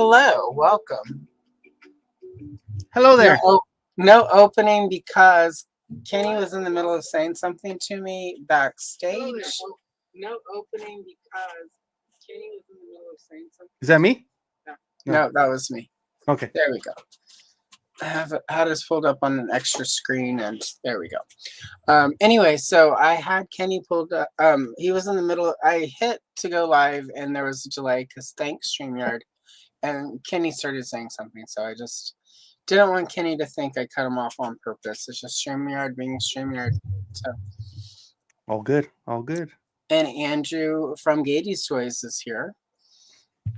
Hello, welcome. Hello No, there. no opening because Kenny was in the middle of saying something to me backstage. No opening because Kenny was in the middle of saying something. Is that me? No, that was me. Okay. There we go. I had us pulled up on an extra screen, and there we go. Anyway, so I had Kenny pulled up. He was in the middle. I hit to go live, and there was a delay because thanks StreamYard. And Kenny started saying something, so I just didn't want Kenny to think I cut him off on purpose. It's just StreamYard being StreamYard. So. All good. All good. And Andrew from Gady's Toys is here.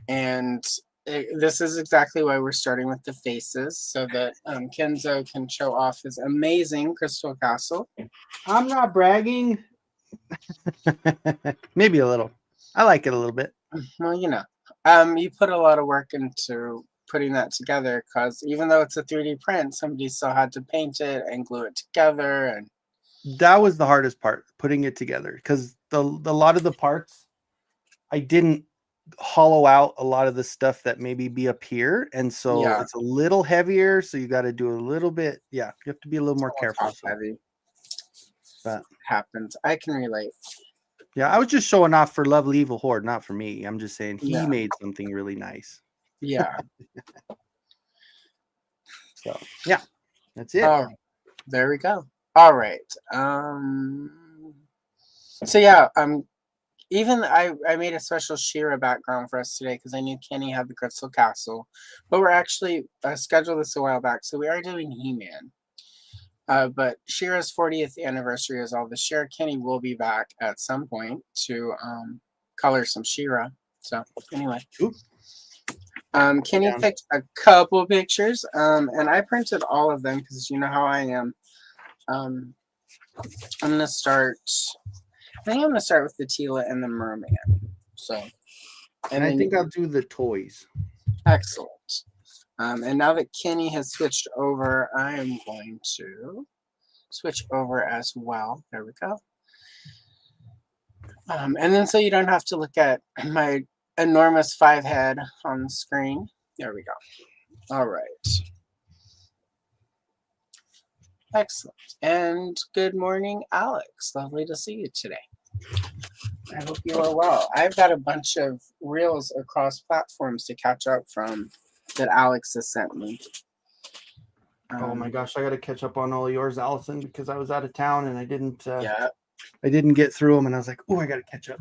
And this is exactly why we're starting with the faces, so that Kenzo can show off his amazing Crystal Castle. I'm not bragging. Maybe a little. I like it a little bit. Well, you put a lot of work into putting that together, because even though it's a 3D print, somebody still had to paint it and glue it together. And that was the hardest part, putting it together, because a lot of the parts, I didn't hollow out a lot of the stuff that maybe be up here, and so it's a little heavier, so you got to do a little bit. You have to be a little more careful. Heavy. But happens. I can relate. Yeah, I was just showing off for Lovely Evil Horde, not for me. I'm just saying he made something really nice. Yeah. So yeah, that's it. Oh, there we go. All right. So yeah, even I made a special She-Ra background for us today because I knew Kenny had the Crystal Castle, but we're actually scheduled this a while back, so we are doing He-Man. But She-Ra's 40th anniversary is all this year. Kenny will be back at some point to color some She-Ra. So anyway, Kenny picked a couple pictures, and I printed all of them because you know how I am. I'm gonna start. I think I'm gonna start with the Tila and the Merman. So, and I think I'll do the toys. Excellent. And now that Kenny has switched over, I am going to switch over as well. There we go. And then so you don't have to look at my enormous 5-head on the screen. There we go. All right. Excellent. And good morning, Alex. Lovely to see you today. I hope you are well. I've got a bunch of reels across platforms to catch up from that Alex has sent me. Oh my gosh, I got to catch up on all of yours, Allison, because I was out of town and I didn't get through them, and I was like, oh, I got to catch up.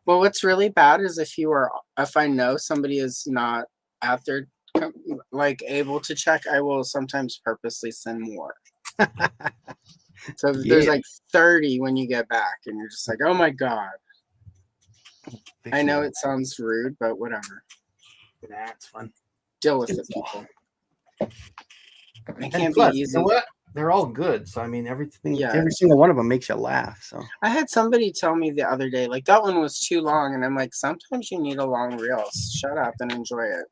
Well, what's really bad is if I know somebody is not out there able to check, I will sometimes purposely send more. So there's like 30 when you get back, and you're just like, oh my god. I know it sounds rude, but whatever. That's fun. Deal with it, people. It can't be easy. You know what? They're all good. So I mean, every single one of them makes you laugh. So I had somebody tell me the other day, like, that one was too long, and I'm like, sometimes you need a long reel. Shut up and enjoy it.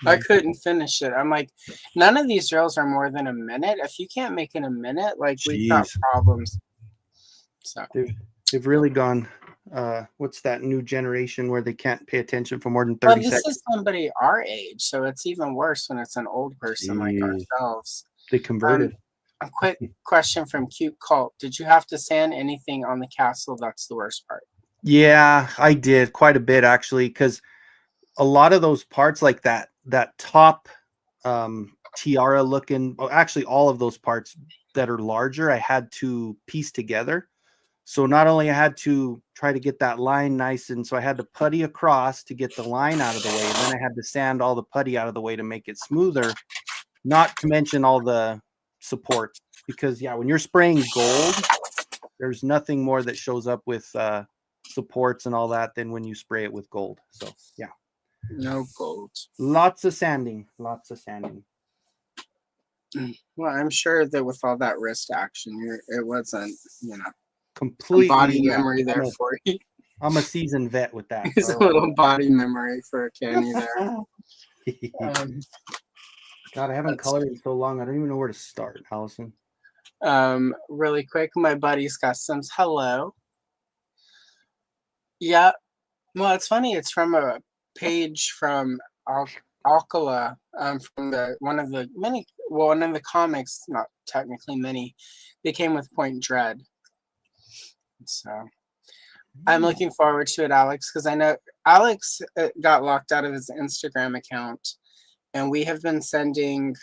I couldn't finish it. I'm like, none of these reels are more than a minute. If you can't make it a minute, like, we've got problems. So they've really gone. What's that new generation where they can't pay attention for more than 30 seconds? This is somebody our age, so it's even worse when it's an old person like ourselves. They converted. A quick question from Cute Cult. Did you have to sand anything on the castle? That's the worst part. Yeah, I did quite a bit, actually, because a lot of those parts, like that top tiara looking, actually all of those parts that are larger, I had to piece together. So not only I had to try to get that line nice, and so I had to putty across to get the line out of the way, and then I had to sand all the putty out of the way to make it smoother, not to mention all the supports, because when you're spraying gold, there's nothing more that shows up with supports and all that than when you spray it with gold. So no gold, lots of sanding. Well, I'm sure that with all that wrist action, it wasn't completely body memory there for you. I'm a seasoned vet with that. It's a little body memory for Kenny there. God, I haven't colored in so long. I don't even know where to start, Allison. Really quick, my buddy's Customs. Hello. Yeah. Well, it's funny. It's from a page from. I'll Alcala from one of the comics, not technically many, they came with Point Dread. So I'm looking forward to it, Alex, because I know Alex got locked out of his Instagram account, and we have been sending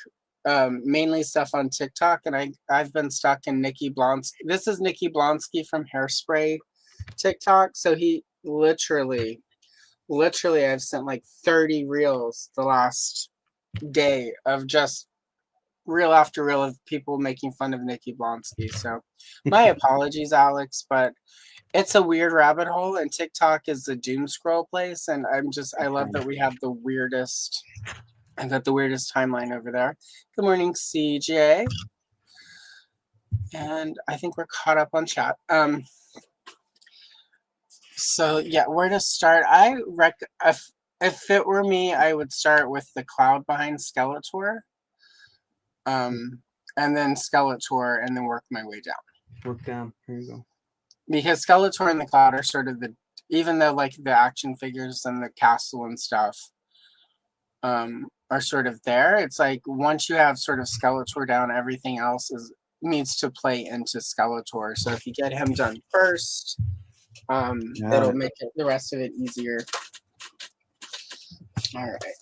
mainly stuff on TikTok, and I've been stuck in Nikki Blonsky. This is Nikki Blonsky from Hairspray TikTok. So he literally I've sent like 30 reels the last day of just reel after reel of people making fun of Nikki Blonsky. So my apologies, Alex, but it's a weird rabbit hole, and TikTok is the doom scroll place, and I love that we have the weirdest timeline over there. Good morning, CJ. And I think we're caught up on chat. So yeah, where to start? If it were me, I would start with the cloud behind Skeletor. And then Skeletor, and then work my way down. Work down. Here you go. Because Skeletor and the cloud are sort of even though like the action figures and the castle and stuff are sort of there, it's like once you have sort of Skeletor down, everything else needs to play into Skeletor. So if you get him done first, it'll make the rest of it easier. All right.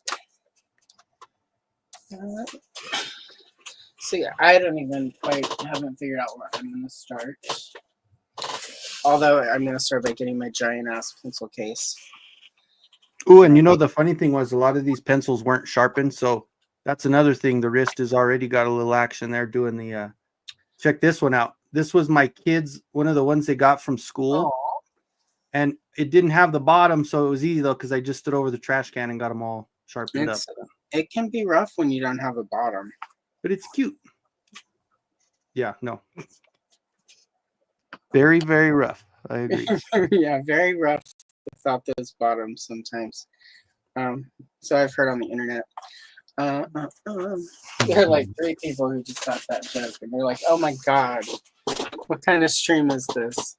So yeah, I haven't figured out where I'm gonna start. Although I'm gonna start by getting my giant ass pencil case. Oh, and the funny thing was a lot of these pencils weren't sharpened, so that's another thing. The wrist has already got a little action there doing the. Check this one out. This was my kids, one of the ones they got from school. Aww. And it didn't have the bottom, so it was easy though because I just stood over the trash can and got them all sharpened up. It can be rough when you don't have a bottom, but it's cute. Yeah, no. Very, very rough. I agree. Yeah, very rough without those bottoms sometimes. So I've heard on the internet. There are like 3 people who just got that joke, and they're like, "Oh my god, what kind of stream is this?"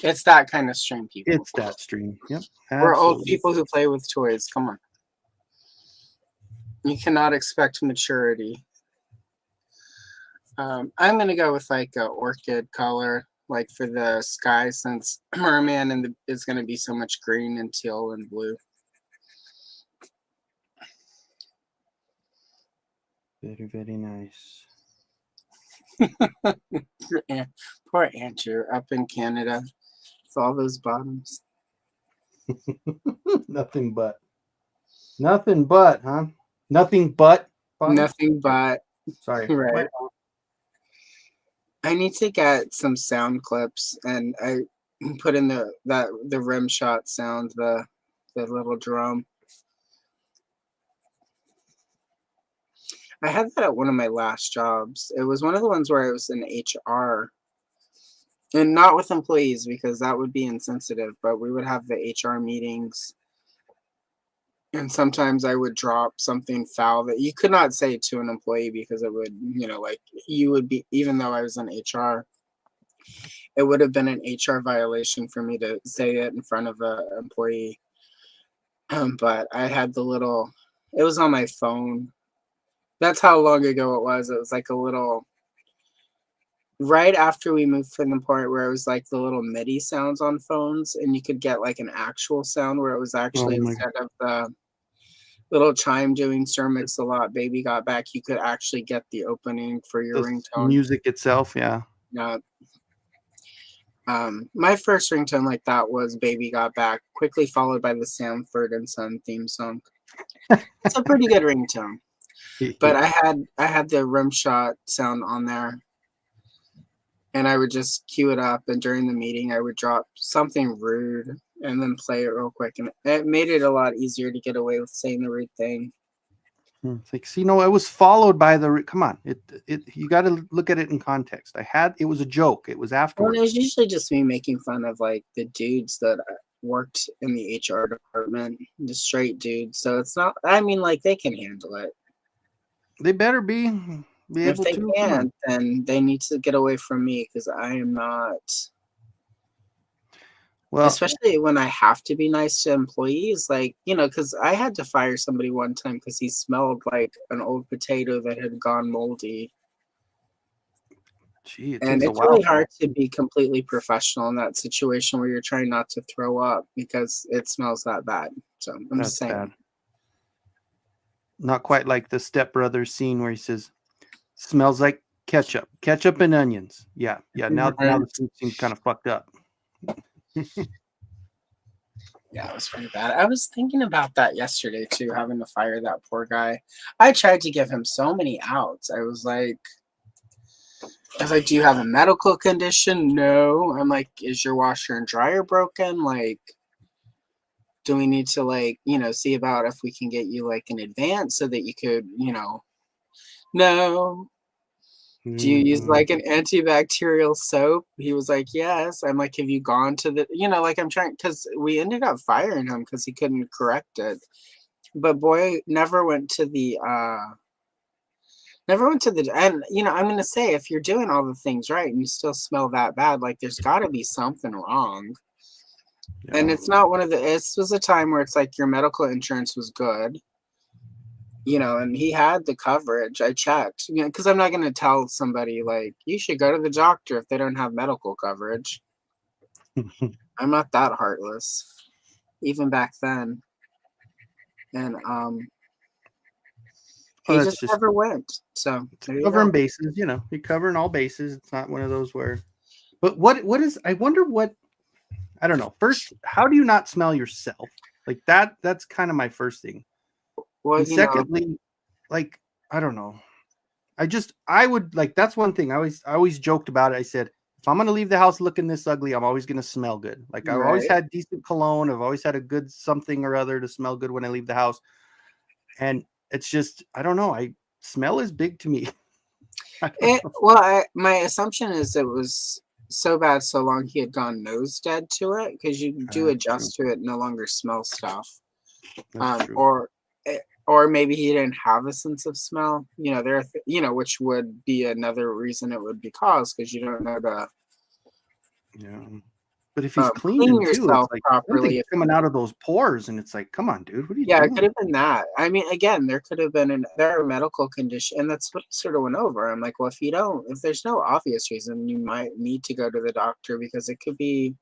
It's that kind of stream, people. It's that stream. Yep. We're old people who play with toys. Come on. You cannot expect maturity. I'm gonna go with like a orchid color, like for the sky, since Merman is gonna be so much green and teal and blue. Very, very nice. Poor Andrew up in Canada with all those bottoms. Nothing but, huh? Nothing but. Bottoms? Nothing but. Sorry. Right. I need to get some sound clips, and I put in the rim shot sound, the little drum. I had that at one of my last jobs. It was one of the ones where I was in HR, and not with employees because that would be insensitive, but we would have the HR meetings, and sometimes I would drop something foul that you could not say to an employee because it would, like you would be, even though I was in HR, it would have been an HR violation for me to say it in front of an employee. But I had it was on my phone. That's how long ago it was. It was like a little, right after we moved from the part where it was like the little MIDI sounds on phones, and you could get like an actual sound where it was actually instead of the little chime doing Sir Mix-a-Lot, Baby Got Back, you could actually get the opening for your ringtone. Music itself, yeah. Yeah. My first ringtone like that was Baby Got Back, quickly followed by the Sanford and Son theme song. It's a pretty good ringtone. But I had the rim shot sound on there, and I would just cue it up, and during the meeting I would drop something rude and then play it real quick, and it made it a lot easier to get away with saying the rude thing. It's like, see, no, it was followed by come on, it you got to look at it in context. It was a joke. It was afterwards. Well, it was usually just me making fun of like the dudes that worked in the HR department, the straight dudes. So it's not, I mean, like they can handle it. They better be able to. If they can't, then they need to get away from me because I am not. Well, especially when I have to be nice to employees, like, because I had to fire somebody one time because he smelled like an old potato that had gone moldy. gee, it And takes a it's while really for hard to that. be completely professional in that situation where you're trying not to throw up because it smells that bad. So I'm just That's bad. saying. Not quite like the Step Brothers scene where he says, "Smells like ketchup, ketchup and onions." Yeah, yeah. Now Right. the soup seems kind of fucked up. Yeah, it was pretty bad. I was thinking about that yesterday too, having to fire that poor guy. I tried to give him so many outs. I was like, do you have a medical condition? No. I'm like, is your washer and dryer broken? Like, do we need to see about if we can get you like in advance so that you could, no. Do you use Mhm. like an antibacterial soap? He was like, yes. I'm like, have you gone to like I'm trying because we ended up firing him because he couldn't correct it. But boy, never went to the and I'm gonna say if you're doing all the things right and you still smell that bad, like there's gotta be something wrong. And Yeah. it's not one of the this was a time where it's like your medical insurance was good, and he had the coverage. I checked, because I'm not gonna tell somebody like you should go to the doctor if they don't have medical coverage. I'm not that heartless, even back then. And Well, he that's just just never went. So there you covering go. bases. You're covering all bases. It's not one of those where. But what is? I wonder what. I don't know. First, how do you not smell yourself? Like that. That's kind of my first thing. Well, And secondly, like I don't know. I would like that's one thing I always joked about it. I said if I'm gonna leave the house looking this ugly, I'm always gonna smell good. Like I've always right. had decent cologne. I've always had a good something or other to smell good when I leave the house. And it's just I don't know. I smell is big to me. I don't know. My assumption is it was so bad so long he had gone nose dead to it because you do That's true. adjust to it, no longer smell stuff. That's true. Or or maybe he didn't have a sense of smell. Which would be another reason it would be caused because you don't know to Yeah. But if he's clean cleaning too, it's yourself like properly. something's coming out of those pores, and it's like, come on, dude, what are you Yeah, it could doing? have been that. I mean, again, there could have been there are medical condition, and that's what sort of went over. I'm like, well, if there's no obvious reason, you might need to go to the doctor because it could be.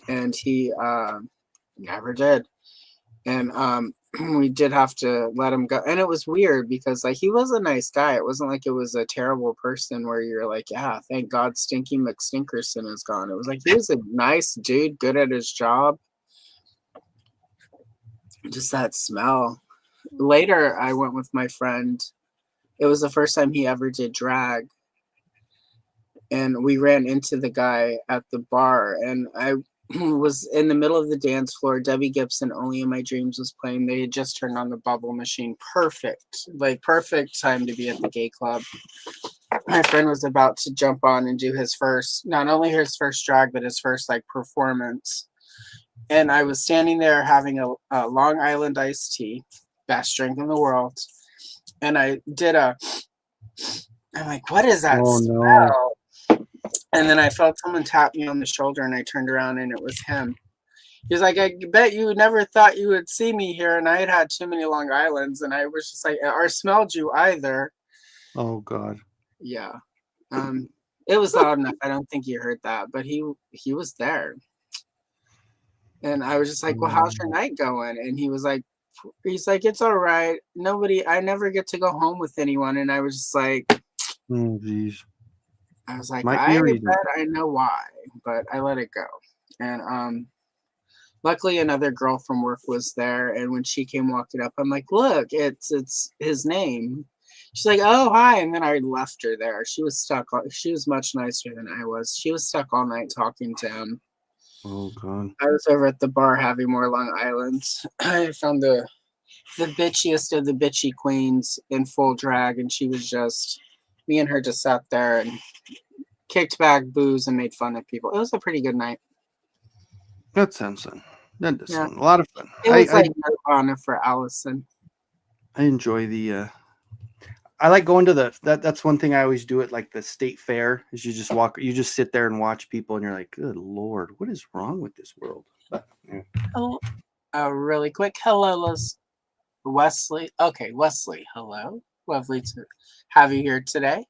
And he never did. And we did have to let him go. And it was weird because like he was a nice guy. It wasn't like it was a terrible person where you're like, yeah, thank God Stinky McStinkerson is gone. It was like he was a nice dude, good at his job. Just that smell. Later, I went with my friend. It was the first time he ever did drag. And we ran into the guy at the bar. And I was in the middle of the dance floor. Debbie Gibson, Only in My Dreams, was playing. They had just turned on the bubble machine. Perfect time to be at the gay club. My friend was about to jump on and do not only his first drag, but his first like performance. And I was standing there having a Long Island iced tea, best drink in the world. And I'm like, what is that Oh no. smell? And then I felt someone tap me on the shoulder and I turned around and it was him. He's like, I bet you never thought you would see me here. And I had had too many Long Islands and I was just like, or smelled you either. Oh God. Yeah. Um, it was loud enough. I don't think you heard that, but he was there. And I was just like, well, how's your Mm. night going? And he's like, it's all right. I never get to go home with anyone. And I was just like, Oh geez. I was like, Might I be a reason. bet I know why, but I let it go. And luckily another girl from work was there, and when she came walking up, I'm like, look, it's his name. She's like, oh hi, and then I left her there. She was stuck. She was much nicer than I was. She was stuck all night talking to him. Oh God. I was over at the bar having more Long Islands. I found the bitchiest of the bitchy queens in full drag, and she was just me and her just sat there and kicked back booze and made fun of people. It was a pretty good night. That sounds fun. That does Yeah, sound a lot of fun. it was like Nirvana for Allison. I enjoy the I like going to that's one thing I always do at like the state fair is you just sit there and watch people and you're like, good Lord, what is wrong with this world? But, yeah. Oh, really quick. Hello, Wesley. Okay, Wesley. Hello. Lovely to have you here today.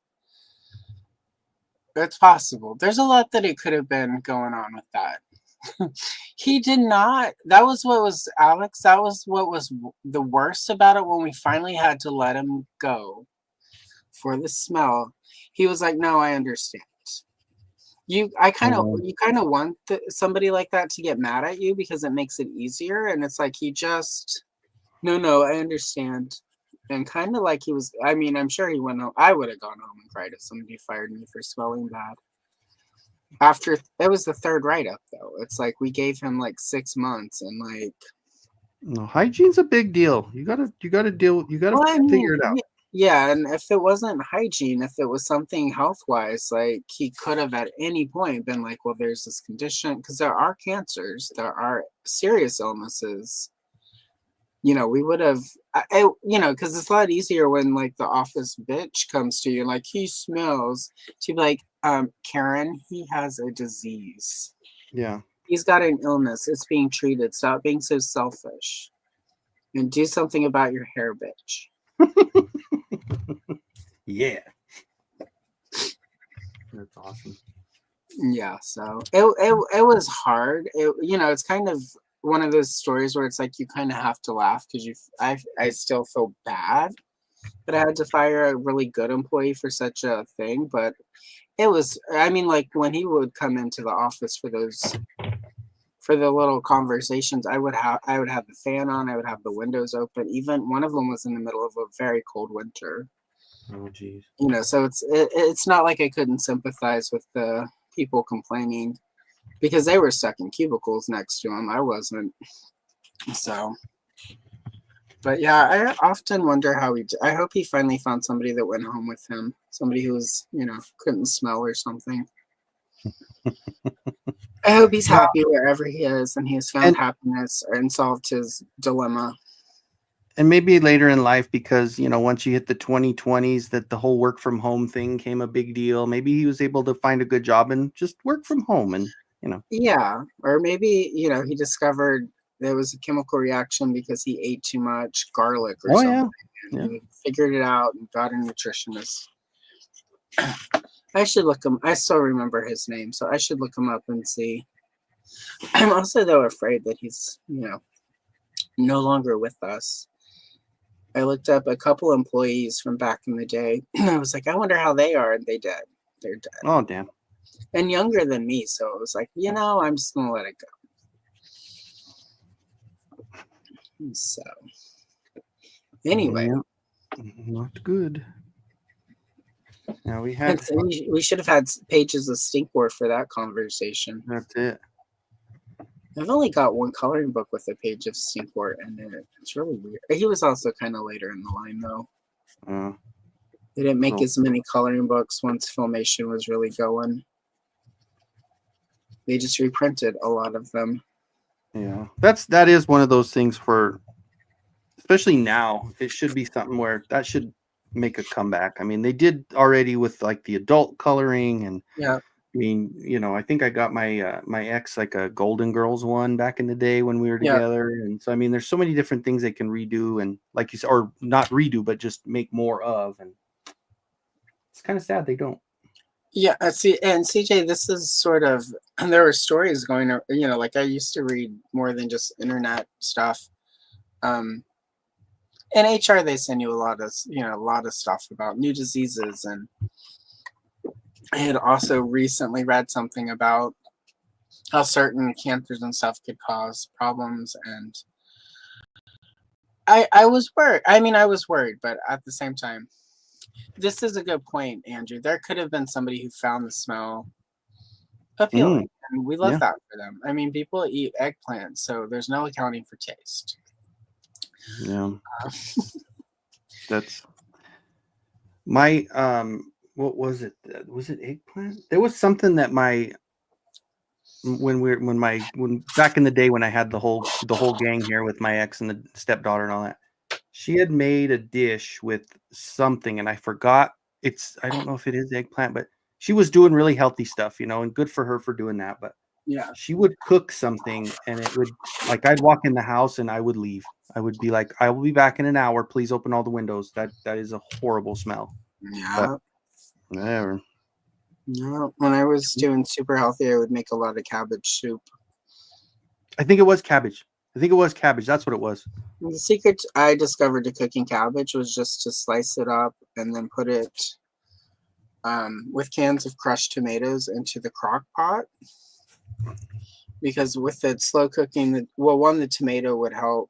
It's possible. There's a lot that it could have been going on with that. He did not. That was what was, Alex. That was what was the worst about it when we finally had to let him go for the smell. He was like, "No, I understand." You kind of want somebody like that to get mad at you because it makes it easier, and it's like he just, no, I understand. And kind of like he was, I mean, I'm sure he went home. I would have gone home and cried if somebody fired me for smelling bad. After it was the third write-up, though. It's like we gave him like 6 months, and like, no, hygiene's a big deal. You gotta well, I mean, figure it out. yeah. And if it wasn't hygiene, if it was something health-wise, like he could have at any point been like, well, there's this condition, because there are cancers, there are serious illnesses. We would have, because it's a lot easier when like the office bitch comes to you like he smells to be like, Karen, he has a disease. Yeah. He's got an illness. It's being treated. Stop being so selfish and do something about your hair, bitch. Yeah. That's awesome. Yeah, so it was hard. It's kind of one of those stories where it's like you kind of have to laugh because I still feel bad that I had to fire a really good employee for such a thing, but it was, I mean, like when he would come into the office for the little conversations, I would have the fan on, I would have the windows open. Even one of them was in the middle of a very cold winter. Oh geez. So it's not like I couldn't sympathize with the people complaining because they were stuck in cubicles next to him. I wasn't. So, but yeah, I often wonder how I hope he finally found somebody that went home with him, somebody who was, couldn't smell or something. I hope he's happy wherever he is and he has found happiness and solved his dilemma. And maybe later in life, because once you hit the 2020s, that the whole work from home thing came a big deal. Maybe he was able to find a good job and just work from home, and Yeah, or maybe he discovered there was a chemical reaction because he ate too much garlic or something. Yeah. And he figured it out and got a nutritionist. I should look him. I still remember his name, so I should look him up and see. I'm also though afraid that he's no longer with us. I looked up a couple employees from back in the day. I was like, I wonder how they are, and they're dead. Oh damn. And younger than me, so it was like, I'm just gonna let it go. So anyway, not good. Now we should have had pages of stinkboard for that conversation. That's it. I've only got one coloring book with a page of stinkboard in it. It's really weird. He was also kind of later in the line though. They didn't make as many coloring books once Filmation was really going. They just reprinted a lot of them. Yeah, that is one of those things for, especially now, it should be something where that should make a comeback. I mean, they did already with like the adult coloring, and yeah. I mean, I think I got my my ex like a Golden Girls one back in the day when we were together, and so I mean, there's so many different things they can redo, and like you said, or not redo, but just make more of, and it's kind of sad they don't. Yeah, see, and CJ, this is sort of, there were stories going, like I used to read more than just internet stuff. In HR, they send you a lot of stuff about new diseases, and I had also recently read something about how certain cancers and stuff could cause problems, and I was worried. I mean, I was worried, but at the same time, this is a good point, Andrew. There could have been somebody who found the smell appealing, and we love that for them. I mean, people eat eggplants, so there's no accounting for taste. Yeah. That's my what was it? Was it eggplant? There was something that when back in the day when I had the whole gang here with my ex and the stepdaughter and all that, She had made a dish with something, and I forgot. I don't know if it is eggplant, but she was doing really healthy stuff, and good for her for doing that. But Yeah. she would cook something, and it would, like, I'd walk in the house and I would leave. I would be like, I will be back in an hour. Please open all the windows. That is a horrible smell. But Yeah. whatever. Yeah. When I was doing super healthy, I would make a lot of cabbage soup. I think it was cabbage. That's what it was. The secret I discovered to cooking cabbage was just to slice it up and then put it with cans of crushed tomatoes into the crock pot. Because with it slow cooking, the tomato would help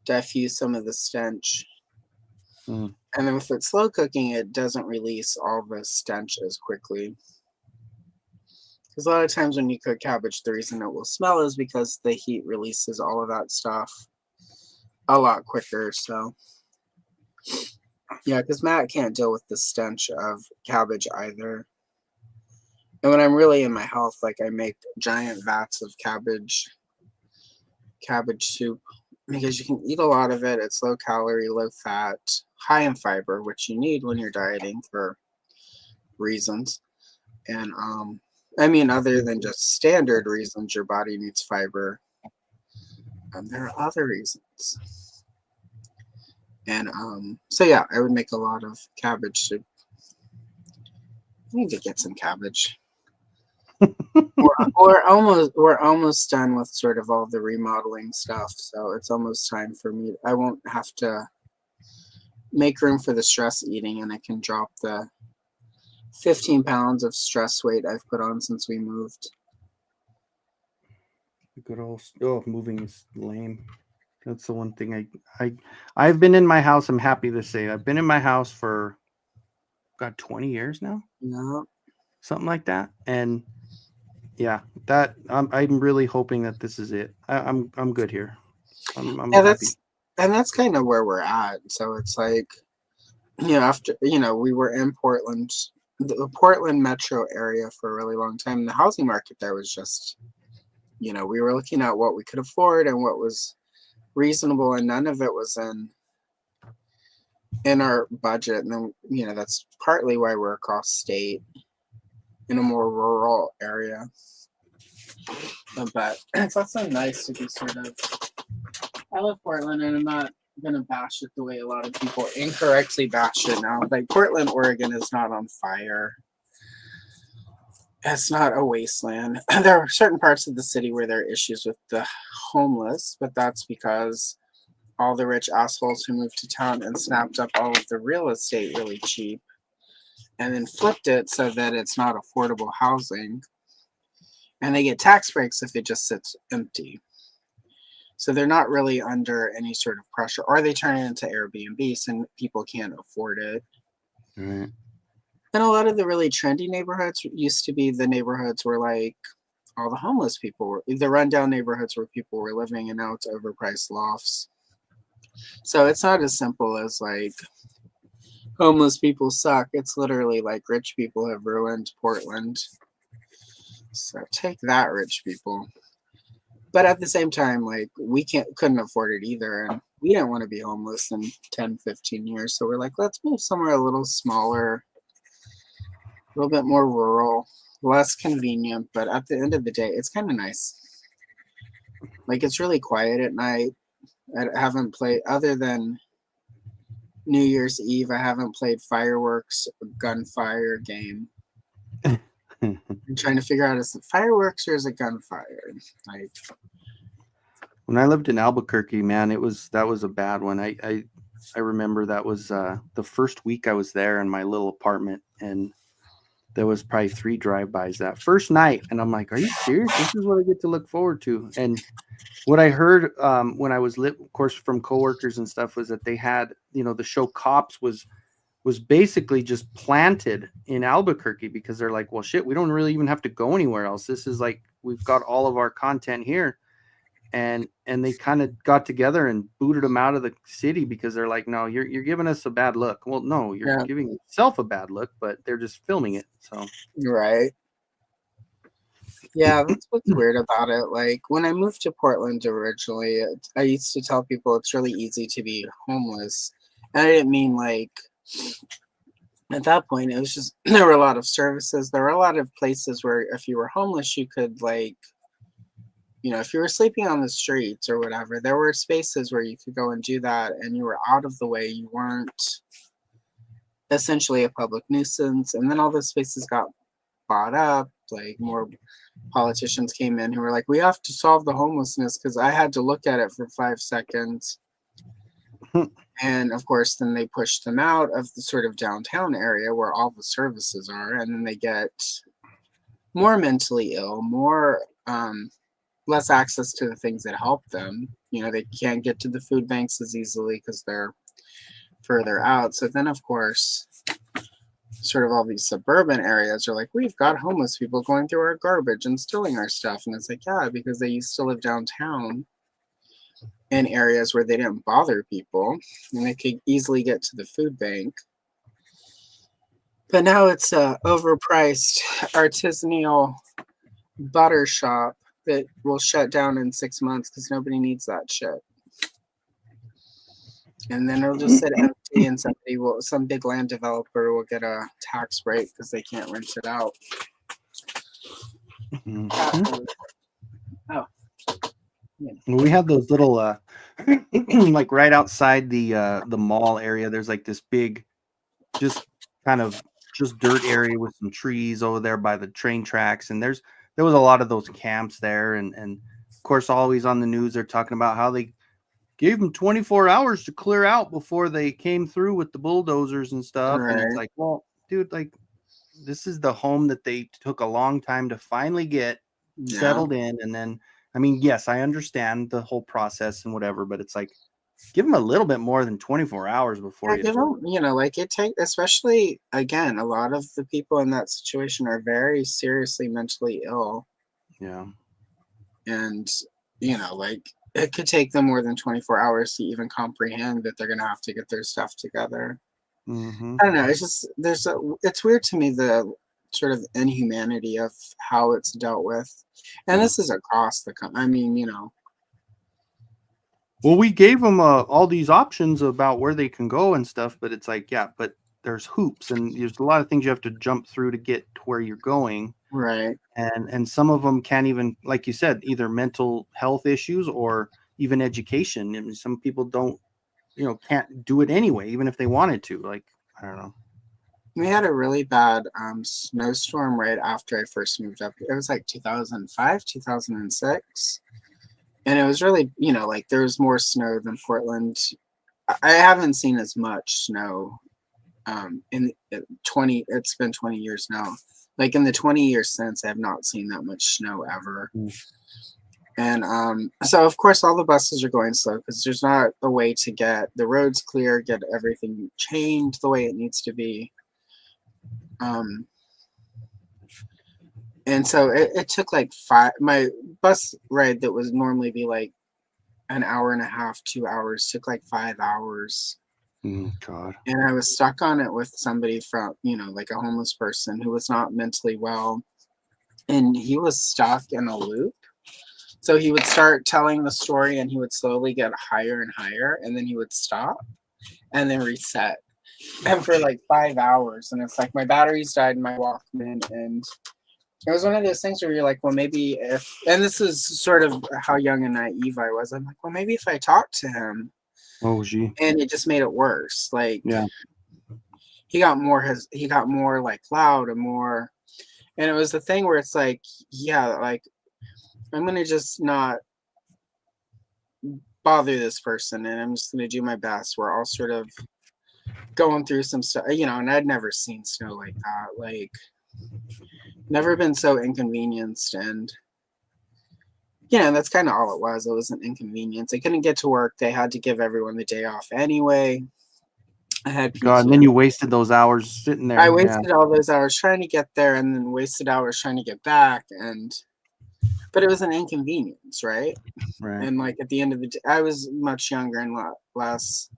diffuse some of the stench. Mm. And then with it slow cooking, it doesn't release all the stench as quickly. Because a lot of times when you cook cabbage, the reason it will smell is because the heat releases all of that stuff a lot quicker. So, yeah, because Matt can't deal with the stench of cabbage either. And when I'm really in my health, like I make giant vats of cabbage soup because you can eat a lot of it. It's low calorie, low fat, high in fiber, which you need when you're dieting for reasons. And I mean, other than just standard reasons, your body needs fiber. There are other reasons. And so yeah, I would make a lot of cabbage soup. I need to get some cabbage. we're almost done with sort of all the remodeling stuff, so it's almost time for me. I won't have to make room for the stress eating, and I can drop the 15 pounds of stress weight I've put on since we moved. Good old moving is lame. That's the one thing I've been in my house. I'm happy to say I've been in my house for 20 years now. Yeah. Something like that. And yeah, that I'm really hoping that this is it. I'm good here. I'm happy. That's kind of where we're at. So it's like, after we were in Portland, the Portland metro area for a really long time. The housing market there was just, we were looking at what we could afford and what was reasonable, and none of it was in our budget. And then, that's partly why we're across state in a more rural area. But it's also nice to be sort of. I love Portland, and I'm not gonna bash it the way a lot of people incorrectly bash it now. Like Portland, Oregon is not on fire. It's not a wasteland. There are certain parts of the city where there are issues with the homeless, but that's because all the rich assholes who moved to town and snapped up all of the real estate really cheap and then flipped it so that it's not affordable housing. And they get tax breaks if it just sits empty. So they're not really under any sort of pressure, or they turn it into Airbnbs and people can't afford it. Right. And a lot of the really trendy neighborhoods used to be the neighborhoods where like all the homeless people were, the rundown neighborhoods where people were living, and now it's overpriced lofts. So it's not as simple as like homeless people suck. It's literally like rich people have ruined Portland. So take that, rich people. But at the same time, like we couldn't afford it either, and we didn't want to be homeless in 10, 15 years. So we're like, let's move somewhere a little smaller, a little bit more rural, less convenient. But at the end of the day, it's kind of nice. Like it's really quiet at night. I haven't played, other than New Year's Eve, I haven't played fireworks, gunfire game. I'm trying to figure out, is it fireworks or is it gunfire? Like, when I lived in Albuquerque, man, that was a bad one. I remember that was the first week I was there in my little apartment, and there was probably 3 drive-bys that first night, and I'm like, are you serious? This is what I get to look forward to. And what I heard when I was lit, of course, from coworkers and stuff, was that they had, the show Cops was basically just planted in Albuquerque, because they're like, well, shit, we don't really even have to go anywhere else. This is like, we've got all of our content here. And they kind of got together and booted them out of the city, because they're like, no, you're giving us a bad look. Well, no, you're giving yourself a bad look, but they're just filming it. So right. Yeah, that's what's weird about it. Like when I moved to Portland originally, I used to tell people it's really easy to be homeless. And I didn't mean like at that point, it was just there were a lot of services. There were a lot of places where if you were homeless, you could like, if you were sleeping on the streets or whatever, there were spaces where you could go and do that and you were out of the way. You weren't essentially a public nuisance. And then all those spaces got bought up, like more politicians came in who were like, we have to solve the homelessness because I had to look at it for 5 seconds. And of course, then they push them out of the sort of downtown area where all the services are. And then they get more mentally ill, more less access to the things that help them. They can't get to the food banks as easily because they're further out. So then, of course, sort of all these suburban areas are like, we've got homeless people going through our garbage and stealing our stuff. And it's like, yeah, because they used to live downtown in areas where they didn't bother people and they could easily get to the food bank. But now it's a overpriced artisanal butter shop that will shut down in 6 months because nobody needs that shit. And then it'll just sit empty, and some big land developer will get a tax break because they can't rent it out. Mm-hmm. Oh, we have those little like right outside the mall area. There's like this big, just kind of just dirt area with some trees over there by the train tracks, and there was a lot of those camps there, and of course always on the news they're talking about how they gave them 24 hours to clear out before they came through with the bulldozers and stuff. right. And it's like, well, dude, like this is the home that they took a long time to finally get settled in. And then, I mean, yes, I understand the whole process and whatever, but it's like, give them a little bit more than 24 hours before Give them, like it take, especially again, a lot of the people in that situation are very seriously mentally ill. Yeah. And, like it could take them more than 24 hours to even comprehend that they're going to have to get their stuff together. Mm-hmm. I don't know. It's just, it's weird to me, the sort of inhumanity of how it's dealt with. And this is across the country. I mean, Well, we gave them all these options about where they can go and stuff, but it's like, yeah, but there's hoops and there's a lot of things you have to jump through to get to where you're going. right. And some of them can't even, like you said, either mental health issues or even education. I mean, some people don't, can't do it anyway, even if they wanted to. Like, I don't know. We had a really bad snowstorm right after I first moved up. It was like 2005, 2006. And it was really, like there was more snow than Portland. I haven't seen as much snow in 20, it's been 20 years now. Like in the 20 years since, I have not seen that much snow ever. And so, of course, all the buses are going slow because there's not a way to get the roads clear, get everything changed the way it needs to be. And so it took like my bus ride that was normally be like an hour and a half, 2 hours, took like 5 hours. God. And I was stuck on it with somebody from, like a homeless person who was not mentally well. And he was stuck in a loop. So he would start telling the story and he would slowly get higher and higher. And then he would stop and then reset. And for like 5 hours. And it's like my batteries died in my Walkman. And it was one of those things where you're like, well, maybe if, and this is sort of how young and naive I was. I'm like, well, maybe if I talked to him. Oh, gee. And it just made it worse. Like, yeah. He got more like loud and more. And it was the thing where it's like, yeah, like I'm going to just not bother this person and I'm just going to do my best. We're all sort of going through some stuff, and I'd never seen snow like that. Like, never been so inconvenienced. And, that's kind of all it was. It was an inconvenience. They couldn't get to work. They had to give everyone the day off anyway. I had PTO. God, and then you wasted those hours sitting there. I wasted all those hours trying to get there and then wasted hours trying to get back. But it was an inconvenience, right? Right. And like at the end of the day, I was much younger and less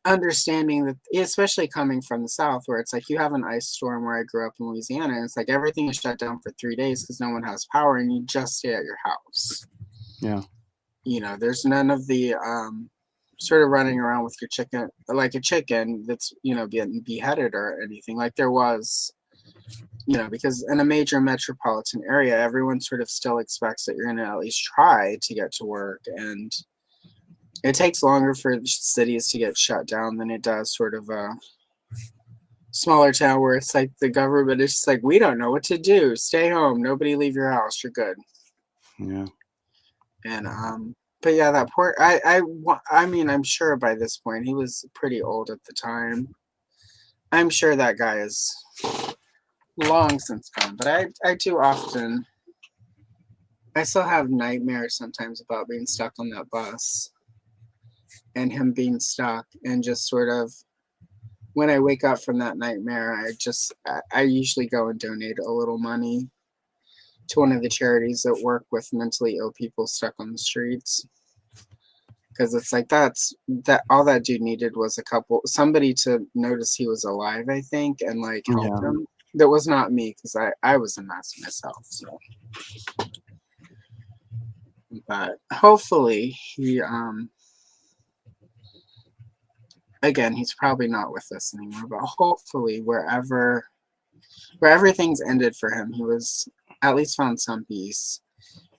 understanding that, especially coming from the South, where it's like you have an ice storm where I grew up in Louisiana, and it's like everything is shut down for 3 days because no one has power and you just stay at your house. Yeah. There's none of the sort of running around with your chicken, like a chicken that's, getting beheaded or anything like there was, because in a major metropolitan area, everyone sort of still expects that you're going to at least try to get to work. And it takes longer for cities to get shut down than it does sort of a smaller town where it's like the government is just like, we don't know what to do. Stay home. Nobody leave your house. You're good. Yeah. And but yeah, that poor. I mean, I'm sure by this point he was pretty old at the time. I'm sure that guy is long since gone. But I too often, I still have nightmares sometimes about being stuck on that bus and him being stuck, and just sort of when I wake up from that nightmare, I usually go and donate a little money to one of the charities that work with mentally ill people stuck on the streets. Because it's like that all that dude needed was somebody to notice he was alive, I think, and like help Yeah. him. That was not me, because I was a mess myself. So, but hopefully he again, he's probably not with us anymore, but hopefully where everything's ended for him, he was at least found some peace.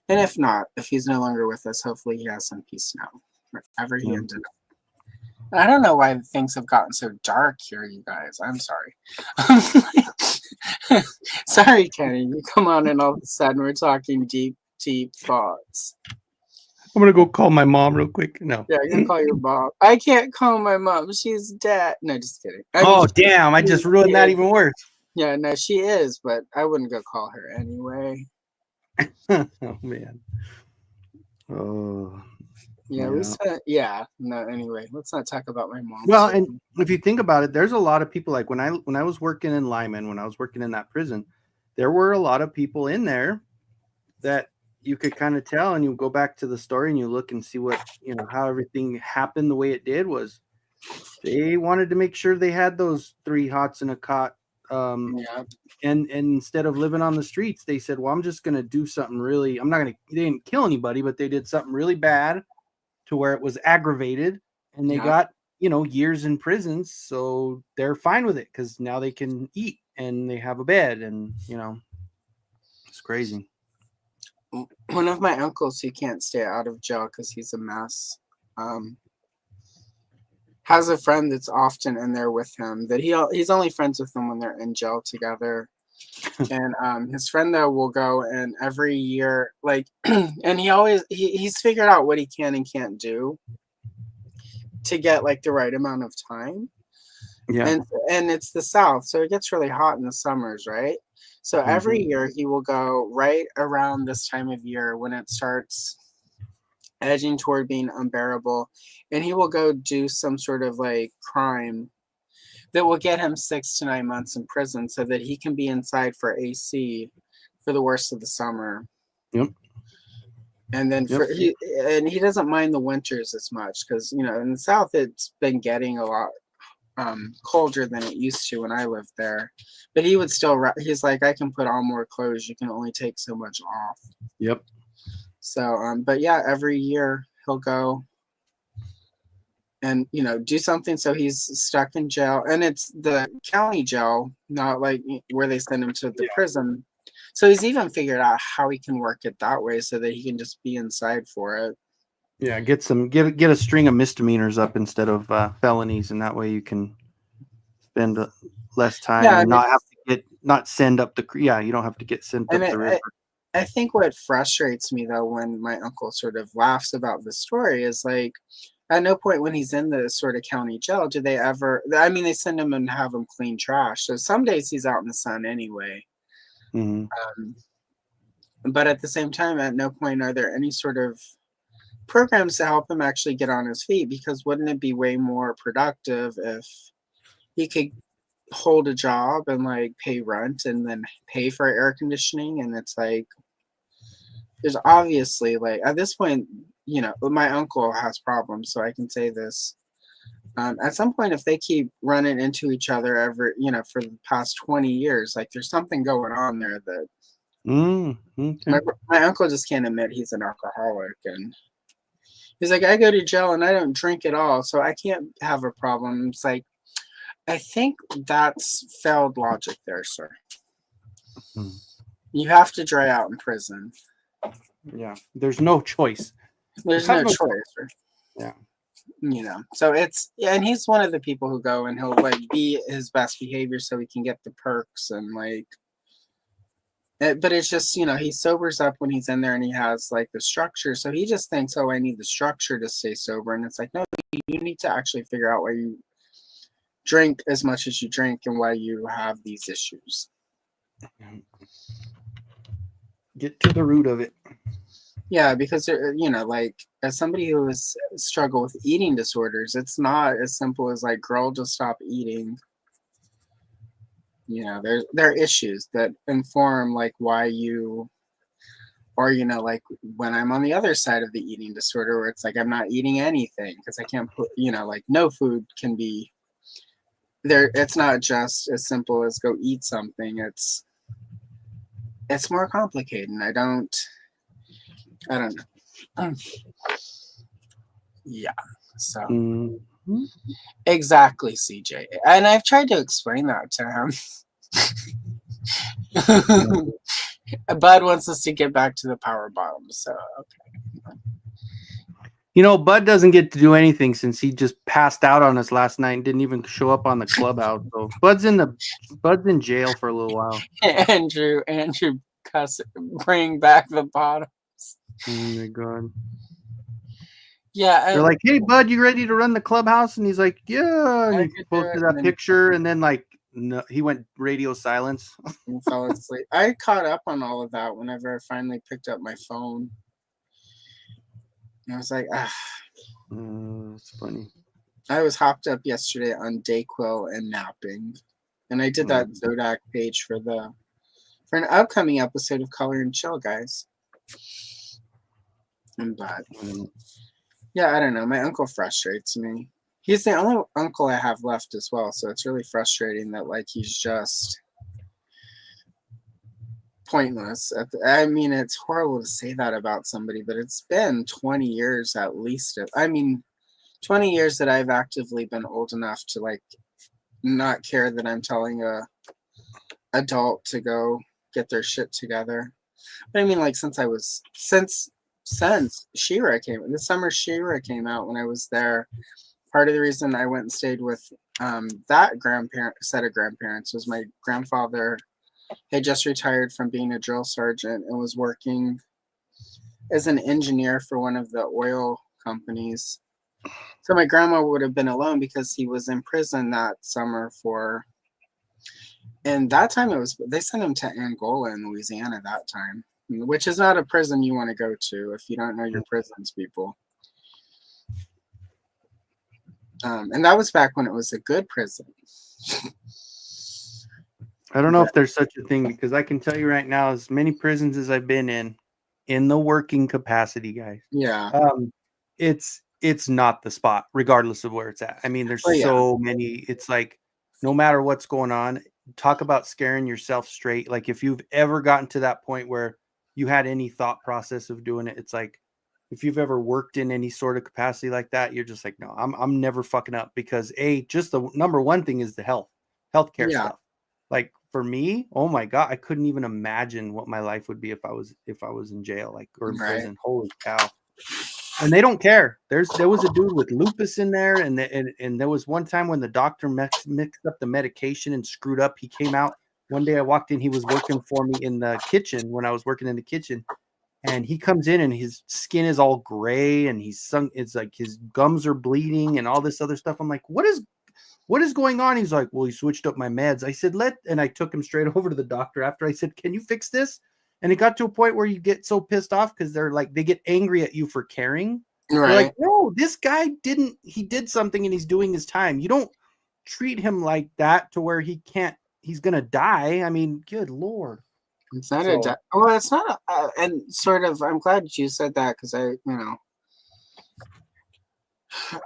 And if not, if he's no longer with us, hopefully he has some peace now, wherever he Yeah. ended up. I don't know why things have gotten so dark here, you guys. I'm sorry. Sorry, Kenny. You come on and all of a sudden we're talking deep, deep thoughts. I'm gonna go call my mom real quick. No. Yeah, you're gonna call your mom. I can't call my mom. She's dead. No, just kidding. Damn! I just ruined that even worse. Yeah, no, she is, but I wouldn't go call her anyway. Oh man. Oh. Yeah. No, anyway, let's not talk about my mom. Well, and if you think about it, there's a lot of people, like when I was working in Lyman, when I was working in that prison, there were a lot of people in there that you could kind of tell, and you go back to the story and you look and see what, how everything happened the way it did was they wanted to make sure they had those 3 hots and a cot. Yeah. And instead of living on the streets, they said, well, I'm just going to do something really, they didn't kill anybody, but they did something really bad to where it was aggravated, and they got, years in prison. So they're fine with it because now they can eat and they have a bed, and, it's crazy. One of my uncles who can't stay out of jail because he's a mess, has a friend that's often in there with him, that he's only friends with them when they're in jail together. And his friend though will go, and every year, like, and he's figured out what he can and can't do to get like the right amount of time. Yeah. And it's the South, so it gets really hot in the summers, right? So every year he will go right around this time of year when it starts edging toward being unbearable, and he will go do some sort of like crime that will get him 6 to 9 months in prison so that he can be inside for AC for the worst of the summer. Yep. And then he doesn't mind the winters as much because, in the South it's been getting a lot colder than it used to when I lived there. But he would still, he's like, I can put on more clothes. You can only take so much off. Yep. So, but yeah, every year he'll go and, do something. So he's stuck in jail, and it's the county jail, not like where they send him to the prison. So he's even figured out how he can work it that way so that he can just be inside for it. Yeah, get a string of misdemeanors up instead of felonies, and that way you can spend less time and not have to send up the you don't have to get sent up the river. I think what frustrates me though, when my uncle sort of laughs about the story, is like, at no point when he's in the sort of county jail do they ever, they send him and have him clean trash. So some days he's out in the sun anyway. But at the same time, at no point are there any sort of programs to help him actually get on his feet, because wouldn't it be way more productive if he could hold a job and like pay rent and then pay for air conditioning? And it's like, there's obviously, like, at this point, my uncle has problems, so I can say this. At some point, if they keep running into each other for the past 20 years, like there's something going on there that Okay. my uncle just can't admit he's an alcoholic. And he's like, I go to jail and I don't drink at all, so I can't have a problem. It's like, I think that's failed logic there, sir. Hmm. You have to dry out in prison. Yeah, there's no choice. There's no choice. Yeah. So and he's one of the people who go and he'll like be his best behavior so he can get the perks and like, but it's just, he sobers up when he's in there and he has like the structure. So he just thinks, oh, I need the structure to stay sober. And it's like, no, you need to actually figure out why you drink as much as you drink and why you have these issues. Get to the root of it. Yeah, because like as somebody who has struggled with eating disorders, it's not as simple as like, girl, just stop eating. There are issues that inform like why you, or like when I'm on the other side of the eating disorder, where it's like I'm not eating anything because I can't put, like no food can be there. It's not just as simple as go eat something. It's more complicated. And I don't know. Yeah. So exactly, CJ. And I've tried to explain that to him. Bud wants us to get back to the power bottom. So okay. Bud doesn't get to do anything since he just passed out on us last night and didn't even show up on the clubhouse. So Bud's in jail for a little while. Andrew bring back the bottoms. Oh my God. Yeah. They're like, hey, Bud, you ready to run the clubhouse? And he's like, yeah. And he posted that picture and then like, no, he went radio silence. And fell asleep. I caught up on all of that whenever I finally picked up my phone. And I was like, That's funny. I was hopped up yesterday on Dayquil and napping. And I did that Zodac page for an upcoming episode of Color and Chill, guys. But yeah, I don't know. My uncle frustrates me. He's the only uncle I have left as well, so it's really frustrating that like he's just pointless. I mean, it's horrible to say that about somebody, but it's been 20 years at least. 20 years that I've actively been old enough to like not care that I'm telling a adult to go get their shit together. But I mean, like since She-Ra came, the summer She-Ra came out when I was there. Part of the reason I went and stayed with that set of grandparents was my grandfather had just retired from being a drill sergeant and was working as an engineer for one of the oil companies. So my grandma would have been alone because he was in prison that summer and that time they sent him to Angola in Louisiana that time, which is not a prison you want to go to if you don't know your prisons, people. And that was back when it was a good prison. I don't know if there's such a thing because I can tell you right now, as many prisons as I've been in the working capacity, guys. Yeah. It's not the spot, regardless of where it's at. I mean, there's so many. It's like no matter what's going on, talk about scaring yourself straight. Like if you've ever gotten to that point where you had any thought process of doing it, it's like if you've ever worked in any sort of capacity like that, you're just like, no, I'm never fucking up because just the number one thing is the healthcare stuff. Like for me, oh my God, I couldn't even imagine what my life would be if I was in jail, like or in prison. Holy cow. And they don't care. There was a dude with lupus in there, and there was one time when the doctor mixed up the medication and screwed up. He came out one day. I walked in. He was working for me in the kitchen when I was working in the kitchen, and he comes in and his skin is all gray and it's like his gums are bleeding and all this other stuff. I'm like, what is going on? He's like, well, he switched up my meds. I said, and I took him straight over to the doctor after. I said, can you fix this? And it got to a point where you get so pissed off because they get angry at you for caring. Right. They're like, no, this guy he did something and he's doing his time. You don't treat him like that to where he's going to die. I mean, good Lord. It's not it's not and sort of, I'm glad you said that because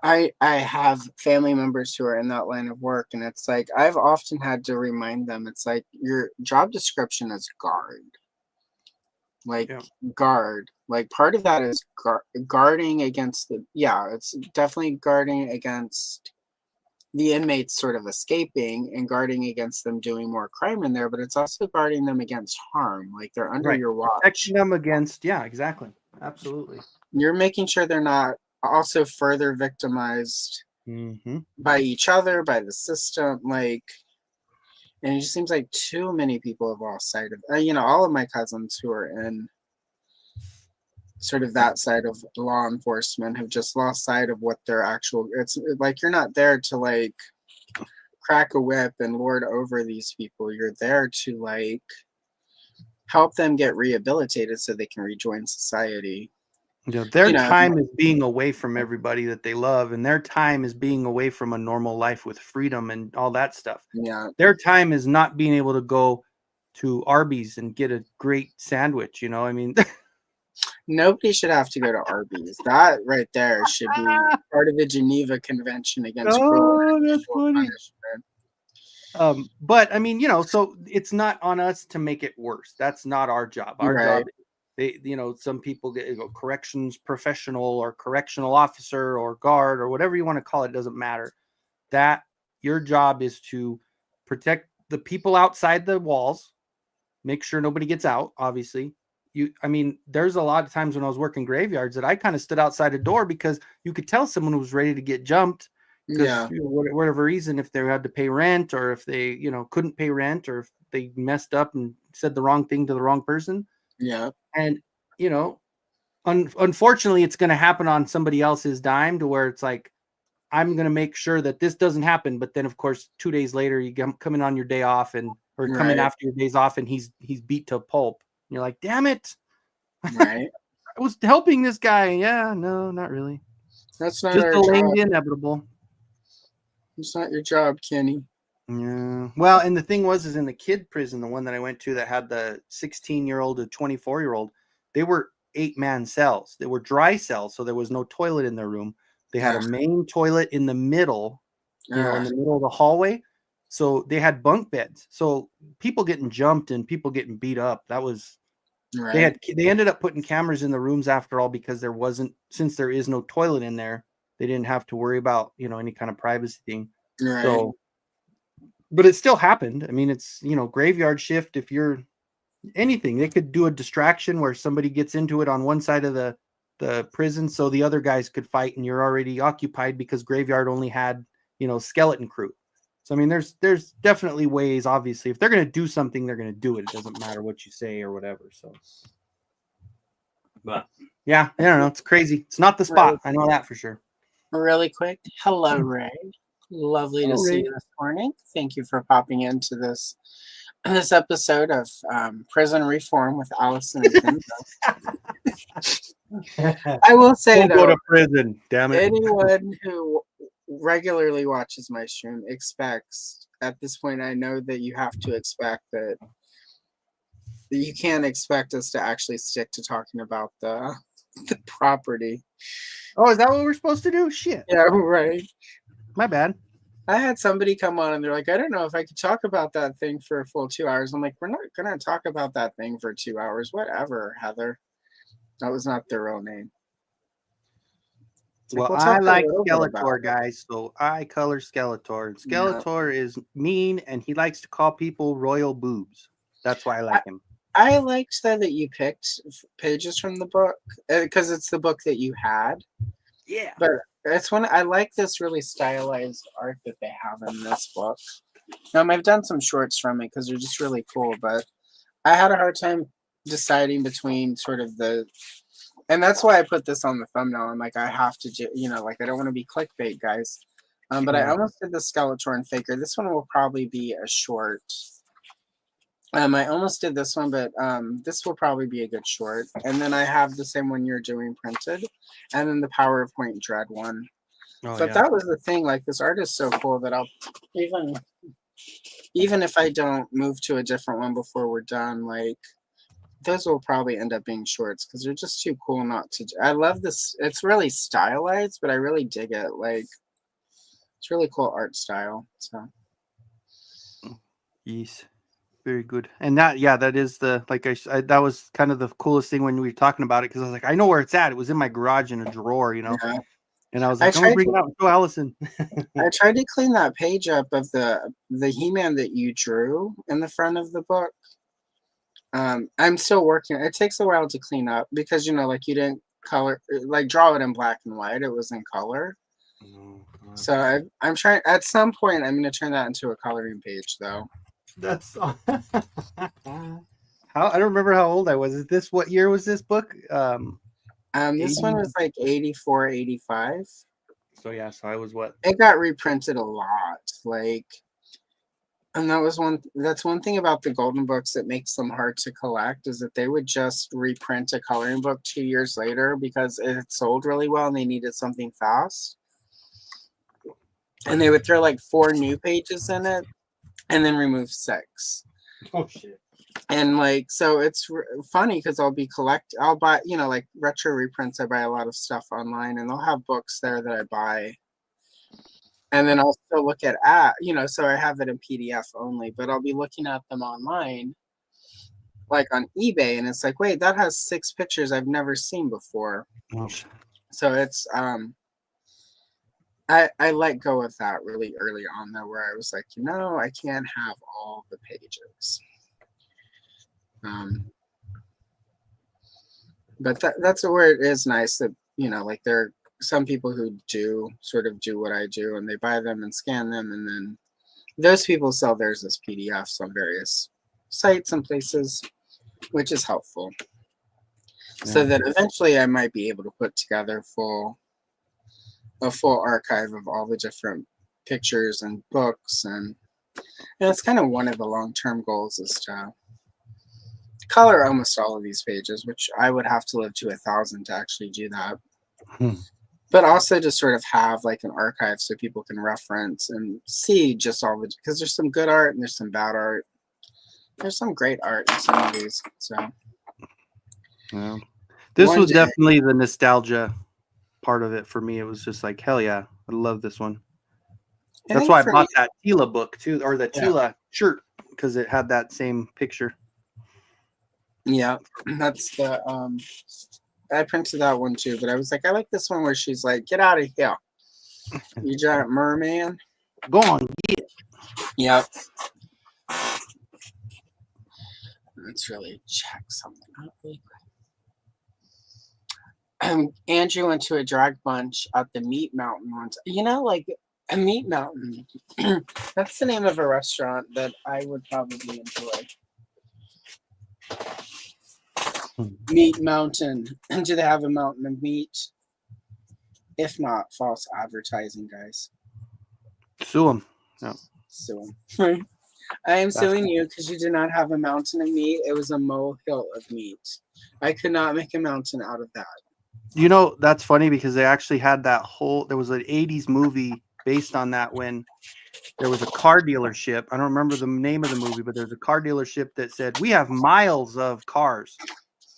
I have family members who are in that line of work, and it's like I've often had to remind them. It's like your job description is guard, like Yeah. guard. Like part of that is guarding against the. Yeah, it's definitely guarding against the inmates sort of escaping and guarding against them doing more crime in there, but it's also guarding them against harm. Like they're under Right. your watch. Protecting them against, yeah, exactly. Absolutely. You're making sure they're not also further victimized Mm-hmm. by each other, by the system, like, and it just seems like too many people have lost sight of, all of my cousins who are in sort of that side of law enforcement have just lost sight of what their actual, it's like you're not there to like crack a whip and lord over these people. You're there to like help them get rehabilitated so they can rejoin society. You know, their You know, time is being away from everybody that they love, and their time is being away from a normal life with freedom and all that stuff. yeah. Their time is not being able to go to Arby's and get a great sandwich. You know, I mean, Nobody should have to go to Arby's. That right there should be part of the Geneva Convention against cruel and oh, that's unusual funny. punishment. But I mean, you know, so it's not on us to make it worse. That's not our job. Our Right. job, some people get corrections professional or correctional officer or guard or whatever you want to call it. Doesn't matter. That your job is to protect the people outside the walls, make sure nobody gets out. Obviously, I mean, there's a lot of times when I was working graveyards that I kind of stood outside a door because you could tell someone was ready to get jumped because Yeah. whatever reason, if they had to pay rent or if they, couldn't pay rent or if they messed up and said the wrong thing to the wrong person. Yeah. And, you know, unfortunately, it's going to happen on somebody else's dime to where it's like, I'm going to make sure that this doesn't happen. But then, of course, 2 days later, you come in on your day off or come in Right. after your days off and he's beat to a pulp. And you're like, damn it. Right. I was helping this guy. Yeah, no, not really. That's not Just our delaying job. the inevitable. It's not your job, Kenny. Yeah. Well, and the thing is in the kid prison, the one that I went to that had the 16-year-old to 24-year-old, they were 8-man cells. They were dry cells, so there was no toilet in their room. They had a main toilet in the middle, in the middle of the hallway. So they had bunk beds. So people getting jumped and people getting beat up. That was right. they ended up putting cameras in the rooms after all because since there is no toilet in there, they didn't have to worry about, any kind of privacy thing. Right. So but it still happened. I mean, it's, graveyard shift. If you're anything, they could do a distraction where somebody gets into it on one side of the prison so the other guys could fight and you're already occupied because graveyard only had, skeleton crew. So, I mean, there's definitely ways, obviously, if they're going to do something, they're going to do it. It doesn't matter what you say or whatever. So, but yeah, I don't know. It's crazy. It's not the spot. I know that for sure. Really quick. Hello, Ray. Lovely to see you this morning. Thank you for popping into this episode of Prison Reform with Allison and Kenzo. I will say, Don't go to prison, damn it. Anyone who regularly watches my stream expects, at this point, I know that you have to expect that you can't expect us to actually stick to talking about the property. Oh, is that what we're supposed to do? Shit. Yeah, right. My bad. I had somebody come on and they're like, I don't know if I could talk about that thing for a full 2 hours. I'm like, we're not going to talk about that thing for 2 hours. Whatever, Heather. That was not their real name. Well, I like Skeletor, guys, so I color Skeletor. And Skeletor is mean, and he likes to call people royal boobs. That's why I like him. I liked that you picked pages from the book because it's the book that you had. Yeah. But it's I like this really stylized art that they have in this book. I've done some shorts from it because they're just really cool, but I had a hard time deciding between sort of and that's why I put this on the thumbnail. I'm like, I have to do, I don't want to be clickbait, guys. But I almost did the Skeletor and Faker. This one will probably be a short. I almost did this one, but this will probably be a good short. And then I have the same one you're doing printed, and then the Power of Point Dread one. But that was the thing. Like, this art is so cool that I'll even if I don't move to a different one before we're done, like those will probably end up being shorts because they're just too cool not to. I love this. It's really stylized, but I really dig it. Like, it's really cool art style. So Yes. Very good. And that, yeah, that is the, like, that was kind of the coolest thing when we were talking about it. Cause I was like, I know where it's at. It was in my garage in a drawer, you know? yeah, And I was I like, I'm going to tried. bring it out and show Allison. I tried to clean that page up of the He-Man that you drew in the front of the book. I'm still working. It takes a while to clean up because like you didn't color, like draw it in black and white. It was in color. Oh, God. So I'm trying. At some point, I'm going to turn that into a coloring page, though. That's how I don't remember how old I was. Is this, what year was this book? This one 80. was like 84, 85. So yeah, so I was what? It got reprinted a lot, like, and that's one thing about the golden books that makes them hard to collect is that they would just reprint a coloring book 2 years later because it sold really well and they needed something fast. And they would throw like 4 new pages in it and then remove 6. Oh shit. And like, so it's funny because I'll buy, like retro reprints. I buy a lot of stuff online and they'll have books there that I buy. And then I'll still look at, so I have it in PDF only, but I'll be looking at them online, like on eBay. And it's like, wait, that has 6 pictures I've never seen before. Oh, shit. So it's, I let go of that really early on though, where I was like, I can't have all the pages. But that's where it is nice that, like there are some people who do sort of do what I do and they buy them and scan them. And then those people sell theirs as PDFs on various sites and places, which is helpful. Yeah. So that eventually I might be able to put together a full archive of all the different pictures and books. And it's kind of one of the long-term goals is to color almost all of these pages, which I would have to live to 1,000 to actually do that. But also to sort of have like an archive so people can reference and see just all the, because there's some good art and there's some bad art. There's some great art in some of these. So yeah. This was definitely the nostalgia part of it for me. It was just like, hell yeah, I love this one. That's why I bought that Tila book too, or the Tila shirt, because it had that same picture. Yeah, that's the I printed that one too, but I was like, I like this one where she's like, get out of here, you giant merman. Go on, get. Yep. Let's really check something out really quick. Andrew went to a drag bunch at the Meat Mountain once. Like a Meat Mountain. That's the name of a restaurant that I would probably enjoy. Meat Mountain. Do they have a mountain of meat? If not, false advertising, guys. Sue them. No. Sue them. I am suing you because you did not have a mountain of meat. It was a molehill of meat. I could not make a mountain out of that. That's funny because they actually had there was an 80s movie based on that when there was a car dealership. I don't remember the name of the movie, but there's a car dealership that said, we have miles of cars.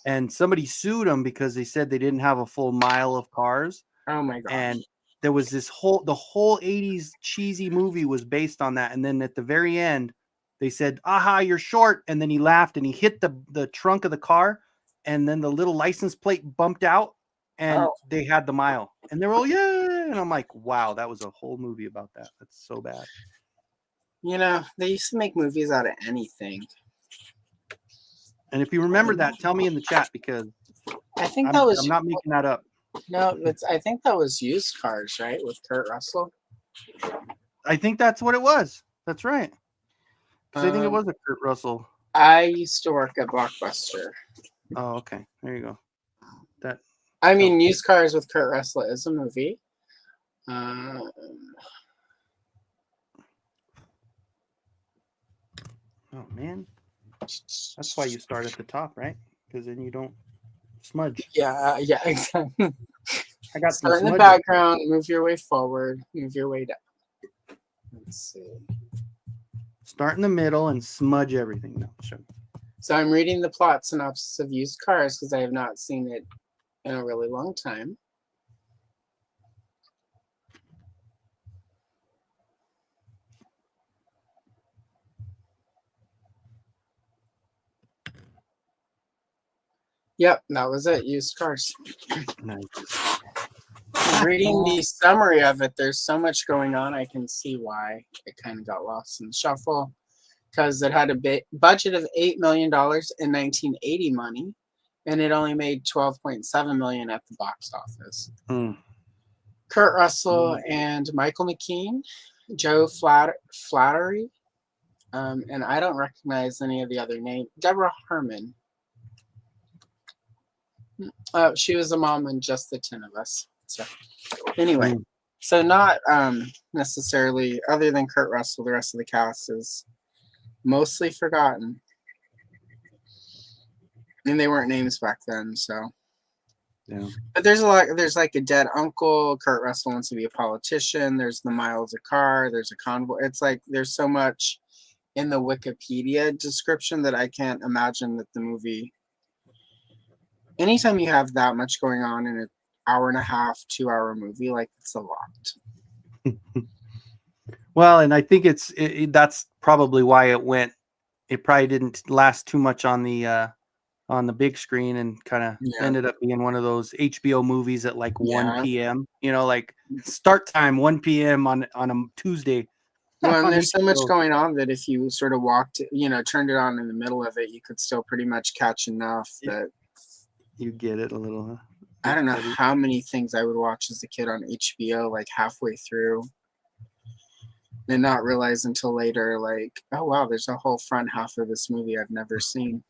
And somebody sued them because they said they didn't have a full mile of cars. Oh my God. And there was the whole 80s cheesy movie was based on that. And then at the very end, they said, aha, you're short. And then he laughed and he hit the trunk of the car. And then the little license plate bumped out and they had the mile. And they were all, yeah. And I'm like, wow, that was a whole movie about that. That's so bad. They used to make movies out of anything. And if you remember that, tell me in the chat because I think I'm not making that up. No, I think that was Used Cars, right? With Kurt Russell. I think that's what it was. That's right. Because I think it was a Kurt Russell. I used to work at Blockbuster. Oh, okay. There you go. Used Cars with Kurt Russell is a movie. Oh man. That's why you start at the top, right? Because then you don't smudge. Yeah, exactly. I got start in the background, move your way forward, move your way down. Let's see. Start in the middle and smudge everything. No, sure. So I'm reading the plot synopsis of Used Cars because I have not seen it in a really long time. Yep, that was it. Used Cars. Nice. Reading the summary of it, there's so much going on. I can see why it kind of got lost in the shuffle, because it had a budget of $8 million in 1980 money, and it only made $12.7 million at the box office. Kurt Russell and Michael McKean, Joe Flattery, and I don't recognize any of the other names. Deborah Harmon. She was a mom in Just the 10 of Us. So anyway, so not necessarily, other than Kurt Russell, the rest of the cast is mostly forgotten. And they weren't names back then, so. Yeah. But there's a lot. There's like a dead uncle. Kurt Russell wants to be a politician. There's the miles of car. There's a convoy. It's like there's so much in the Wikipedia description that I can't imagine that the movie. Anytime you have that much going on in an hour and a half, 2 hour movie, like it's a lot. Well, and I think that's probably why it went. It probably didn't last too much on the big screen, and kind of ended up being one of those HBO movies at like 1 p.m. You know, like start time 1 p.m. on a Tuesday. Well, and there's so much going on that if you sort of turned it on in the middle of it, you could still pretty much catch enough that you get it a little. Huh? I don't know how many things I would watch as a kid on HBO, like halfway through, and not realize until later, like, oh wow, there's a whole front half of this movie I've never seen.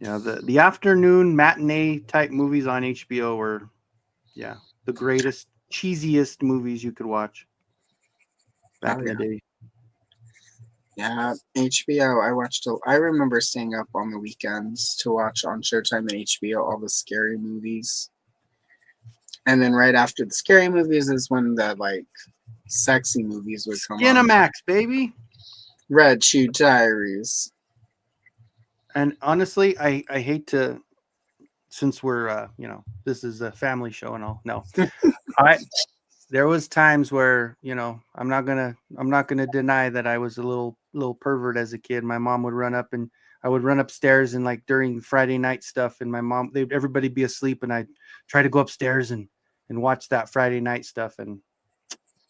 Yeah, the afternoon matinee type movies on HBO were, the greatest, cheesiest movies you could watch back in the day. Yeah, HBO. I remember staying up on the weekends to watch on Showtime and HBO all the scary movies. And then right after the scary movies is when the like sexy movies would come on. Skinamax, baby. Red Shoe Diaries. And honestly, I hate to, since we're this is a family show and all. No, there was times where I'm not gonna deny that I was a little pervert as a kid. My mom would run up, and I would run upstairs, and like during Friday night stuff, and everybody be asleep, and I'd try to go upstairs and watch that Friday night stuff. And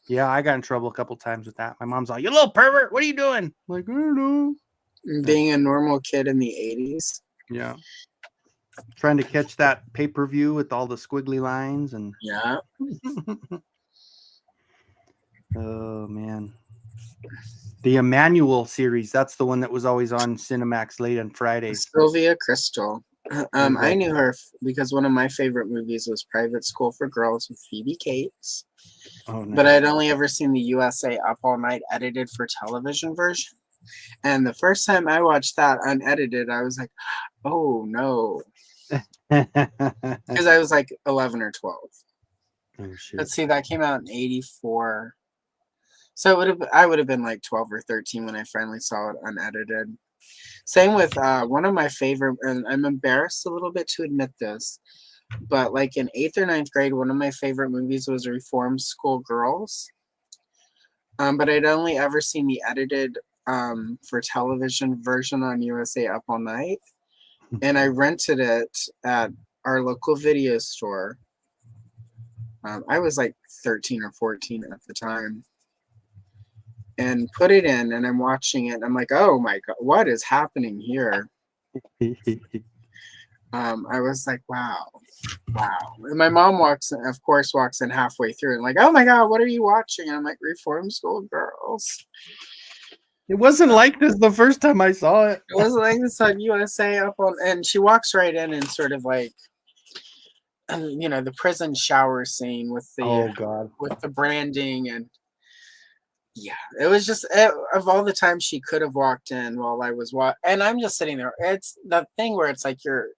yeah, I got in trouble a couple times with that. My mom's like, "You little pervert, what are you doing?" I'm like, I don't know. Being a normal kid in the 80s. Yeah. Trying to catch that pay-per-view with all the squiggly lines and oh man. The Emmanuel series, that's the one that was always on Cinemax late on Fridays. Sylvia Crystal. I knew her because one of my favorite movies was Private School for Girls with Phoebe Cates. Oh, nice. But I'd only ever seen the USA Up All Night edited for television version. And the first time I watched that unedited, I was like, oh no. Because I was like 11 or 12. Oh, shit. Let's see, that came out in 84. So I would have been like 12 or 13 when I finally saw it unedited. Same with one of my favorite, and I'm embarrassed a little bit to admit this, but like in 8th or 9th grade, one of my favorite movies was Reform School Girls. But I'd only ever seen the edited for television version on USA Up All Night. And I rented it at our local video store. I was like 13 or 14 at the time. And put it in, and I'm watching it. And I'm like, oh my God, what is happening here? I was like, wow. And my mom walks in halfway through and like, oh my God, what are you watching? And I'm like, Reform School Girls. It wasn't like this the first time I saw it. It wasn't like this on USA Up On, and she walks right in and sort of like, the prison shower scene with the with the branding, and yeah, it was just of all the times she could have walked in while I was and I'm just sitting there. It's the thing where it's like you're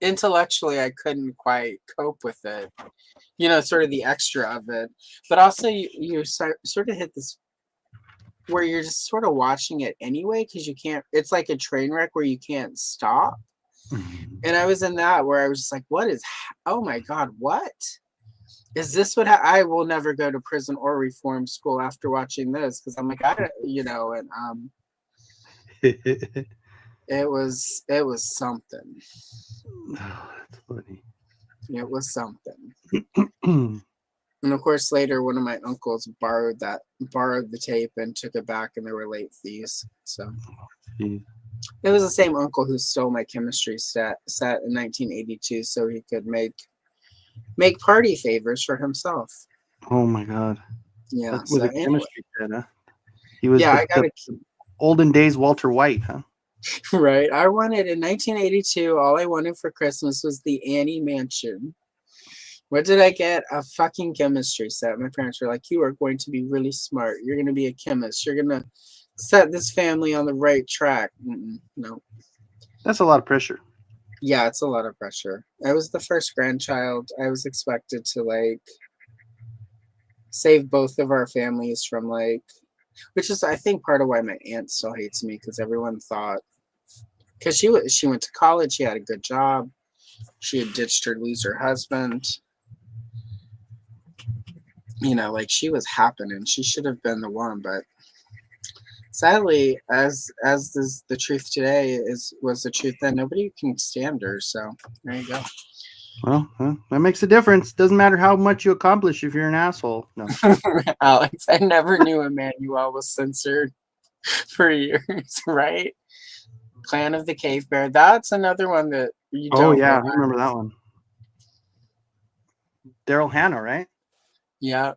intellectually, I couldn't quite cope with it, sort of the extra of it, but also you sort of hit this where you're just sort of watching it anyway because you can't. It's like a train wreck where you can't stop. And I was in that where I was just like, "What is? Oh my god, what is this? What I will never go to prison or reform school after watching this because I'm like, and it was something. Oh, that's funny. It was something. And of course, later one of my uncles borrowed the tape and took it back, and there were late fees. So Jeez. it was the same uncle who stole my chemistry set in 1982, so he could make party favors for himself. Oh my god. Yeah. That was So a anyway, chemistry set, huh? He was yeah, I got the olden days Walter White, huh? right. I wanted in 1982. All I wanted for Christmas was the Annie Mansion. What did I get? A fucking chemistry set. My parents were like, "You are going to be really smart. You're going to be a chemist. You're going to set this family on the right track." No. That's a lot of pressure. Yeah, it's a lot of pressure. I was the first grandchild. I was expected to like save both of our families from like, which is I think part of why my aunt still hates me because everyone thought because she went to college, she had a good job, she had ditched her loser husband. Like she was happening. She should have been the one, but sadly, as is the truth today was the truth then. Nobody can stand her. So there you go. Well, that makes a difference. Doesn't matter how much you accomplish if you're an asshole. No. Alex, I never knew Emmanuel was censored for years, right? Clan of the Cave Bear. That's another one that you don't. Oh yeah, I remember that one. Daryl Hannah, right? Yeah.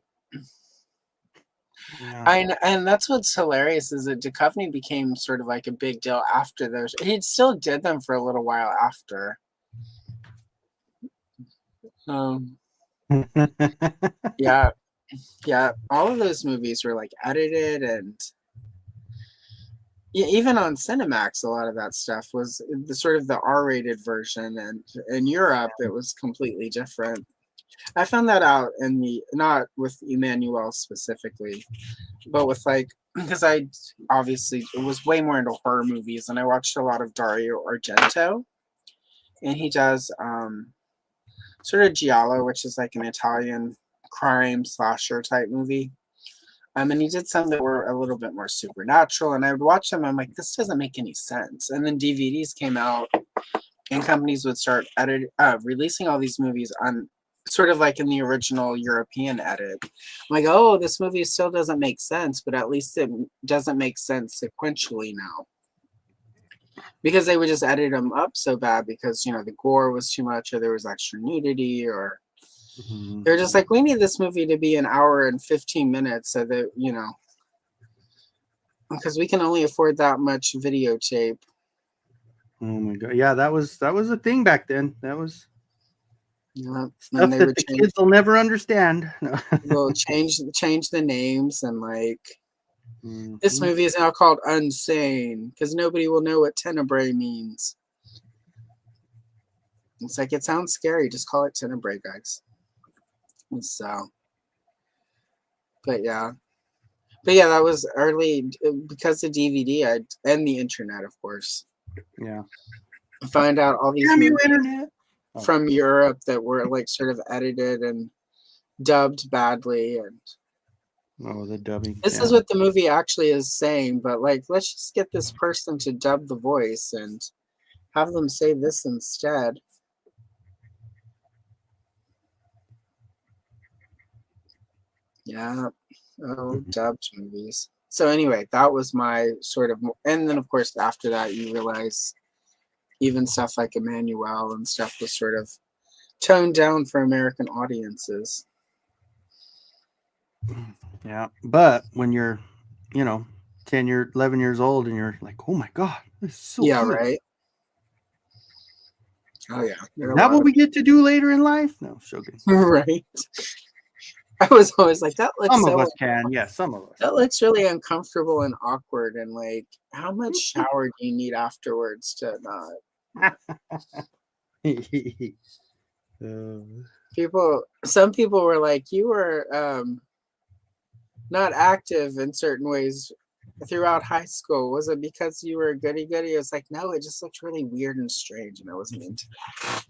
Yeah. And that's what's hilarious is that Duchovny became sort of like a big deal after those. He still did them for a little while after. Yeah, all of those movies were like edited and even on Cinemax, a lot of that stuff was the sort of the R-rated version, and in Europe it was completely different. I found that out in not with Emmanuel specifically, but with like because I obviously was way more into horror movies, and I watched a lot of Dario Argento, and he does sort of giallo, which is like an Italian crime slasher type movie. And he did some that were a little bit more supernatural, and I would watch them. I'm like, this doesn't make any sense. And then DVDs came out, and companies would start releasing all these movies on sort of like in the original European edit. I'm like, oh, this movie still doesn't make sense, but at least it doesn't make sense sequentially now. Because they would just edit them up so bad because, the gore was too much or there was extra nudity or they're just like, we need this movie to be an hour and 15 minutes so that, because we can only afford that much videotape. Oh my god! Yeah, that was a thing back then. That was Yeah, stuff that the kids will never understand. No. They'll change the names and like this movie is now called Unsane because nobody will know what tenebrae means. It's like it sounds scary. Just call it tenebrae, guys. So, but yeah, that was early because of DVD and the internet, of course. Yeah, find out all these movies from Europe that were like sort of edited and dubbed badly, and the dubbing. This is what the movie actually is saying, but like, let's just get this person to dub the voice and have them say this instead. Yeah. Oh, dubbed movies. So anyway, that was my sort of, and then of course after that you realize even stuff like Emmanuel and stuff was sort of toned down for American audiences. Yeah, but when you're, 10 years, 11 years old, and you're like, oh my god, this is so good. Right. Oh yeah. Is that what we get to do later in life? No, joking. Right. I was always like, that looks some of us can, some of us. That looks really uncomfortable and awkward, and like, how much shower do you need afterwards to not? Some people were like, you were not active in certain ways throughout high school? Was it because you were a goody goody? It was like, no, it just looked really weird and strange, and I wasn't into that.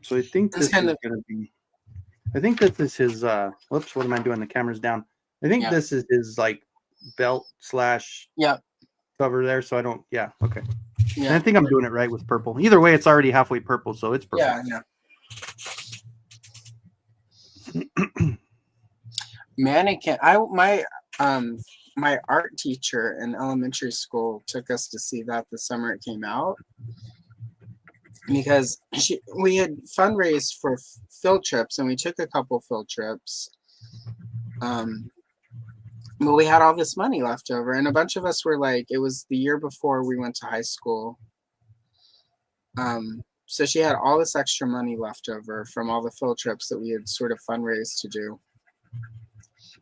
So I think It's this kind is of gonna be. I think this is his. Whoops! What am I doing? The camera's down. I think yeah, this is his like belt slash yeah, cover there. So I don't. Yeah. Okay. And I yeah, think I'm doing it right with purple. Either way, it's already halfway purple, so it's yeah. perfect. No. Mannequin. Um my art teacher in elementary school took us to see that the summer it came out because we had fundraised for field trips and we took a couple field trips. Um, but we had all this money left over, and a bunch of us were like, it was the year before we went to high school. So she had all this extra money left over from all the field trips that we had sort of fundraised to do.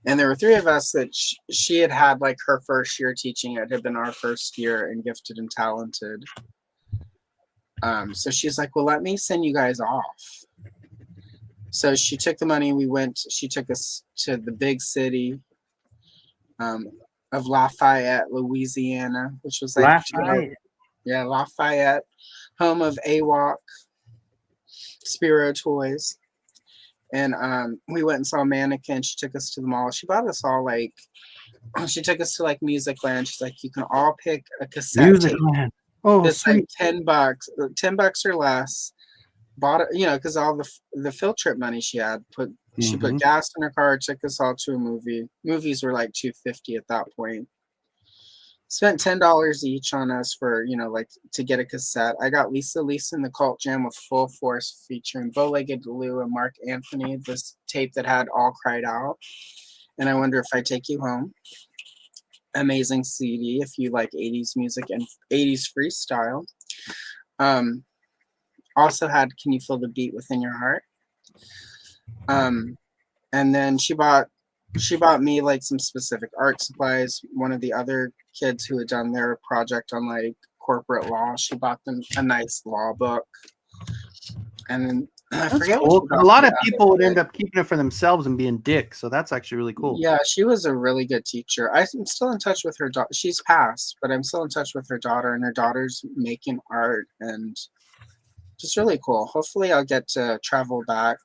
And there were three of us that she had had like her first year teaching. It had been our first year in Gifted and Talented. So she's like, well, let me send you guys off. So she took the money. She took us to the big city of Lafayette, Louisiana, which was like, Lafayette. yeah, Lafayette, home of AWOC, Spiro Toys. And we went and saw Mannequin. She took us to the mall. She bought us all like, she took us to like Music Land. She's like, you can all pick a cassette Music tape. Man. Oh, It's sweet. like $10 or less. Bought it, because all the field trip money she had she put gas in her car, took us all to a movie. Movies were like $2.50 at that point. Spent $10 each on us for like to get a cassette. I got Lisa and the Cult Jam with Full Force featuring Bow-Legged Lou and Mark Anthony. This tape that had All Cried Out, and I Wonder If I Take You Home. Amazing CD if you like 80s music and 80s freestyle. Also had Can You Feel the Beat Within Your Heart. And then she bought me like some specific art supplies. One of the other kids who had done their project on like corporate law, she bought them a nice law book. And then I That's forget cool. what she A bought lot the of other people would kid. end up keeping it for themselves and being dicks. So that's actually really cool. Yeah, she was a really good teacher. I'm still in touch with her daughter. She's passed, but I'm still in touch with her daughter, and her daughter's making art and just really cool. Hopefully I'll get to travel back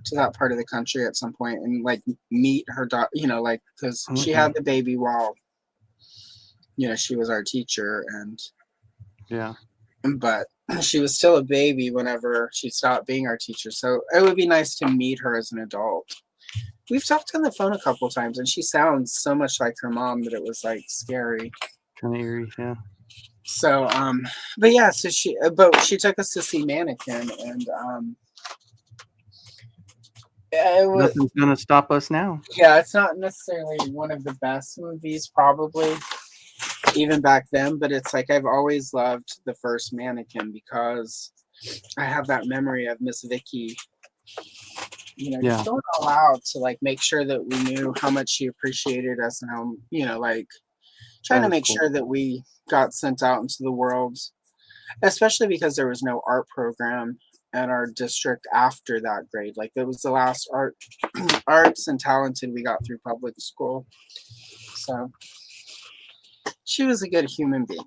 to that part of the country at some point and like meet her daughter, like because she had the baby while she was our teacher, and Yeah. but she was still a baby whenever she stopped being our teacher, so it would be nice to meet her as an adult. We've talked on the phone a couple times and she sounds so much like her mom that it was like scary. Kind of eerie, yeah. So but yeah, so she took us to see Mannequin, and Nothing's gonna stop us now. yeah, it's not necessarily one of the best movies, probably, even back then, but it's like I've always loved the first Mannequin because I have that memory of Miss Vicky, just going all out to like make sure that we knew how much she appreciated us and how, like trying to make sure that we got sent out into the world, especially because there was no art program at our district after that grade. Like it was the last arts and talented we got through public school. So she was a good human being.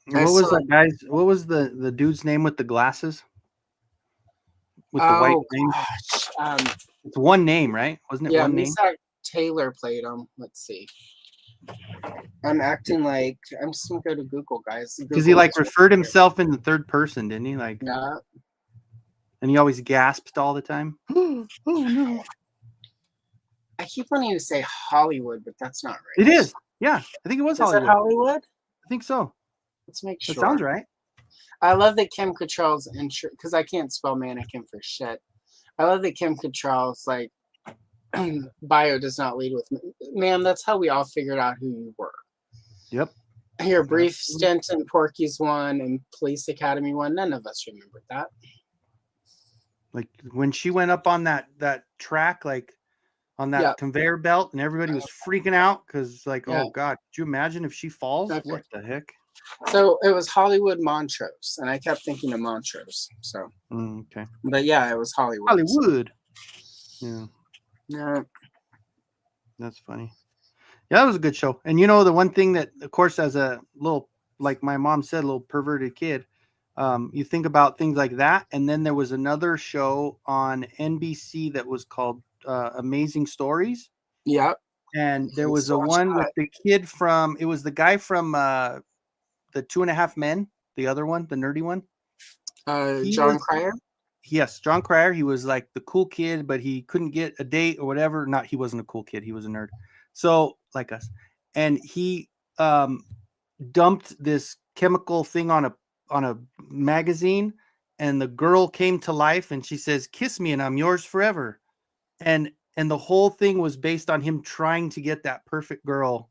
What was that guy's? What was the dude's name with the glasses? With the white name? Gosh. It's one name, right? Wasn't it one name? Misak Taylor played him. Let's see. I'm acting like I'm just gonna go to Google, guys. Because he like referred himself in the third person, didn't he? Like, yeah. And he always gasped all the time. Oh no! I keep wanting to say Hollywood, but that's not right. It is. Yeah, I think it was Hollywood. Is it Hollywood? I think so. Let's make sure. That sounds right. I love that Kim Cattrall's intro, because I can't spell Mannequin for shit. I love that Kim Cattrall's like bio does not lead with ma'am. That's how we all figured out who you were. Yep. Your brief stint in Porky's 1 and Police Academy 1. None of us remembered that. Like when she went up on that track, like on that conveyor belt, and everybody was freaking out because, like, oh God, could you imagine if she falls? Okay. What the heck? So it was Hollywood Montrose, and I kept thinking of Montrose. So okay, but yeah, it was Hollywood. Hollywood. Yeah. Yeah. That's funny. Yeah, that was a good show. And the one thing that, of course, as a little, like my mom said, a little perverted kid, you think about things like that. And then there was another show on NBC that was called Amazing Stories. Yep. And there I was used to a watch one with that. the kid from, it was the guy from the 2.5 Men, the other one, the nerdy one. He John was, Cryer. yes, John Cryer. He was like the cool kid, but he couldn't get a date or whatever. Not, he wasn't a cool kid. He was a nerd. So like us. And he dumped this chemical thing on a magazine, and the girl came to life and she says, "Kiss me and I'm yours forever." And the whole thing was based on him trying to get that perfect girl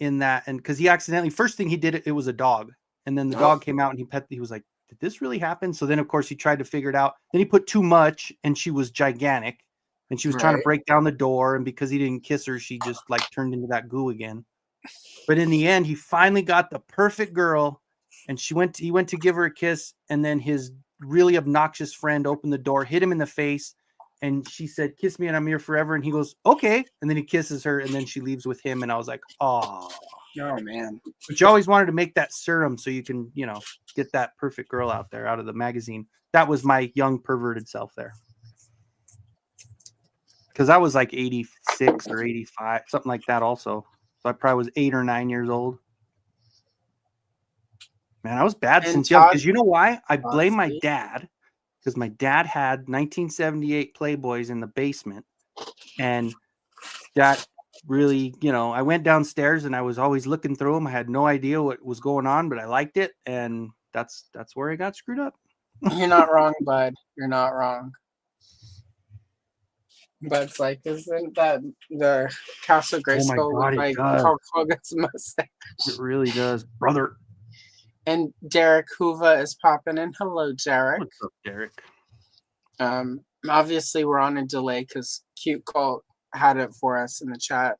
in that. And because he accidentally, first thing he did, it was a dog, and then the dog came out and he was like, did this really happen? So then of course he tried to figure it out. Then he put too much and she was gigantic and she was trying to Right. break down the door, and because he didn't kiss her, she just like turned into that goo again. But in the end, he finally got the perfect girl, and he went to give her a kiss, and then his really obnoxious friend opened the door, hit him in the face, and she said, "Kiss me and I'm here forever." And he goes, "Okay." And then he kisses her, and then she leaves with him. And I was like, oh. Oh man. But you always wanted to make that serum so you can, get that perfect girl out there, out of the magazine. That was my young perverted self there. Because I was like 86 or 85, something like that also. So I probably was 8 or 9 years old. Man, I was bad And since young. Todd Because you know why? I blame my Bosley. dad. Because my dad had 1978 Playboys in the basement. And that really, I went downstairs and I was always looking through them. I had no idea what was going on, but I liked it. And that's where I got screwed up. You're not wrong, bud. You're not wrong. But it's like, isn't that the Castle Oh my Grayskull God, with it like does. Hulk Hogan's mustache? It really does. Brother. And Derek Hoover is popping in. Hello, Derek. What's up, Derek? Obviously we're on a delay because Cute Cult had it for us in the chat.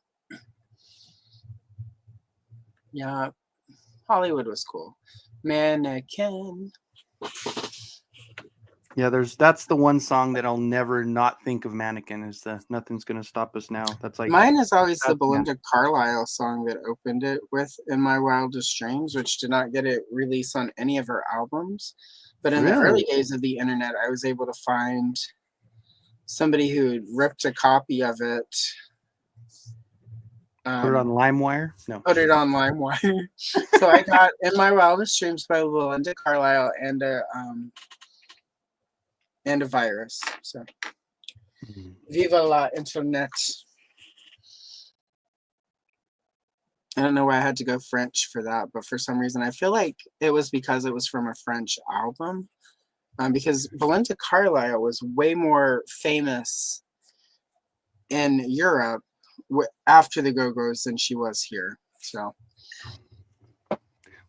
Yeah, Hollywood was cool. Mannequin. Yeah, that's the one song that I'll never not think of. Mannequin is the Nothing's Gonna Stop Us Now. That's like Mine is always the that's Belinda Carlisle song that opened it with In My Wildest Dreams, which did not get it released on any of her albums. But in the early really. days of the internet, I was able to find somebody who ripped a copy of it. Put it on LimeWire? No. Put it on LimeWire. So I got In My Wildest Dreams by Belinda Carlisle and a virus. So Viva la Internet. I don't know why I had to go French for that, but for some reason I feel like it was because it was from a French album. Because Belinda Carlisle was way more famous in Europe after the Go-Go's than she was here. So,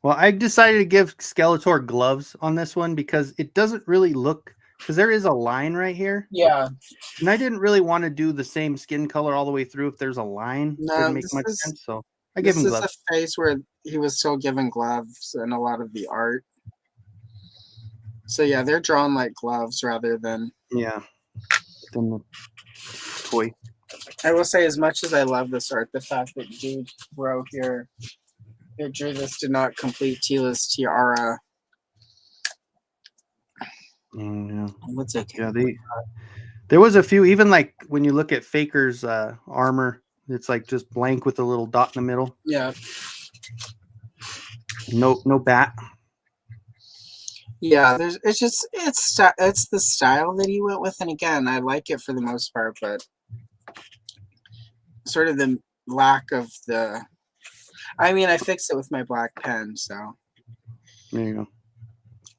well, I decided to give Skeletor gloves on this one because it doesn't really look, because there is a line right here. yeah. And I didn't really want to do the same skin color all the way through if there's a line. No, Didn't make much sense. So I gave this him is a gloves. phase where he was still given gloves in a lot of the art. So yeah, they're drawn like gloves rather than the toy. I will say, as much as I love this art, the fact that Dude Bro here drew this did not complete Tila's tiara. What's okay? Yeah, there was a few, even like when you look at Faker's armor, it's like just blank with a little dot in the middle. Yeah. No bat. Yeah, it's the style that he went with, and again, I like it for the most part, but sort of the lack of the. I mean, I fixed it with my black pen, so There you go.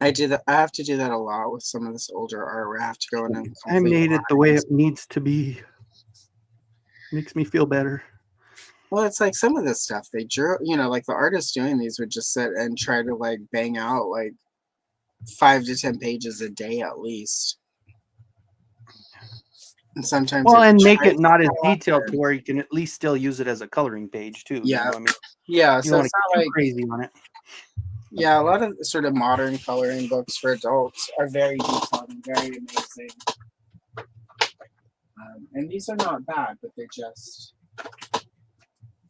I do that. I have to do that a lot with some of this older art where I have to go in and I made it the way it needs to be. Makes me feel better. Well, it's like some of this stuff they drew, like the artist doing these would just sit and try to like bang out like 5 to 10 pages a day at least. And sometimes and make it not as detailed to where you can at least still use it as a coloring page too. Yeah. I mean, yeah. you So don't it's want not to get like too crazy on it. Yeah, a lot of sort of modern coloring books for adults are very detailed and very amazing. And these are not bad, but they're just,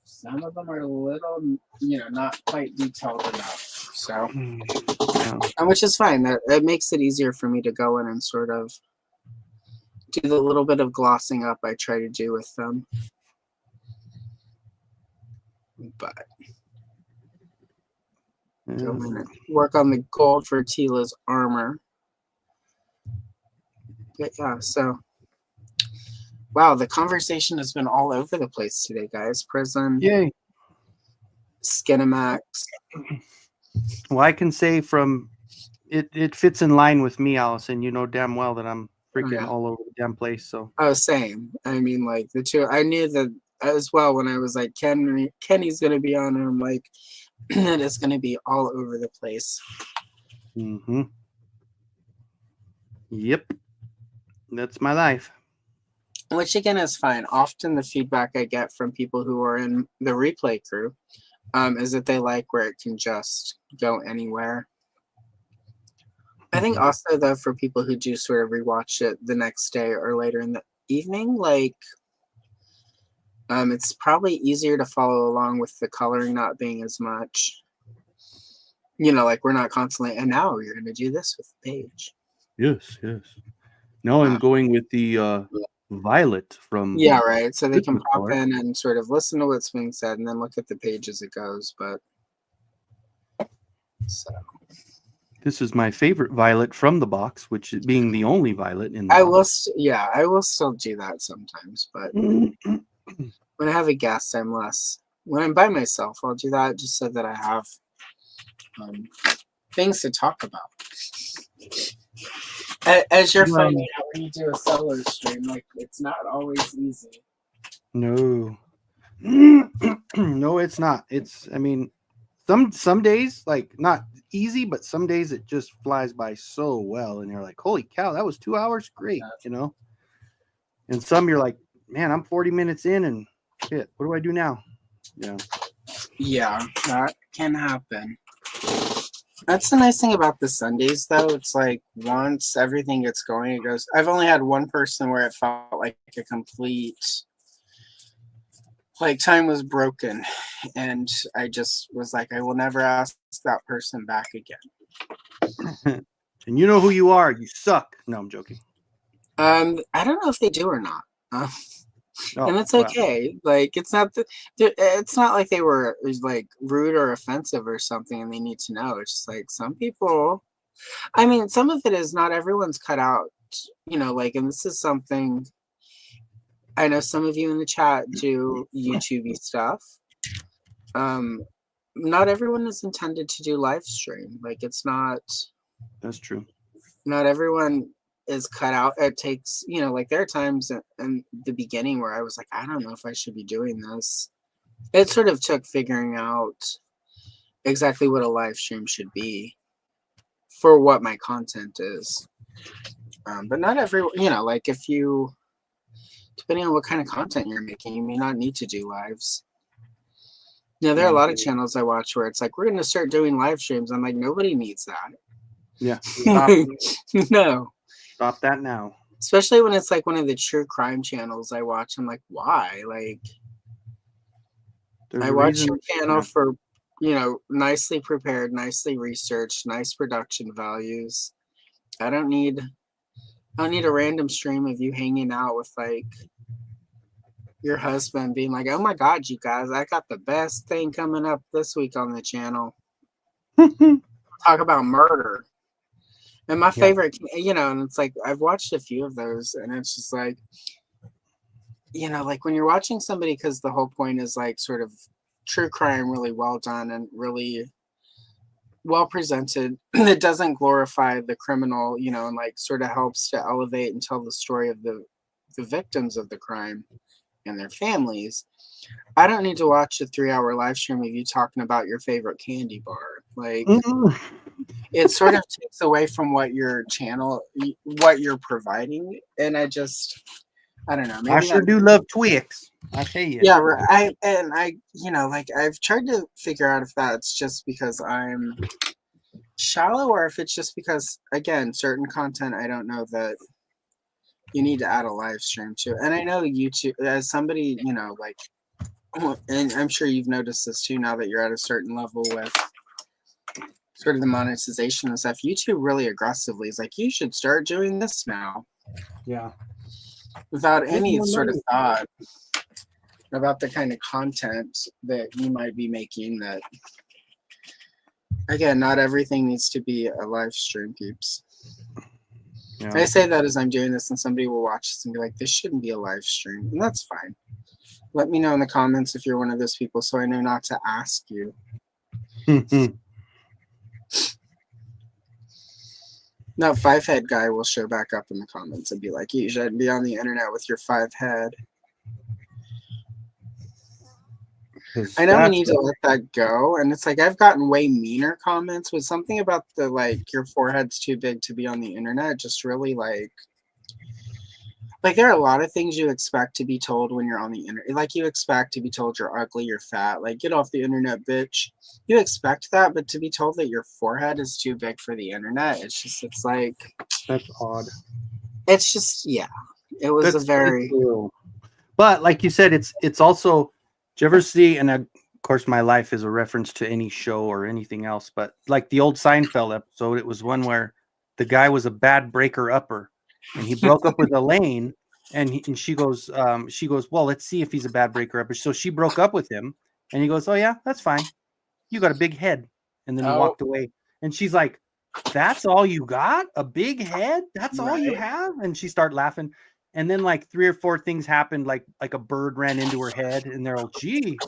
some of them are a little, not quite detailed enough. So, Yeah. and which is fine. That makes it easier for me to go in and sort of do the little bit of glossing up I try to do with them. But go in and work on the gold for Tila's armor. But yeah, so wow, the conversation has been all over the place today, guys. Prison, Yay. Skinemax. Well, I can say from it fits in line with me, Allison. You know damn well that I'm freaking all over the damn place. So same. I mean, like the two, I knew that as well when I was like, Kenny's gonna be on, and I'm like, it is gonna be all over the place. Mm-hmm. Yep. That's my life. Which again is fine. Often the feedback I get from people who are in the replay crew is that they like where it can just go anywhere. I think also though for people who do sort of rewatch it the next day or later in the evening, like it's probably easier to follow along with the coloring not being as much. Like we're not constantly, and now you're going to do this with the page. Yes. No, I'm going with the violet from. Yeah, right. So they can Christmas pop color. in and sort of listen to what's being said and then look at the page as it goes. But so This is my favorite violet from the box, which being the only violet in the I box. I will still do that sometimes. But when I have a guest, I'm less. When I'm by myself, I'll do that just so that I have things to talk about. As you're finding out when you do a solo stream, like it's not always easy. No. No, it's not. I mean, some days like not easy, but some days it just flies by so well, and you're like, holy cow, that was 2 hours, great, And some you're like, man, I'm 40 minutes in, and shit, what do I do now? Yeah, that can happen. That's the nice thing about the Sundays, though. It's like once everything gets going, it goes. I've only had one person where it felt like a complete, like time was broken, and I just was like, I will never ask that person back again. And you know who you are. You suck. No, I'm joking. I don't know if they do or not. And it's okay. Like it's not like they were like rude or offensive or something, and they need to know. It's just like some people. I mean, some of it is not everyone's cut out. Like, and this is something. I know some of you in the chat do YouTube stuff. Not everyone is intended to do live stream. Like it's not. That's true. Not everyone is cut out. It takes, like there are times in the beginning where I was like, I don't know if I should be doing this. It sort of took figuring out exactly what a live stream should be for what my content is. But not everyone, like if you, depending on what kind of content you're making, you may not need to do lives. There are a lot of channels I watch where it's like, we're going to start doing live streams. I'm like, nobody needs that. Yeah. No. Stop that now. Especially when it's like one of the true crime channels I watch. I'm like, why? Like, I watch your channel for, nicely prepared, nicely researched, nice production values. I don't need a random stream of you hanging out with like your husband being like, oh my God, you guys, I got the best thing coming up this week on the channel. Talk about murder. And my favorite, and it's like, I've watched a few of those, and it's just like, like when you're watching somebody, because the whole point is like sort of true crime, really well done and really well presented. It doesn't glorify the criminal, and like sort of helps to elevate and tell the story of the victims of the crime and their families. I don't need to watch a 3-hour live stream of you talking about your favorite candy bar. Like, it sort of takes away from what your channel, what you're providing. And I don't know. Maybe I sure do love Twix. I tell you. Yeah, I like I've tried to figure out if that's just because I'm shallow or if it's just because, again, certain content I don't know that You need to add a live stream too. And I know YouTube, as somebody, you know, like, and I'm sure you've noticed this too now that you're at a certain level with sort of the monetization and stuff. YouTube really aggressively is like, you should start doing this now. Yeah. Without any sort of thought about the kind of content that you might be making. That, again, not everything needs to be a live stream, peeps. Yeah. I say that as I'm doing this, and somebody will watch this and be like, this shouldn't be a live stream. And that's fine. Let me know in the comments if you're one of those people so I know not to ask you. That 5-head guy will show back up in the comments and be like, you shouldn't be on the internet with your 5-head. I know we need to let that go. And it's like, I've gotten way meaner comments with something about the, like, your forehead's too big to be on the internet. Just really like there are a lot of things you expect to be told when you're on the internet. Like, you expect to be told you're ugly, you're fat, like, get off the internet, bitch. You expect that, but to be told that your forehead is too big for the internet, it's like, that's odd. It's just, yeah, it was a very, but like you said, it's also, did you ever see, and of course my life is a reference to any show or anything else, but like the old Seinfeld episode, it was one where the guy was a bad breaker upper and he broke up with Elaine, and she goes, well, let's see if he's a bad breaker upper. So she broke up with him, and he goes, oh yeah, that's fine. You got a big head. And then he walked away. And she's like, that's all you got? A big head? That's all you have? And she started laughing. And then like 3 or 4 things happened, like a bird ran into her head, and they're all, gee,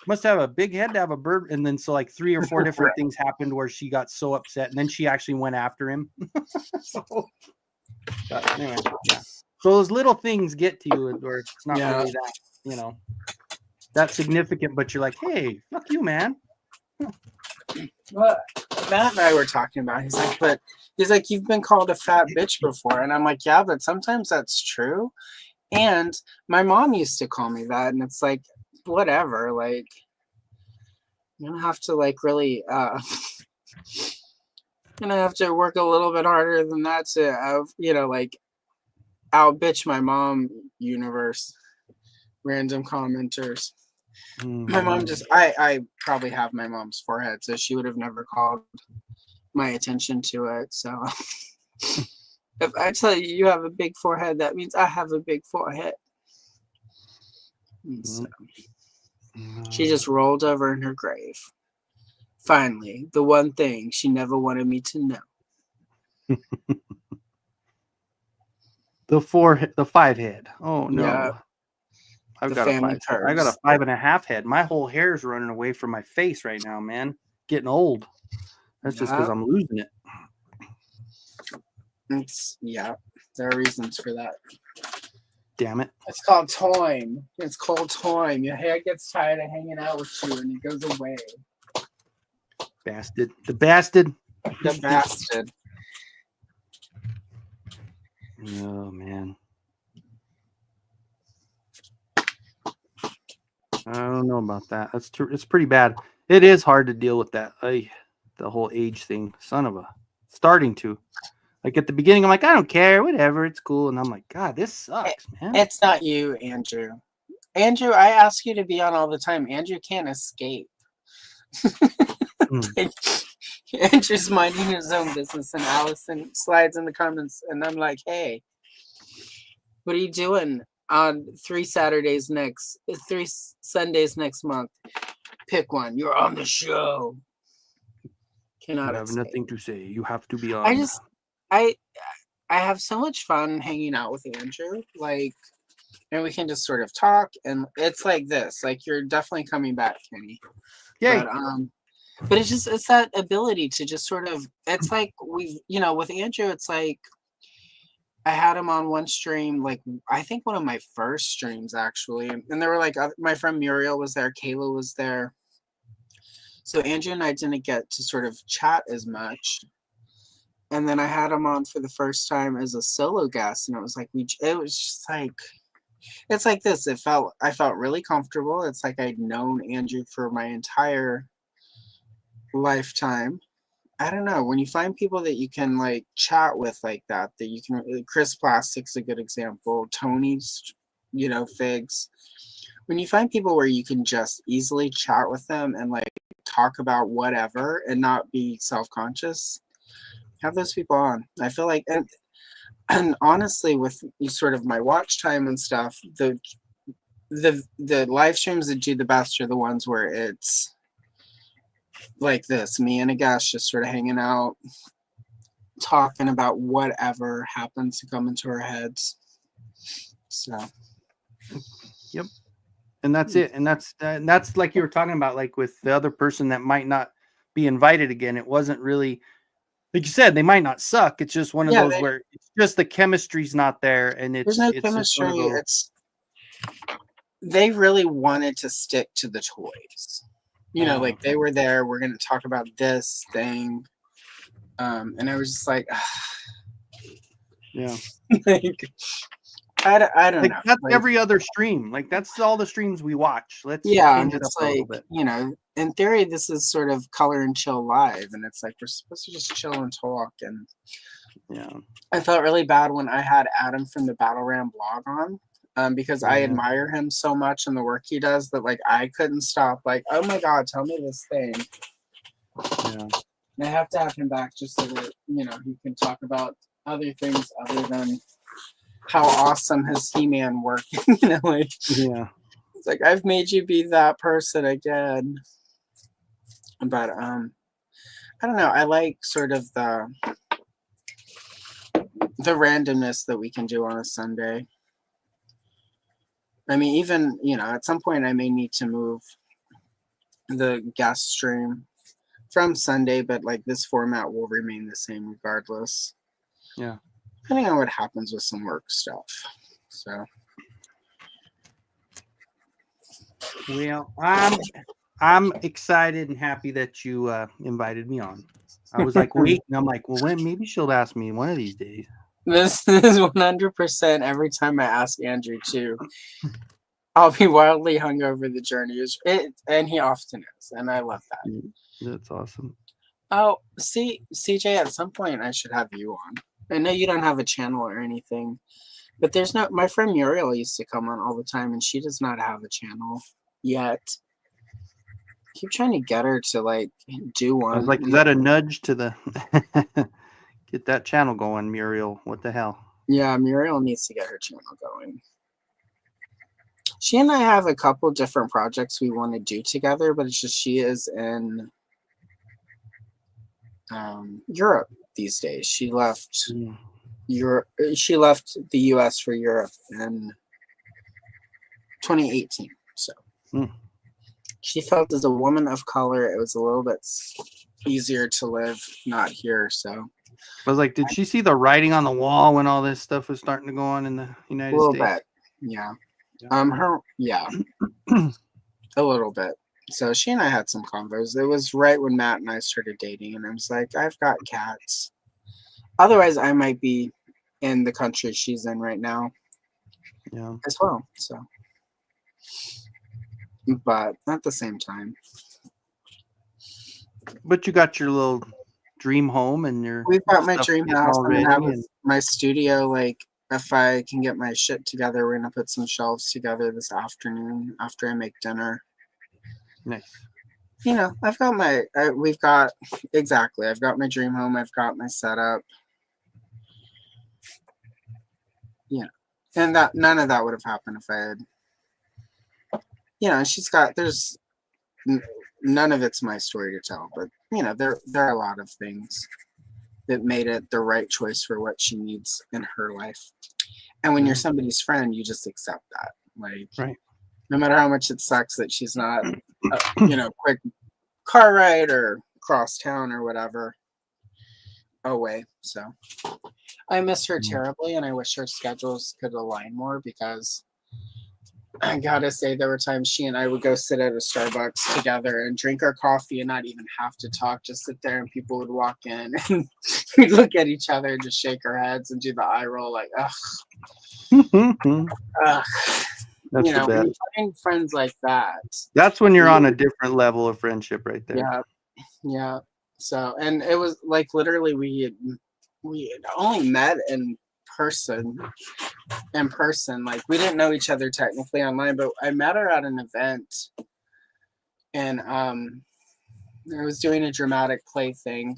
must have a big head to have a bird. And then so like 3 or 4 different things happened where she got so upset, and then she actually went after him. But anyway, yeah. So those little things get to you where it's not really that, you know, that significant, but you're like, hey, fuck you, man. Well, Matt and I were talking about, he's like, you've been called a fat bitch before. And I'm like, yeah, but sometimes that's true. And my mom used to call me that, and it's like, whatever, like, you don't have to like really gonna have to work a little bit harder than that to you know, like, out bitch my mom universe. Random commenters. My mom just, I probably have my mom's forehead, so she would have never called my attention to it. So if I tell you you have a big forehead, that means I have a big forehead. So she just rolled over in her grave. Finally, the one thing she never wanted me to know. The 5-head. Oh no. Yeah. I've got a 5. I got a 5.5 head. My whole hair is running away from my face right now, man. Getting old. That's just because I'm losing it. There are reasons for that. Damn it. It's called time. It's called time. Your hair gets tired of hanging out with you and it goes away. Bastard. The bastard. The bastard. Oh man. I don't know about that. That's true. It's pretty bad. It is hard to deal with that. The whole age thing. Son of a. Starting to. Like at the beginning, I'm like, I don't care. Whatever. It's cool. And I'm like, God, this sucks, man. It's not you, Andrew. Andrew, I ask you to be on all the time. Andrew can't escape. Andrew's minding his own business, and Allison slides in the comments, and I'm like, hey, what are you doing on 3 Sundays next month? Pick one. You're on the show. Cannot have escape. Nothing to say. You have to be on. I have so much fun hanging out with Andrew, like, and we can just sort of talk, and it's like this, like, you're definitely coming back, Kenny. Yay. But it's that ability to just sort of, it's like with Andrew, it's like I had him on one stream, like I think one of my first streams actually, and there were like my friend Muriel was there, Kayla was there, so Andrew and I didn't get to sort of chat as much, and then I had him on for the first time as a solo guest, and it was like it was just like, it's like this. I felt really comfortable. It's like I'd known Andrew for my entire lifetime, I don't know, when you find people that you can like chat with like that you can, Chris Plastic's a good example, Tony's, Figs. When you find people where you can just easily chat with them and like talk about whatever and not be self-conscious, have those people on. I feel like, and honestly, with sort of my watch time and stuff, the live streams that do the best are the ones where it's like this, me and a guest just sort of hanging out, talking about whatever happens to come into our heads. So Yep. And that's it. And that's like you were talking about, like with the other person that might not be invited again. It wasn't really, like you said, they might not suck. It's just one of those where it's just the chemistry's not there, and there's no it's chemistry. just one of those. They really wanted to stick to the toys. Like they were there, we're going to talk about this thing. And I was just like, yeah. like, I don't know. That's like, every other stream. Like that's all the streams we watch. Let's change it up like, a little bit. In theory, this is sort of color and chill live, and it's like we're supposed to just chill and talk. And yeah, I felt really bad when I had Adam from the Battle Ram blog on, because I admire him so much and the work he does that like I couldn't stop. Like, oh my God, tell me this thing. Yeah. And I have to have him back just so that he can talk about other things other than how awesome his He-Man work. Like, yeah, it's like I've made you be that person again. But I don't know. I like sort of the randomness that we can do on a Sunday. I mean, even at some point I may need to move the guest stream from Sunday, but like this format will remain the same regardless. Yeah. Depending on what happens with some work stuff. So. Well, I'm excited and happy that you invited me on. I was like, wait, and I'm like, well, when maybe she'll ask me one of these days. This is 100% every time I ask Andrew too. I'll be wildly hungover. The journey is it, and he often is, and I love that. That's awesome. Oh, see, CJ, at some point I should have you on. I know you don't have a channel or anything, but there's no. My friend Muriel used to come on all the time, and she does not have a channel yet. Keep trying to get her to like do one. I was like, is that a nudge to the get that channel going, Muriel? What the hell? Yeah, Muriel needs to get her channel going. She and I have a couple different projects we want to do together, but it's just she is in Europe these days. She left Europe. She left the U.S. for Europe in 2018. So she felt as a woman of color, it was a little bit easier to live not here. So I was like, did she see the writing on the wall when all this stuff was starting to go on in the United States? A little bit, yeah. A little bit. So she and I had some convos. It was right when Matt and I started dating, and I was like, I've got cats. Otherwise, I might be in the country she's in right now. Yeah. As well. So, but at the same time. But you got your little dream home and we've got my dream house. I'm gonna have and my studio. Like, if I can get my shit together, we're gonna put some shelves together this afternoon after I make dinner. Nice. I've got my. I've got my dream home. I've got my setup. And that none of that would have happened if I had. She's got. There's none of it's my story to tell, but there are a lot of things that made it the right choice for what she needs in her life. And when you're somebody's friend, you just accept that. Like, right. No matter how much it sucks that she's not, quick car ride or cross town or whatever away. So I miss her terribly, and I wish her schedules could align more, because I gotta say, there were times she and I would go sit at a Starbucks together and drink our coffee and not even have to talk, just sit there, and people would walk in and we'd look at each other and just shake our heads and do the eye roll like, ugh. Ugh. That's the best. When you find friends like that. That's when you're on a different level of friendship right there. Yeah. So, and it was like literally we had only met person person. Like we didn't know each other technically online, but I met her at an event, and I was doing a dramatic play thing,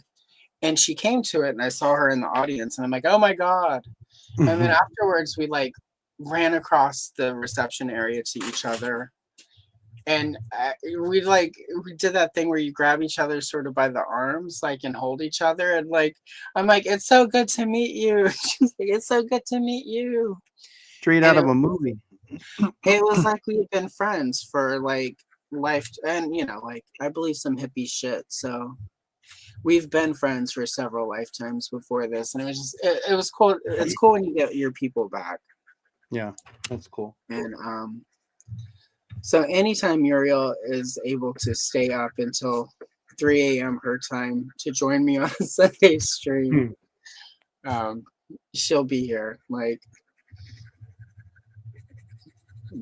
and she came to it, and I saw her in the audience, and I'm like, oh my god. And then afterwards we like ran across the reception area to each other, and we did that thing where you grab each other sort of by the arms, like, and hold each other, and like I'm like, it's so good to meet you. She's like, it's so good to meet you. Straight And out of a movie. it was like we've been friends for like life, and like I believe some hippie shit. So we've been friends for several lifetimes before this, and it was just it was cool. It's cool when you get your people back. Yeah, that's cool. And so anytime Muriel is able to stay up until 3 a.m. her time to join me on a Sunday stream, she'll be here. Like,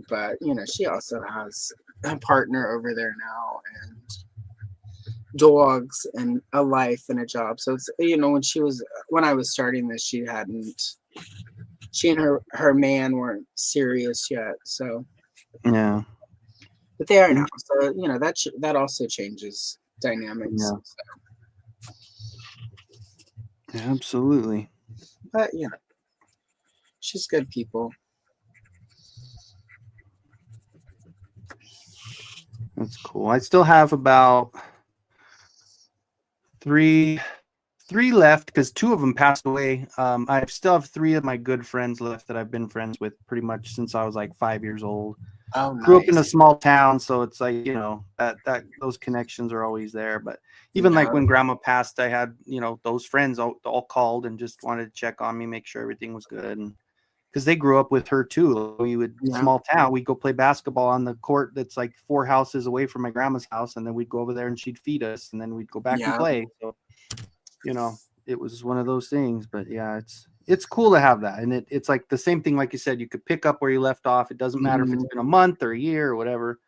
but she also has a partner over there now, and dogs, and a life and a job. So it's when I was starting this, she and her man weren't serious yet. So Yeah. but they are now. So that also changes dynamics. Yeah. So. Absolutely. But she's good people. That's cool. I still have about three left because two of them passed away. I still have three of my good friends left that I've been friends with pretty much since I was like 5 years old. Oh, Grew up in a nice. small town, so it's like that those connections are always there. But even like when Grandma passed, I had those friends all called and just wanted to check on me, make sure everything was good, and because they grew up with her too. We would small town, we'd go play basketball on the court that's like 4 houses away from my grandma's house, and then we'd go over there and she'd feed us, and then we'd go back and play. So it was one of those things. But yeah, it's cool to have that, and it's like the same thing, like you said, you could pick up where you left off. It doesn't matter if it's been a month or a year or whatever,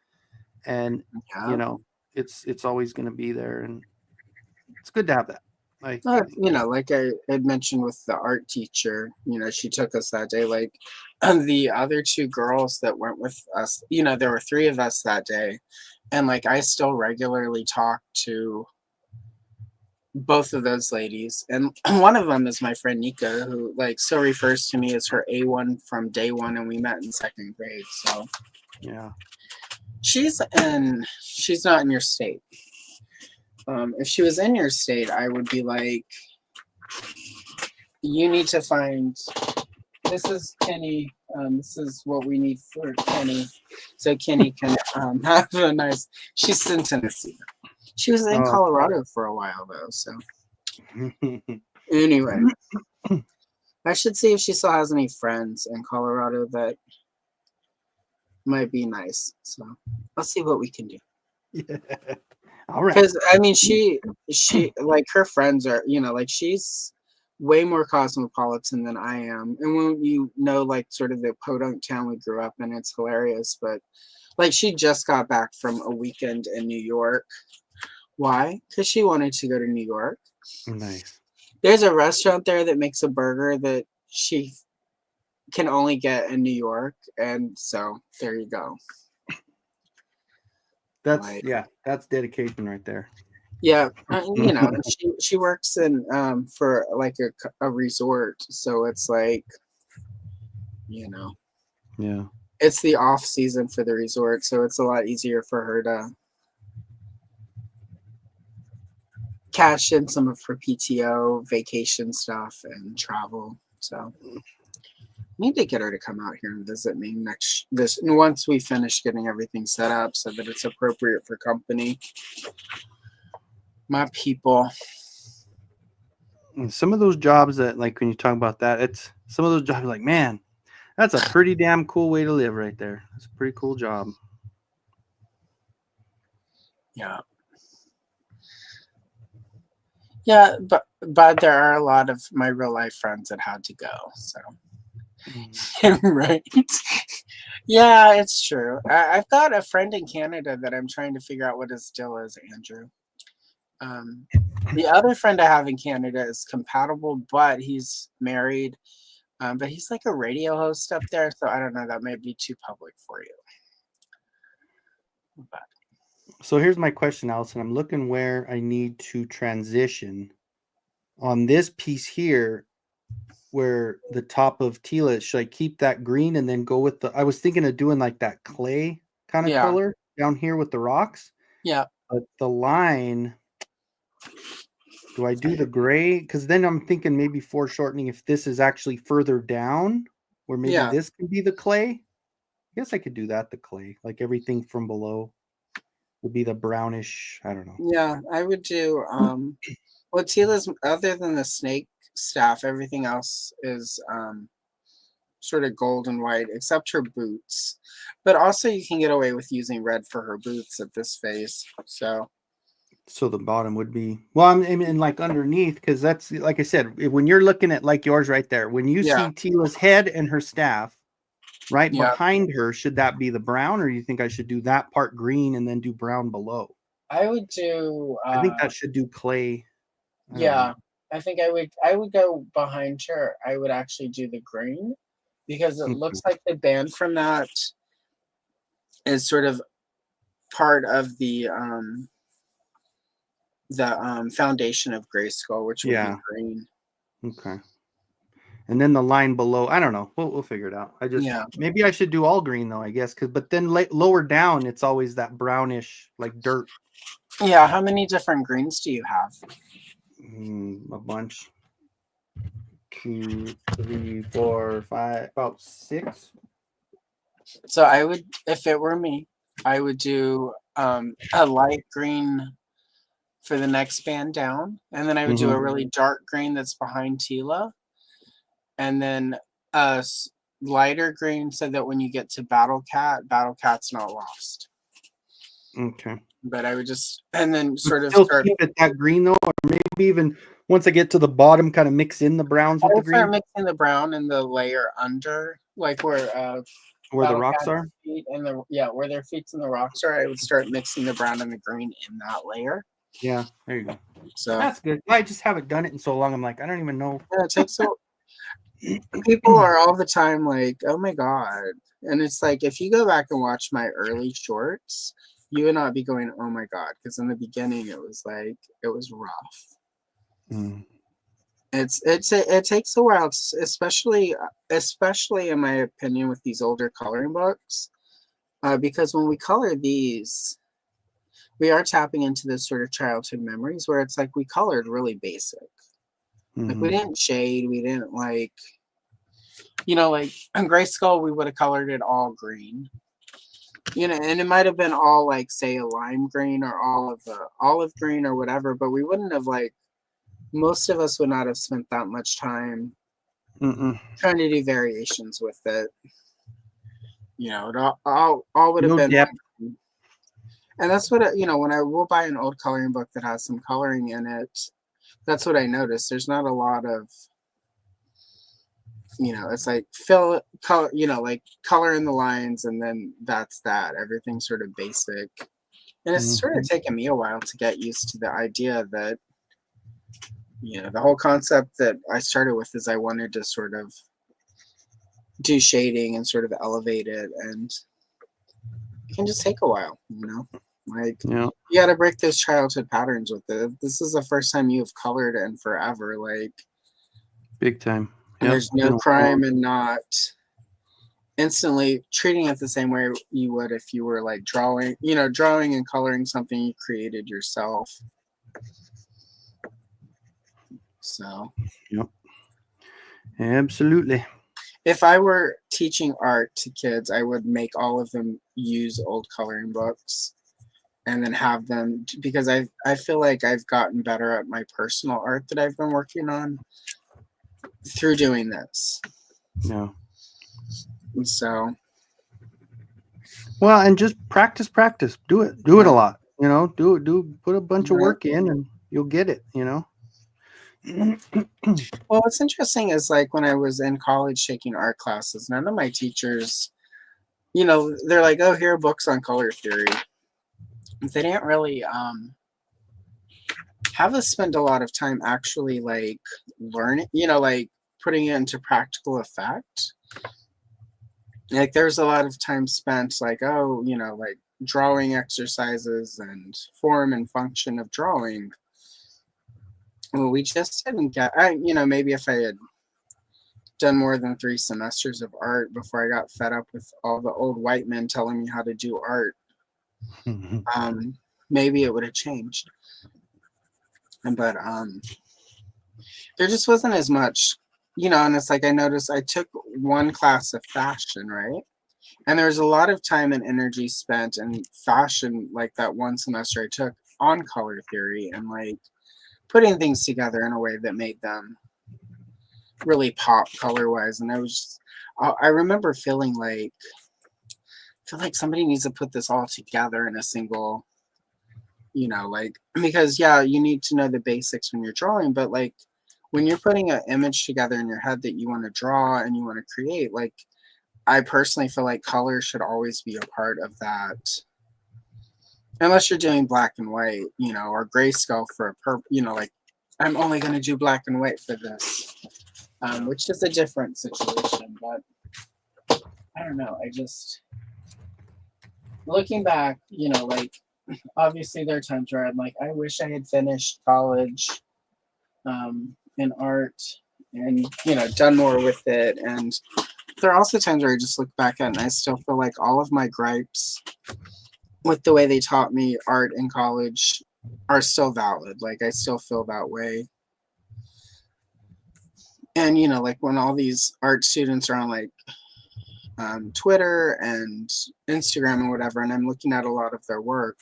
and it's always going to be there, and it's good to have that. Like I had mentioned with the art teacher, she took us that day. Like the other two girls that went with us, there were 3 of us that day, and like I still regularly talk to both of those ladies, and one of them is my friend Nika, who like still refers to me as her A1 from day one, and we met in 2nd grade. So yeah, she's not in your state. If she was in your state, I would be like, you need to find. This is Kenny. This is what we need for Kenny, so Kenny can have a nice. She's in Tennessee. She was in Colorado for a while though. So anyway, I should see if she still has any friends in Colorado that might be nice. So I'll see what we can do. Yeah. All right. Because I mean, she like her friends are, like she's way more cosmopolitan than I am. And when like sort of the podunk town we grew up in, it's hilarious. But like she just got back from a weekend in New York. Why? Because she wanted to go to New York. Nice. There's a restaurant there that makes a burger that she can only get in New York, and so there you go. That's dedication right there. Yeah, she works in for like a resort, so it's like, yeah, it's the off season for the resort, so it's a lot easier for her to cash in some of her PTO, vacation stuff, and travel. So need to get her to come out here and visit me once we finish getting everything set up so that it's appropriate for company. My people. And some of those jobs that, like, when you talk about that, it's some of those jobs like, man, that's a pretty damn cool way to live right there. That's a pretty cool job. Yeah. Yeah, but there are a lot of my real life friends that had to go. So right. Yeah, it's true. I've got a friend in Canada that I'm trying to figure out what his deal is, Andrew. The other friend I have in Canada is compatible, but he's married. But he's like a radio host up there, so I don't know. That may be too public for you. But So here's my question, Allison. I'm looking where I need to transition on this piece here, where the top of Tila is. Should I keep that green and then go with the? I was thinking of doing like that clay kind of yeah, color down here with the rocks. yeah, But the line, do I do the gray? Because then I'm thinking maybe foreshortening if this is actually further down, where maybe yeah, this can be the clay. I guess I could do that, the clay. Like everything from below will be the brownish. I don't know. yeah. I would do. Well, Tila's other than the snake staff, everything else is sort of gold and white, except her boots. But also, you can get away with using red for her boots at this phase. So the bottom would be, well, I mean, like underneath, because that's, like I said, when you're looking at like yours right there, when you Yeah, see Tila's head and her staff right yeah. behind her, should that be the brown, or do you think I should do that part green and then do brown below? I would do. I think that should do clay. I don't know. Yeah, I think I would go behind her. I would actually do the green because it looks like the band from that is sort of part of the foundation of Grayskull, which would be Yeah. green. Okay. And then the line below, I don't know. We'll figure it out. Maybe I should do all green though, I guess, but then lower down, it's always that brownish, like dirt. Yeah, how many different greens do you have? A bunch. 2, 3, 4, 5, about 6. So I would, if it were me, I would do a light green for the next band down, and then I would do a really dark green that's behind Tila, and then a lighter green so that when you get to Battle Cat's not lost. Okay. But I would just, and then sort of still start. Keep it that green though, or maybe even once I get to the bottom, kind of mix in the browns with the green. Start mixing the brown and the layer under, like where the rocks are. Feet and where their feet and the rocks are. I would start mixing the brown and the green in that layer. Yeah, there you go. So that's good. I just haven't done it in so long. I'm like, I don't even know. Yeah, it takes so. People are all the time like, "Oh my god," and it's like if you go back and watch my early shorts, you would not be going, "Oh my god," because in the beginning it was rough. Mm. It takes a while, especially in my opinion with these older coloring books, because when we color these, we are tapping into this sort of childhood memories where it's like we colored really basic. Like we didn't shade, we didn't like in Grayskull we would have colored it all green. And it might have been all like say a lime green or all of the olive green or whatever, but we wouldn't have most of us would not have spent that much time trying to do variations with it. It all would have been depth. And that's what when I will buy an old coloring book that has some coloring in it, that's what I noticed. There's not a lot of, it's like color, like color in the lines, and then that's that. Everything's sort of basic. And it's sort of taken me a while to get used to the idea that, the whole concept that I started with is I wanted to sort of do shading and sort of elevate it, and it can just take a while, you got to break those childhood patterns with it. This is the first time you've colored in forever, big time. There's no crime in not instantly treating it the same way you would if you were drawing and coloring something you created yourself. So absolutely. If I were teaching art to kids, I would make all of them use old coloring books and then have them, because I feel like I've gotten better at my personal art that I've been working on through doing this. Yeah. And so. Well, and just practice. Do it a lot. Put a bunch of work in, and you'll get it. Well, what's interesting is when I was in college taking art classes, none of my teachers, they're like, "Oh, here are books on color theory." They didn't really have us spend a lot of time actually like learning, like putting it into practical effect. Like there's a lot of time spent like, oh, like drawing exercises and form and function of drawing. Well, we just didn't get, maybe if I had done more than 3 semesters of art before I got fed up with all the old white men telling me how to do art, maybe it would have changed. But there just wasn't as much, and it's like I noticed I took one class of fashion, right? And there was a lot of time and energy spent in fashion, like that one semester I took on color theory and like putting things together in a way that made them really pop color wise. And I remember feeling like, somebody needs to put this all together in a single, like, because yeah, you need to know the basics when you're drawing, but like when you're putting an image together in your head that you want to draw and you want to create, like I personally feel like color should always be a part of that, unless you're doing black and white, or grayscale for like I'm only going to do black and white for this, which is a different situation. But I don't know. I just, looking back, like obviously there are times where I'm like, I wish I had finished college in art and, done more with it. And there are also times where I just look back at it and I still feel like all of my gripes with the way they taught me art in college are still valid. Like I still feel that way. And, like when all these art students are on like Twitter and Instagram and whatever, and I'm looking at a lot of their work,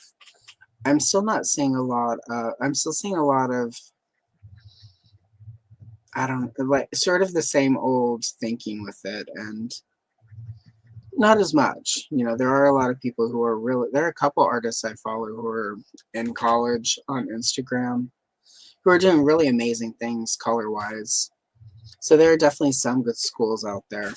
I'm still not seeing a lot. I'm still seeing a lot of, I don't like sort of the same old thinking with it, and not as much. There are a lot of people who are really. There are a couple artists I follow who are in college on Instagram who are doing really amazing things color wise. So there are definitely some good schools out there,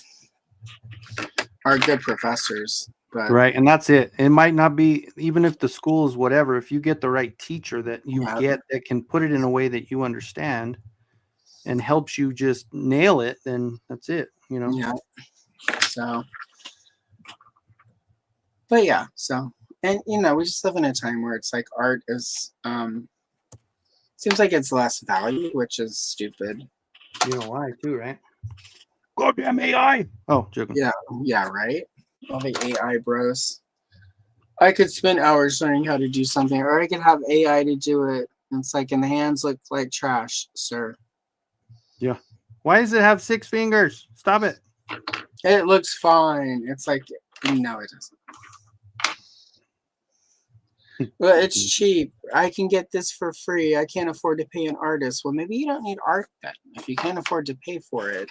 are good professors. But Right, and that's it. It might not be, even if the school is whatever, if you get the right teacher that that can put it in a way that you understand and helps you just nail it, then that's it, Yeah. So, but yeah, so, and we just live in a time where it's like art is seems like it's less valued, which is stupid. You know why too, right? Goddamn AI. Oh, joking. Yeah, right. All the AI bros. I could spend hours learning how to do something, or I could have AI to do it. It's like, and the hands look like trash, sir. Yeah. Why does it have 6 fingers? Stop it. It looks fine. It's like, no, it doesn't. Well, it's cheap. I can get this for free. I can't afford to pay an artist. Well, maybe you don't need art then, if you can't afford to pay for it.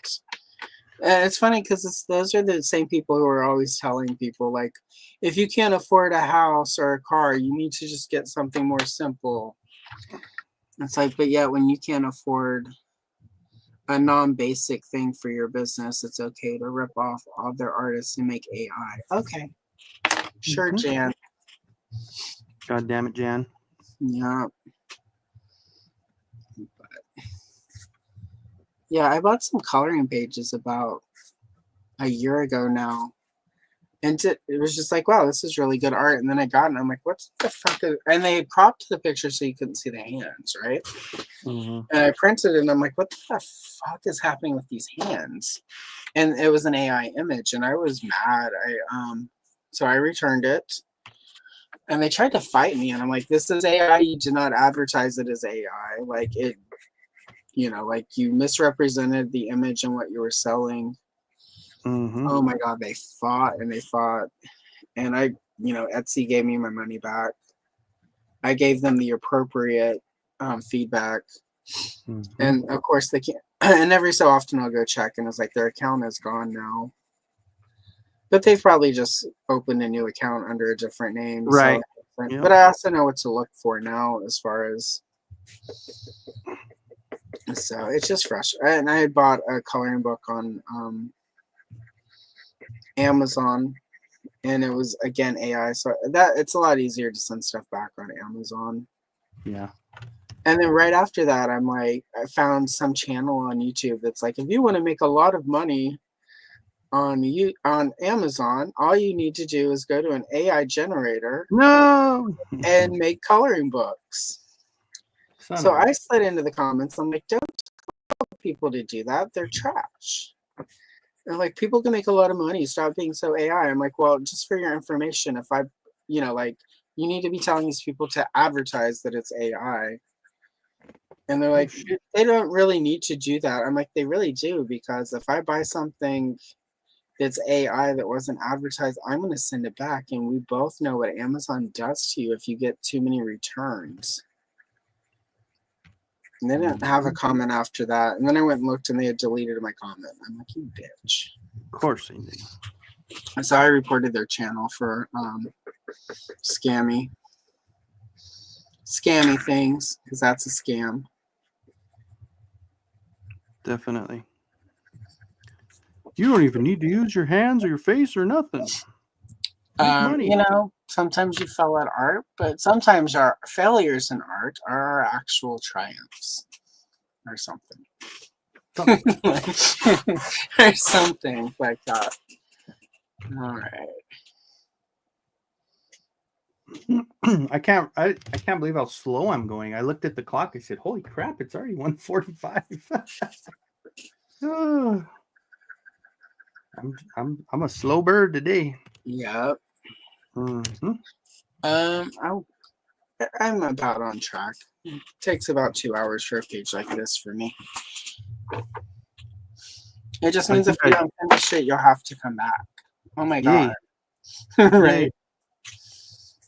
And it's funny because those are the same people who are always telling people, like, if you can't afford a house or a car, you need to just get something more simple. It's like, but yet when you can't afford a non-basic thing for your business, it's okay to rip off other artists and make AI. Okay. Sure, Jan. God damn it, Jan. Yeah. But, yeah, I bought some coloring pages about a year ago now. And it was just like, wow, this is really good art. And then I got it and I'm like, what the fuck? And they cropped the picture so you couldn't see the hands, right? And I printed it and I'm like, what the fuck is happening with these hands? And it was an AI image and I was mad. So I returned it and they tried to fight me. And I'm like, this is AI. You did not advertise it as AI. Like it, like you misrepresented the image and what you were selling. Oh my God, they fought and they fought. And I, Etsy gave me my money back. I gave them the appropriate feedback. And of course they can't. And every so often I'll go check and it's like their account is gone now. But they've probably just opened a new account under a different name. Right. So, yep. But I also know what to look for now as far as. So it's just frustrating. And I had bought a coloring book on Amazon. And it was again AI, so that it's a lot easier to send stuff back on Amazon. Yeah, And then right after that, I'm like, I found some channel on YouTube that's like, if you want to make a lot of money on Amazon, all you need to do is go to an AI generator No. and make coloring books. Son So of a I slid into the comments. I'm like, don't tell people to do that. They're trash. And like, people can make a lot of money. Stop being so AI. I'm like, well, just for your information, if I, like, you need to be telling these people to advertise that it's AI. And they're oh, like, shit. they don't really need to do that. I'm like, they really do, because if I buy something that's AI that wasn't advertised, I'm going to send it back. And we both know what Amazon does to you if you get too many returns. And they didn't have a comment after that. And then I went and looked and they had deleted my comment. I'm like, you bitch. Of course they did. And so I reported their channel for scammy things, because that's a scam. Definitely. You don't even need to use your hands or your face or nothing. Make money. Sometimes you fail at art, but sometimes our failures in art are our actual triumphs, or something. Or something like that. All right. I can't believe how slow I'm going. I looked at the clock. I said, "Holy crap! It's already 1:45." I'm a slow bird today. Yep. Mm-hmm. I'm about on track. It takes about 2 hours for a page like this for me. It just means if you don't finish it, you'll have to come back. Oh my god. Right. Yay.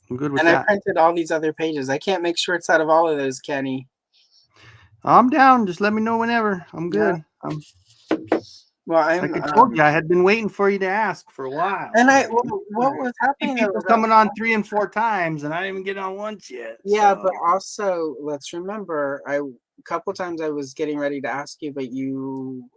I'm good with and that. I printed all these other pages. I can't make shorts out of all of those, Kenny. I'm down. Just let me know whenever. I'm good. Yeah. Well, like I told you, I had been waiting for you to ask for a while. And what was happening? People coming on 3 and 4 times, and I didn't even get on once yet. Yeah, so. But also let's remember, a couple times I was getting ready to ask you, but you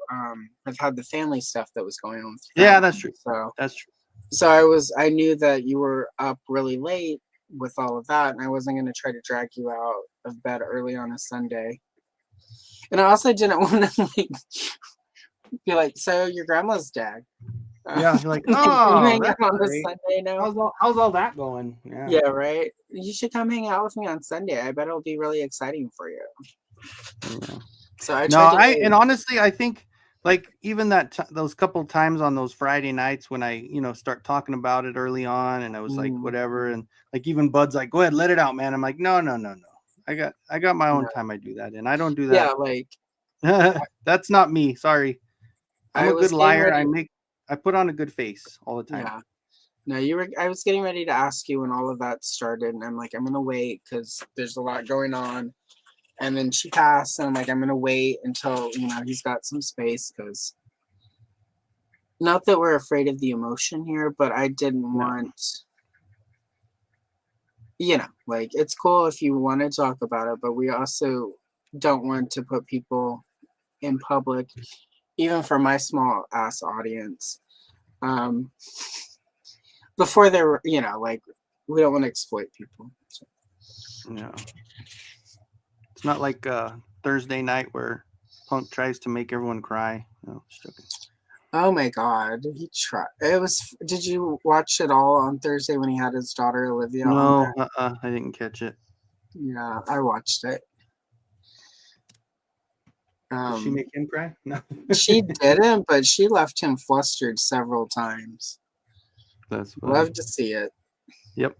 have had the family stuff that was going on. Yeah, that's true. So that's true. So I knew that you were up really late with all of that, and I wasn't going to try to drag you out of bed early on a Sunday. And I also didn't want to be like, so your grandma's dead. Yeah, you're like, oh, you hang out on a Sunday now. How's all that going? Yeah, right. You should come hang out with me on Sunday. I bet it'll be really exciting for you. Yeah. So and honestly, I think like even those couple times on those Friday nights when I start talking about it early on, and I was like whatever, and like even Bud's like, go ahead, let it out, man. I'm like, no. I got my own time I do that, and I don't do that. Yeah, like that's not me. Sorry. I'm a good liar. I put on a good face all the time. Yeah. No, I was getting ready to ask you when all of that started, and I'm like, I'm gonna wait because there's a lot going on. And then she passed, and I'm like, I'm gonna wait until he's got some space, because not that we're afraid of the emotion here, but I didn't want, like, it's cool if you want to talk about it, but we also don't want to put people in public, even for my small ass audience, before they're, like, we don't want to exploit people. So. Yeah. It's not like Thursday night where Punk tries to make everyone cry. No, just joking. Oh my God, he tried. Did you watch it all on Thursday when he had his daughter Olivia? No, I didn't catch it. Yeah, I watched it. Did she make him cry? No. She didn't, but she left him flustered several times. That's funny. Love to see it. Yep.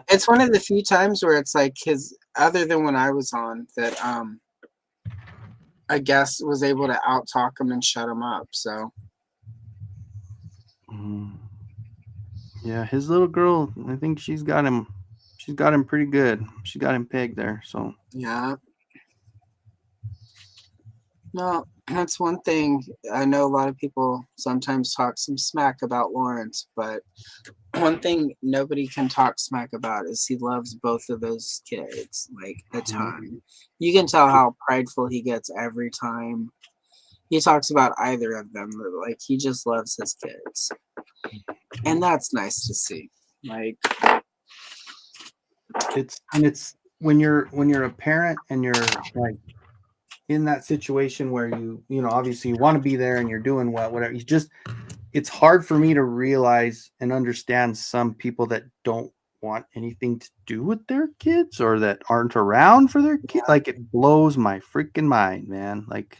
It's one of the few times where it's like other than when I was on, that I guess was able to out talk him and shut him up. So yeah, his little girl, I think she's got him pretty good. She got him pegged there. So yeah. No, that's one thing. I know a lot of people sometimes talk some smack about Lawrence, but one thing nobody can talk smack about is he loves both of those kids, like, a ton. You can tell how prideful he gets every time he talks about either of them. Like, he just loves his kids. And that's nice to see. Like, it's when you're a parent and you're like in that situation where you know obviously you want to be there and you're doing whatever, it's hard for me to realize and understand some people that don't want anything to do with their kids or that aren't around for their kid. Like it blows my freaking mind, man. Like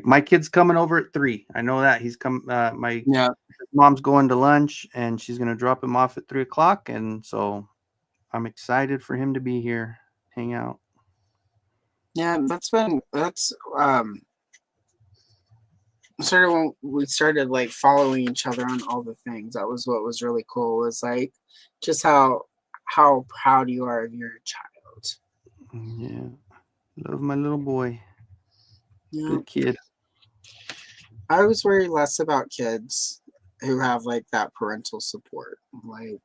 my kid's coming over at 3. I know that he's come. My Yeah. mom's going to lunch and she's gonna drop him off at 3 o'clock, and so I'm excited for him to be here, hang out. Yeah, that's sort of when we started like following each other on all the things. That was what was really cool, was like just how proud you are of your child. Yeah, love my little boy. Yeah. Good kid. I always worry less about kids who have like that parental support. Like,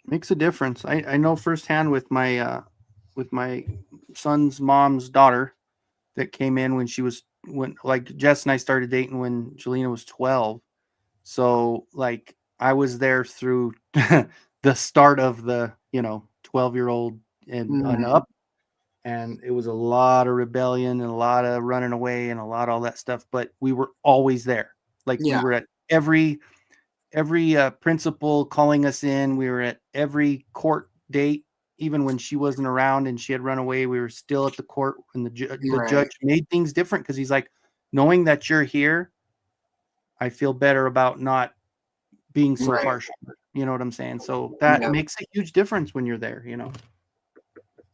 Makes a difference. I know firsthand with my son's mom's daughter that came in when like Jess and I started dating when Jelena was 12. So like I was there through the start of the 12-year-old and mm, up, and it was a lot of rebellion and a lot of running away and a lot of all that stuff, but we were always there. Like we yeah, were at every principal calling us in. We were at every court date, even when she wasn't around and she had run away. We were still at the court, and the right, judge made things different because he's like, knowing that you're here, I feel better about not being so right, harsh. You know what I'm saying? So that yeah, makes a huge difference when you're there, yeah.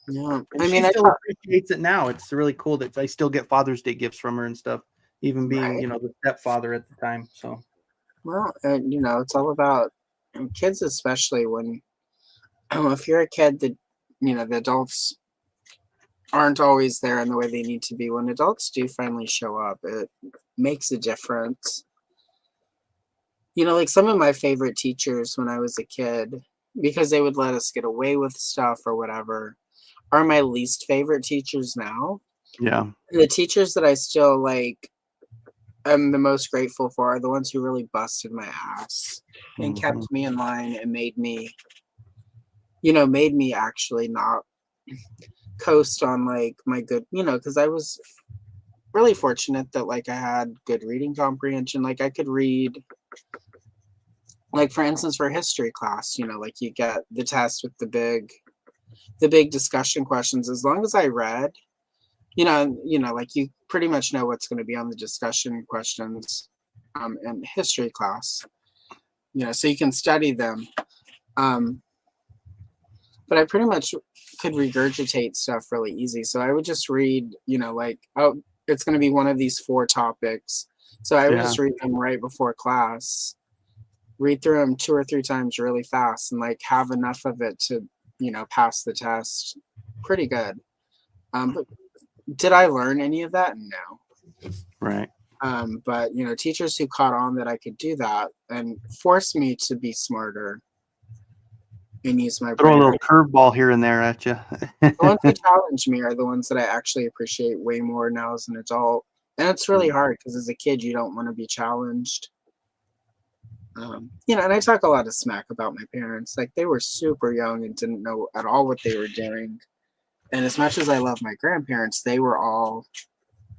And I she mean, still appreciates it now. It's really cool that I still get Father's Day gifts from her and stuff, even being, right. the stepfather at the time. So Well, it's all about kids, especially when if you're a kid that the adults aren't always there in the way they need to be. When adults do finally show up, it makes a difference. Like some of my favorite teachers when I was a kid, because they would let us get away with stuff or whatever, are my least favorite teachers now. yeah. The teachers that I still like, I'm the most grateful for, are the ones who really busted my ass and Mhm. kept me in line and made me actually not coast on like my good, because I was really fortunate that like I had good reading comprehension. Like I could read, like for instance, for history class, like you get the test with the big discussion questions. As long as I read, like you pretty much know what's going to be on the discussion questions in history class, so you can study them. Um, but I pretty much could regurgitate stuff really easy. So I would just read, like, oh, it's going to be one of these 4 topics. So I would Yeah. just read them right before class, read through them 2 or 3 times really fast, and like have enough of it to, pass the test pretty good. But did I learn any of that? No. Right. But teachers who caught on that I could do that and forced me to be smarter and use my Throw a brain. little curveball here and there at you. The ones who challenge me are the ones that I actually appreciate way more now as an adult. And it's really hard because as a kid, you don't want to be challenged. And I talk a lot of smack about my parents. Like they were super young and didn't know at all what they were doing. And as much as I love my grandparents, they were all,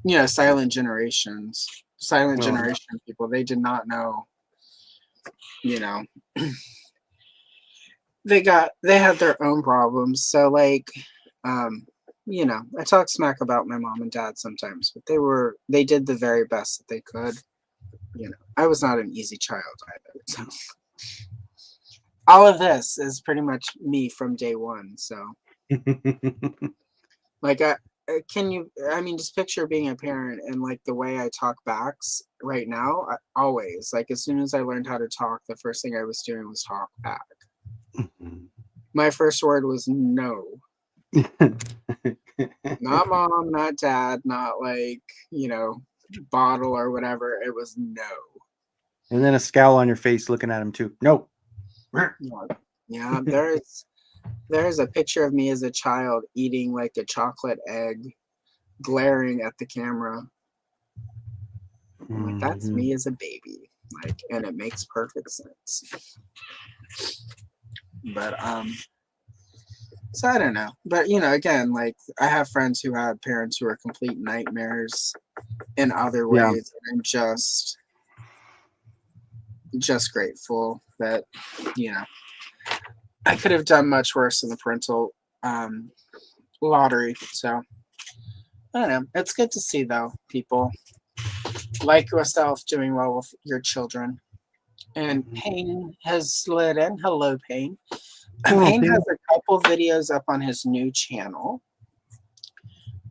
silent Well, generation people. They did not know, you know, they had their own problems. So like, I talk smack about my mom and dad sometimes, but they did the very best that they could. I was not an easy child either. So all of this is pretty much me from day one. So like I mean, just picture being a parent and like the way I talk backs right now, always like as soon as I learned how to talk, the first thing I was doing was talk back. My first word was no. Not mom, not dad, not like, bottle or whatever. It was no. And then a scowl on your face looking at him too. No. Yeah, there's a picture of me as a child eating like a chocolate egg, glaring at the camera. I'm like, that's Mhm. me as a baby. Like, and it makes perfect sense. But so I don't know. But you know, again, like I have friends who had parents who are complete nightmares in other Yeah. ways, and I'm just grateful that, you know, I could have done much worse in the parental um, lottery. So I don't know. It's good to see though, people like yourself doing well with your children. And Payne has slid in. Hello, Payne. Oh, Payne Payne. has a couple videos up on his new channel.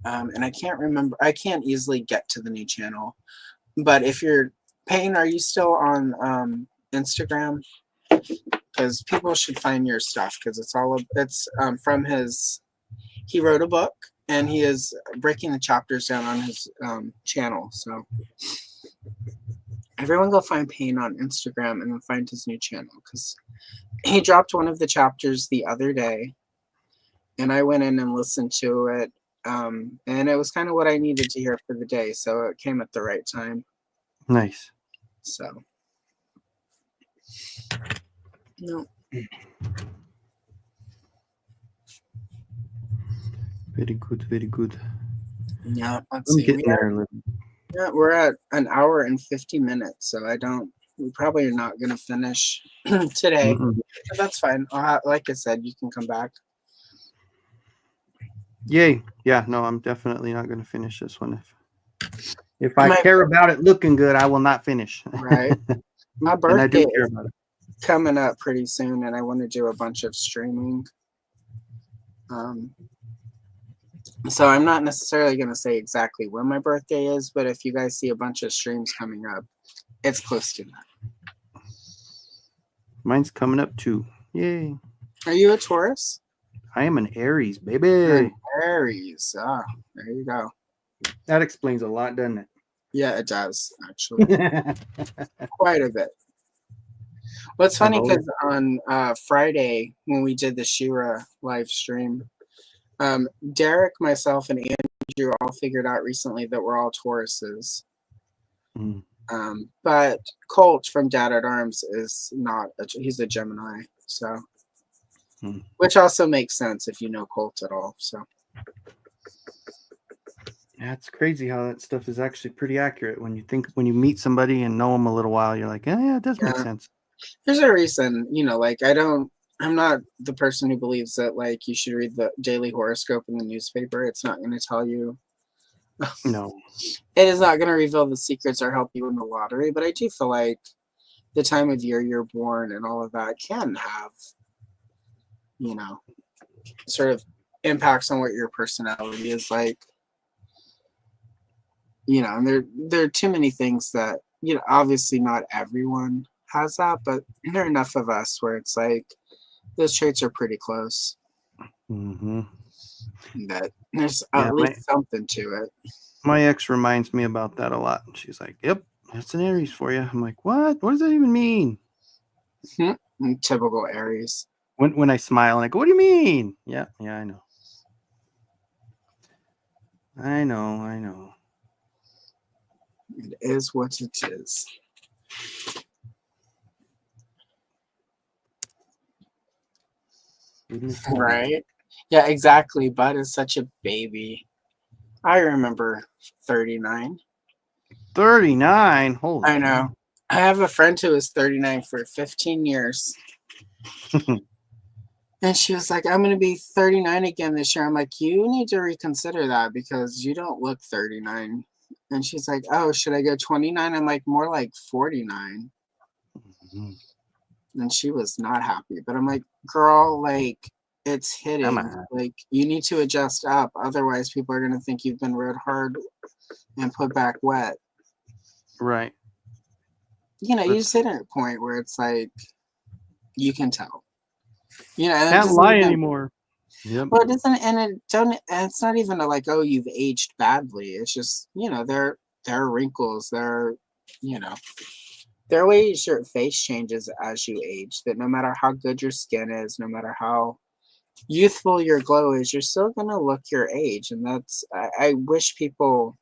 And I can't remember, I can't easily get to the new channel. But if you're, Payne, are you still on Instagram? Because people should find your stuff because it's from his, he wrote a book and he is breaking the chapters down on his channel. So everyone go find Payne on Instagram and then find his new channel because he dropped one of the chapters the other day and I went in and listened to it. And it was kind of what I needed to hear for the day. So it came at the right time. Nice. So, no. Very good. Very good. Yeah, let's I'm see. getting there. We're at an hour and 50 minutes. So we probably are not going to finish today. Mm-mm. But that's fine. Like I said, you can come back. Yay. Yeah, no, I'm definitely not going to finish this one. If I care about it looking good, I will not finish. Right. My And I birthday do care is about it. coming up pretty soon, and I want to do a bunch of streaming. So I'm not necessarily going to say exactly when my birthday is, but if you guys see a bunch of streams coming up, it's close to that. Mine's coming up too. Yay. Are you a Taurus? I am an Aries, baby. An Aries. Ah, there you go. That explains a lot, doesn't it? Yeah, it does, actually. Quite a bit. What's funny, because on Friday, when we did the Shira live stream, Derek, myself, and Andrew all figured out recently that we're all Tauruses. Mm. But Colt from Dad at Arms is not, he's a Gemini. So, which also makes sense if you know Colt at all. So, yeah, it's crazy how that stuff is actually pretty accurate. When you meet somebody and know them a little while, you're like, yeah, it does make sense. There's a reason, you know, like I'm not the person who believes that like you should read the daily horoscope in the newspaper. It's not going to tell you. No. It is not going to reveal the secrets or help you in the lottery, but I do feel like the time of year you're born and all of that can have, you know, sort of impacts on what your personality is like. You know, and there are too many things that, you know, obviously not everyone has that, but there are enough of us where it's like those traits are pretty close. Mm-hmm. That there's at least something to it. My ex reminds me about that a lot. She's like, yep, that's an Aries for you. I'm like, what? What does that even mean? Typical Aries. When I smile and I go, what do you mean? Yeah, I know. I know. It is what it is. Right? Yeah, exactly. Bud is such a baby. I remember 39. 39? Holy I know. cow. I have a friend who was 39 for 15 years. And she was like, I'm going to be 39 again this year. I'm like, you need to reconsider that because you don't look 39. And she's like, oh, should I go 29? I'm like, more like 49. Mm-hmm. And she was not happy. But I'm like, girl, like, it's hitting. Like, you need to adjust up. Otherwise, people are going to think you've been rode hard and put back wet. Right. You know, you just hit a point where it's like, you can tell. You know, can't lie anymore. Yep. Well, it doesn't, and it's not even like, oh, you've aged badly. It's just, you know, there are wrinkles. There are ways your face changes as you age. That no matter how good your skin is, no matter how youthful your glow is, you're still gonna look your age. And that's, I wish people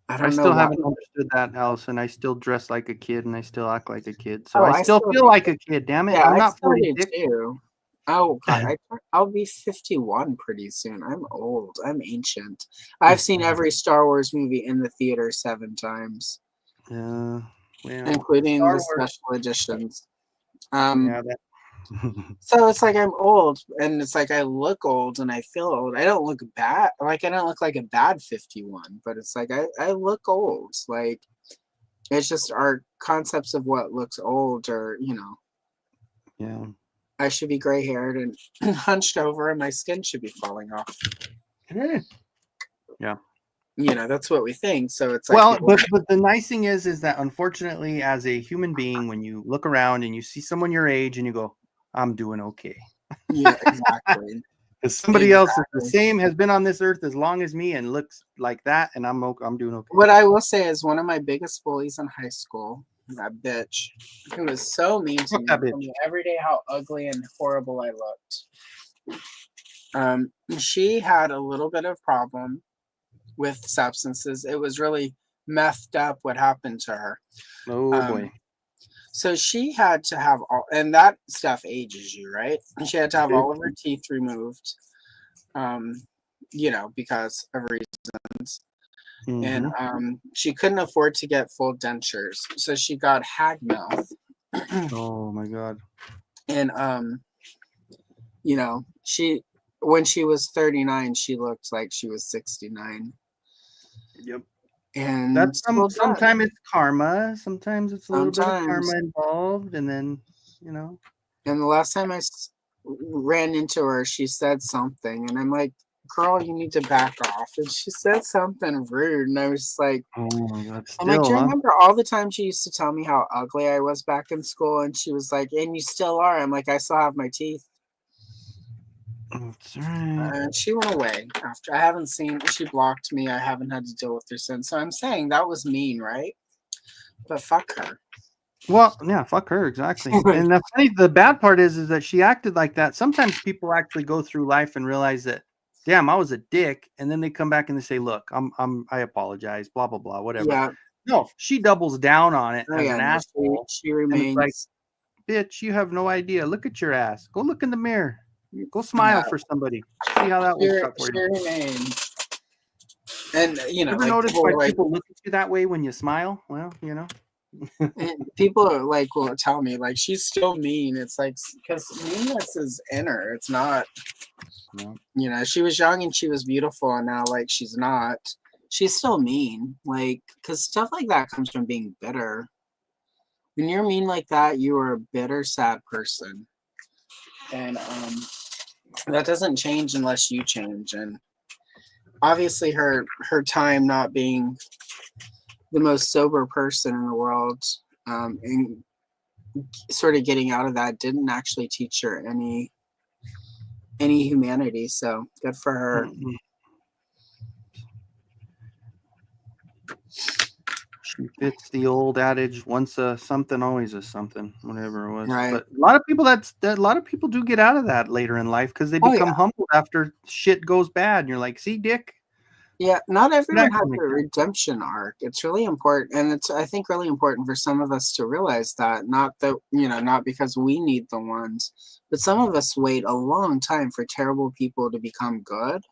I I don't know still why. haven't understood that, Allison. I still dress like a kid and I still act like a kid. So Oh, I I still still feel do. like a kid. Damn it. Yeah, I'm I not still do 46. too. Oh God, I'll be 51 pretty soon. I'm old. I'm ancient. I've seen every Star Wars movie in the theater 7 times, Yeah. Well, including the Star Wars. special editions. Yeah, that. So it's like I'm old, and it's like I look old and I feel old. I don't look bad. Like I don't look like a bad 51, but it's like I look old. Like it's just our concepts of what looks old, or Yeah. I should be gray haired and hunched over, and my skin should be falling off. Yeah. That's what we think. So it's like Well, people. but the nice thing is that unfortunately, as a human being, when you look around and you see someone your age and you go, "I'm doing okay," Yeah, exactly. because somebody else is the Exactly. same, has been on this earth as long as me and looks like that, and I'm doing okay. What I will say is one of my biggest bullies in high school, that bitch, who was so mean to Fuck me, that told bitch. me every day how ugly and horrible I looked. She had a little bit of problem with substances. It was really messed up what happened to her. Oh boy. So she had to have all, and that stuff ages you, right? She had to have all of her teeth removed, um, because of reasons. And Mm-hmm. she couldn't afford to get full dentures, so she got hag mouth. Oh my god. And she when she was 39, she looked like she was 69, Yep. and That's still does sometimes it's karma. Sometimes it's a little bit of sometimes. karma involved, and then you know. And the last time ran into her, she said something, and I'm like, "Girl, you need to back off." And she said something rude, and I was just like, Oh my god. I'm like, "Do Still, you huh? remember all the times she used to tell me how ugly I was back in school?" And she was like, "And you still are." I'm like, "I still have my teeth." That's right. And she went away after. I haven't seen. She blocked me. I haven't had to deal with her since. So I'm saying that was mean, right? But fuck her. Well, yeah, fuck her, exactly. And the bad part is that she acted like that. Sometimes people actually go through life and realize that, damn, I was a dick, and then they come back and they say, "Look, I apologize, blah blah blah, whatever." Yeah. No, she doubles down on it Oh as yeah. an No, asshole, she and it's like, remains. bitch, you have no idea. Look at your ass. Go look in the mirror. Go Yeah. smile for somebody. See how that She, works out for she you. remains. And Ever like notice people why were like, people look at you that way when you smile? Well, and people are like will tell me like she's still mean. It's like because meanness is in her. It's not. No. She was young and she was beautiful, and now like she's not. She's still mean. Like because stuff like that comes from being bitter. When you're mean like that, you are a bitter, sad person, and that doesn't change unless you change. And obviously, her time not being the most sober person in the world, and sort of getting out of that didn't actually teach her any humanity. So good for her. Mm-mm. She fits the old adage: once a something, always a something, whatever it was. Right. But a lot of people do get out of that later in life because they Oh yeah. become humbled after shit goes bad, and you're like, "See, Dick, Yeah, not quit everyone has acting like a that." redemption arc. It's really important, and it's I think really important for some of us to realize that. Not that not because we need the ones, but some of us wait a long time for terrible people to become good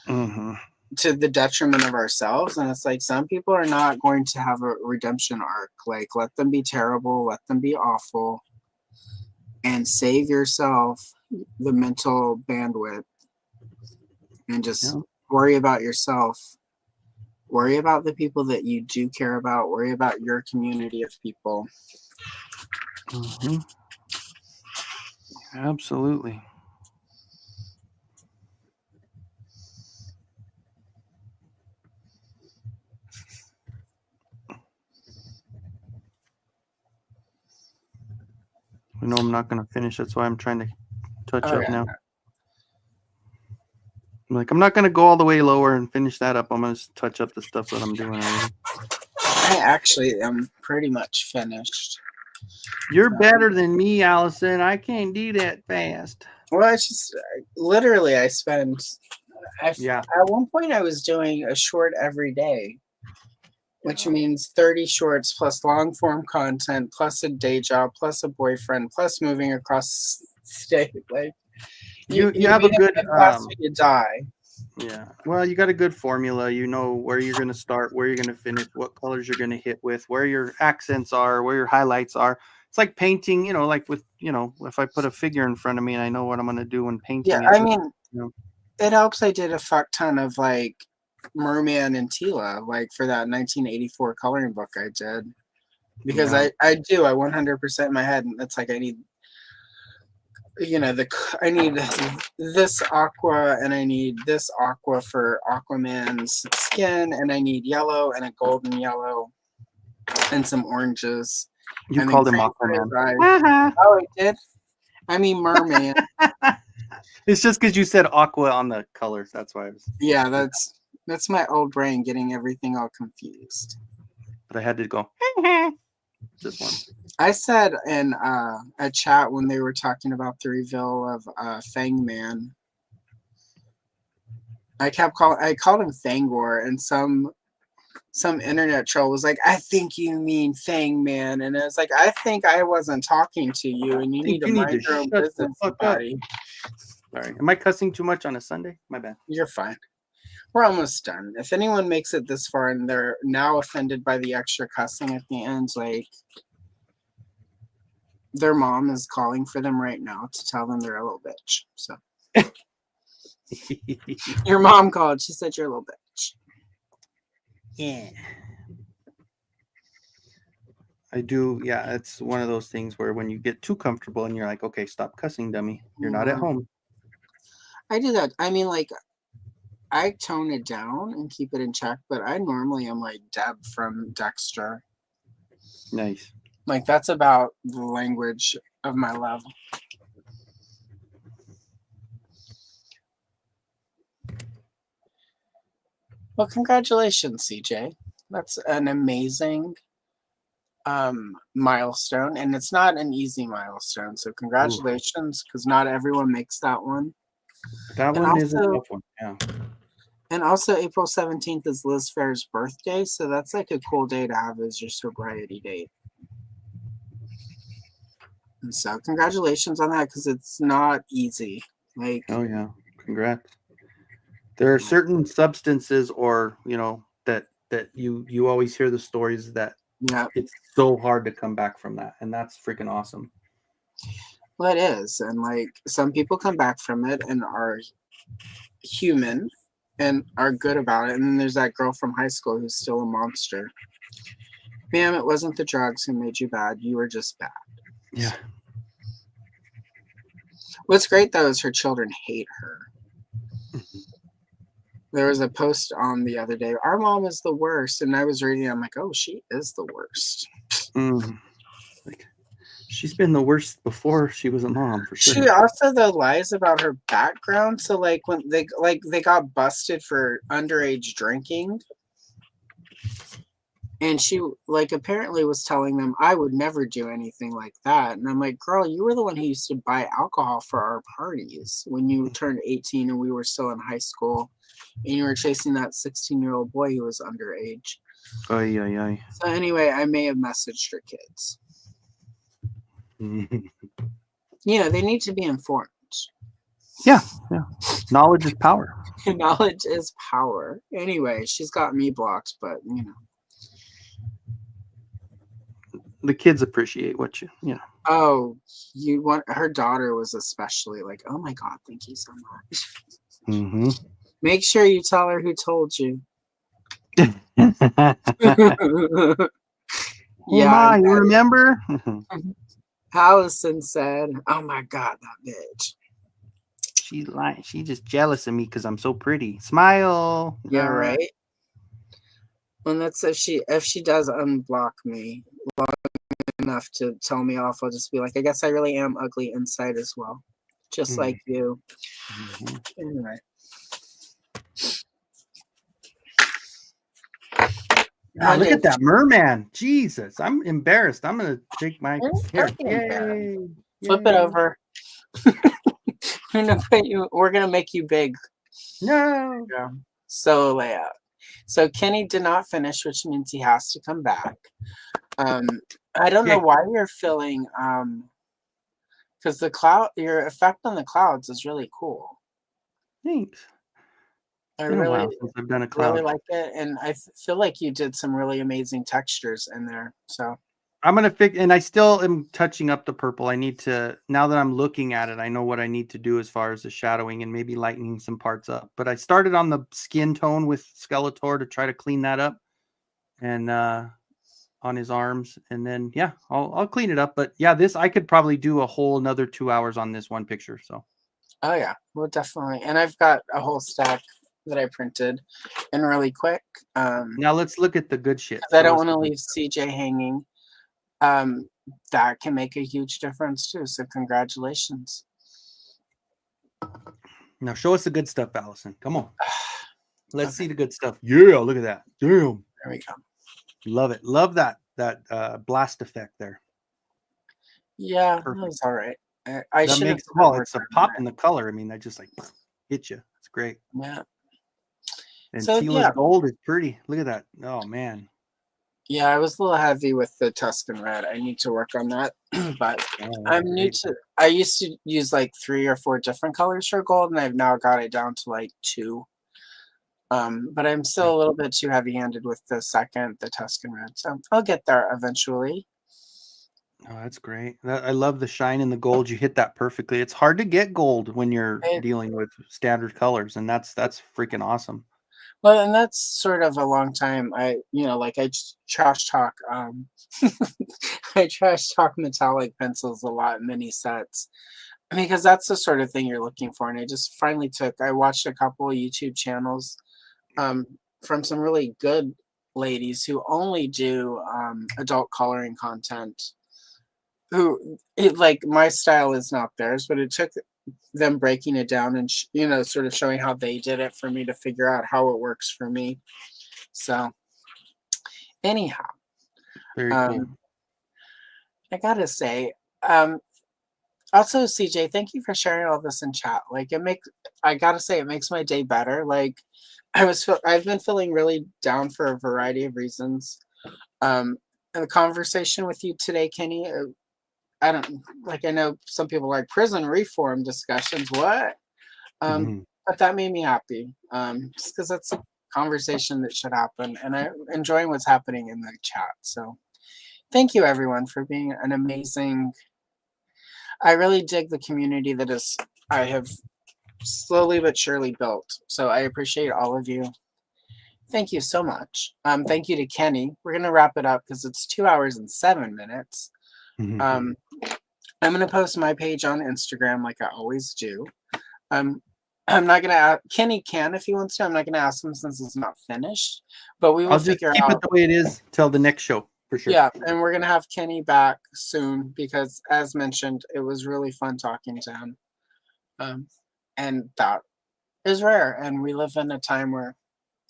Mm-hmm. to the detriment of ourselves. And it's like some people are not going to have a redemption arc. Like let them be terrible, let them be awful, and save yourself the mental bandwidth and just Yeah. worry about yourself. Worry about the people that you do care about. Worry about your community of people. Mm-hmm. Absolutely. I know I'm not going to finish. That's why I'm trying to touch Oh up yeah. now. I'm not going to go all the way lower and finish that up. I'm going to touch up the stuff that I'm doing already. I actually am pretty much finished. You're better than me, Allison. I can't do that fast. Well, it's just literally I spend. Yeah. At one point I was doing a short every day, which means 30 shorts plus long form content plus a day job plus a boyfriend plus moving across state. Like You you have a meet good a class you die. yeah. Well, you got a good formula. You know where you're going to start, where you're going to finish, what colors you're going to hit with, where your accents are, where your highlights are. It's like painting, like with, if I put a figure in front of me and I know what I'm going to do when Yeah, painting it. I mean, You know. it helps. I did a fuck ton of like Merman and Tila, like for that 1984 coloring book I did, because Yeah. I 100% in my head, and it's like I need I need this aqua and I need this aqua for Aquaman's skin, and I need yellow and a golden yellow and some oranges. You And then called him green for his Aquaman. eyes. Oh, I did. I mean merman. It's just because you said aqua on the colors. That's why I was. Yeah, that's my old brain getting everything all confused. But I had to go. Just one. I said in a chat when they were talking about the reveal of Fang Man. I called him Fangor, and some internet troll was like, "I think you mean Fang Man," and it's like, "I think I wasn't talking to you, and you need to mind your own shut the business, fuck up. buddy." Sorry. Am I cussing too much on a Sunday? My bad. You're fine. We're almost done. If anyone makes it this far and they're now offended by the extra cussing at the end, like their mom is calling for them right now to tell them they're a little bitch. So your mom called. She said you're a little bitch. Yeah. I do. Yeah, it's one of those things where when you get too comfortable and you're like, okay, stop cussing, dummy. You're not at home. I do that. I mean, like, I tone it down and keep it in check, but I normally am like Deb from Dexter. Nice. Like, that's about the language of my love. Well, congratulations, CJ. That's an amazing milestone, and it's not an easy milestone. So congratulations, because not everyone makes that one. That And one is a also, tough one. Yeah. And also, April 17th is Liz Fair's birthday, so that's like a cool day to have as your sobriety date. And so, congratulations on that, because it's not easy. Like, oh yeah, congrats. There are certain substances, or that you always hear the stories that yeah, it's so hard to come back from that, and that's freaking awesome. well, it is, and like some people come back from it and are human and are good about it, and then there's that girl from high school who's still a monster. Ma'am, it wasn't the drugs who made you bad. You were just bad. Yeah. What's great though is her children hate her. There was a post on the other day, our mom is the worst, and I was reading it, I'm like, oh, she is the worst. Like, she's been the worst before she was a mom, for sure. She also though lies about her background. So like when they got busted for underage drinking, and she like apparently was telling them, I would never do anything like that. And I'm like, girl, you were the one who used to buy alcohol for our parties when you turned 18 and we were still in high school, and you were chasing that 16-year-old boy who was underage. Oy, oy, oy. So anyway, I may have messaged her kids. They need to be informed. Yeah. Knowledge is power. Knowledge is power. Anyway, she's got me blocked, but The kids appreciate what you know. Oh, you want her daughter was especially like, oh my God, thank you so much. Mm-hmm. Make sure you tell her who told you. Yeah, you remember? Allison said, oh my God, that bitch. She's lying. She's just jealous of me because I'm so pretty. Smile. Yeah, right. And that's if she does unblock me long enough to tell me off, I'll just be like, I guess I really am ugly inside as well. Just like you. Mm-hmm. Anyway. God, look at that merman. Jesus, I'm embarrassed. I'm gonna take my Flip it over. We're gonna make you big. No. Solo layout. So Kenny did not finish, which means he has to come back. I don't know Okay. why you're feeling because your effect on the clouds is really cool. Thanks. I It's been a really, while since I've done a really cloud. like it, and I feel like you did some really amazing textures in there. So I'm gonna fix, and I still am touching up the purple. I need to, now that I'm looking at it, I know what I need to do as far as the shadowing and maybe lightening some parts up. But I started on the skin tone with Skeletor to try to clean that up, and on his arms, and then yeah, I'll clean it up. But yeah, this I could probably do a whole another 2 hours on this one picture. So oh yeah, well definitely. And I've got a whole stack that I printed and really quick. now let's look at the good shit. 'Cause I Show don't us want the to good. leave CJ hanging. Um, that can make a huge difference too. So congratulations. Now show us the good stuff, Allison. Come on, let's see the good stuff. Yeah, look at that. Damn, There we go. love it. Love that blast effect there. Yeah, that Perfect. was all right. I That should have makes, spent well, more it's a time on pop in the color. I mean, I just like hit you. It's great. it. Yeah. And So Tila's yeah, gold is pretty. Look at that. Oh man. yeah, I was a little heavy with the Tuscan red. I need to work on that. But Oh, that's I'm new great. to I used to use like 3 or 4 different colors for gold, and I've now got it down to like 2. But I'm still a little bit too heavy-handed with the Tuscan red. So I'll get there eventually. Oh, that's great. I love the shine in the gold. You hit that perfectly. It's hard to get gold when you're It, dealing with standard colors, and that's freaking awesome. well, and that's sort of a long time. Like trash talk. I trash talk metallic pencils a lot, mini sets, because that's the sort of thing you're looking for. And I watched a couple of YouTube channels um, from some really good ladies who only do adult coloring content. Like my style is not theirs, but it took them breaking it down and sort of showing how they did it for me to figure out how it works for me. So anyhow, Very cool. um, I gotta say, um, also CJ, thank you for sharing all this in chat. I gotta say, it makes my day better. Like I've been feeling really down for a variety of reasons. And the conversation with you today, Kenny, I don't like. I know some people like prison reform discussions. What? Mhm. But that made me happy. Just because that's a conversation that should happen, and I'm enjoying what's happening in the chat. So thank you everyone for being an amazing. I really dig the community I have slowly but surely built. So I appreciate all of you. Thank you so much. Thank you to Kenny. We're gonna wrap it up because it's 2 hours and 7 minutes. Mhm. Um, I'm gonna post my page on Instagram like I always do. Um, I'm not gonna Kenny can if he wants to. I'm not gonna ask him since it's not finished. But we will I'll just figure keep it out. the way it is till the next show for sure. Yeah, and we're gonna have Kenny back soon because, as mentioned, it was really fun talking to him. And that is rare, and we live in a time where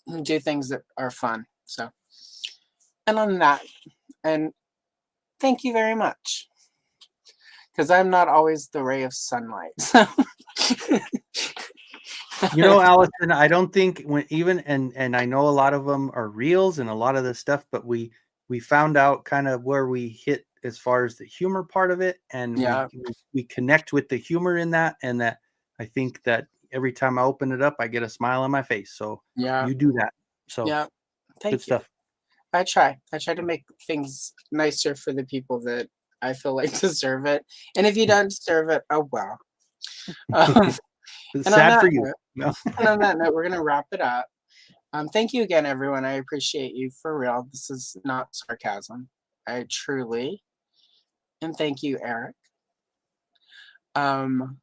we do things that are fun. So, and on that, and thank you very much because I'm not always the ray of sunlight. So. You know, Allison, I don't think when even and I know a lot of them are reels and a lot of the stuff, but we found out kind of where we hit as far as the humor part of it, and Yeah, we connect with the humor in that, and that I think that every time I open it up, I get a smile on my face. So yeah, you do that. So yeah. good Thank you. stuff. I try. I try to make things nicer for the people that I feel like deserve it. And if you don't deserve it, oh well. Um, It's and on sad that for you. note, No. we're gonna wrap it up. Thank you again, everyone. I appreciate you for real. This is not sarcasm. I truly, and thank you, Eric. Um,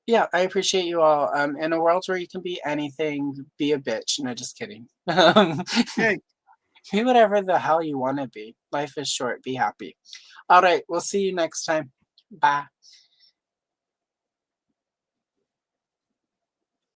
yeah, I appreciate you all. In a world where you can be anything, be a bitch. No, just kidding. Okay. Be whatever the hell you want to be. Life is short. Be happy. All right. We'll see you next time. Bye.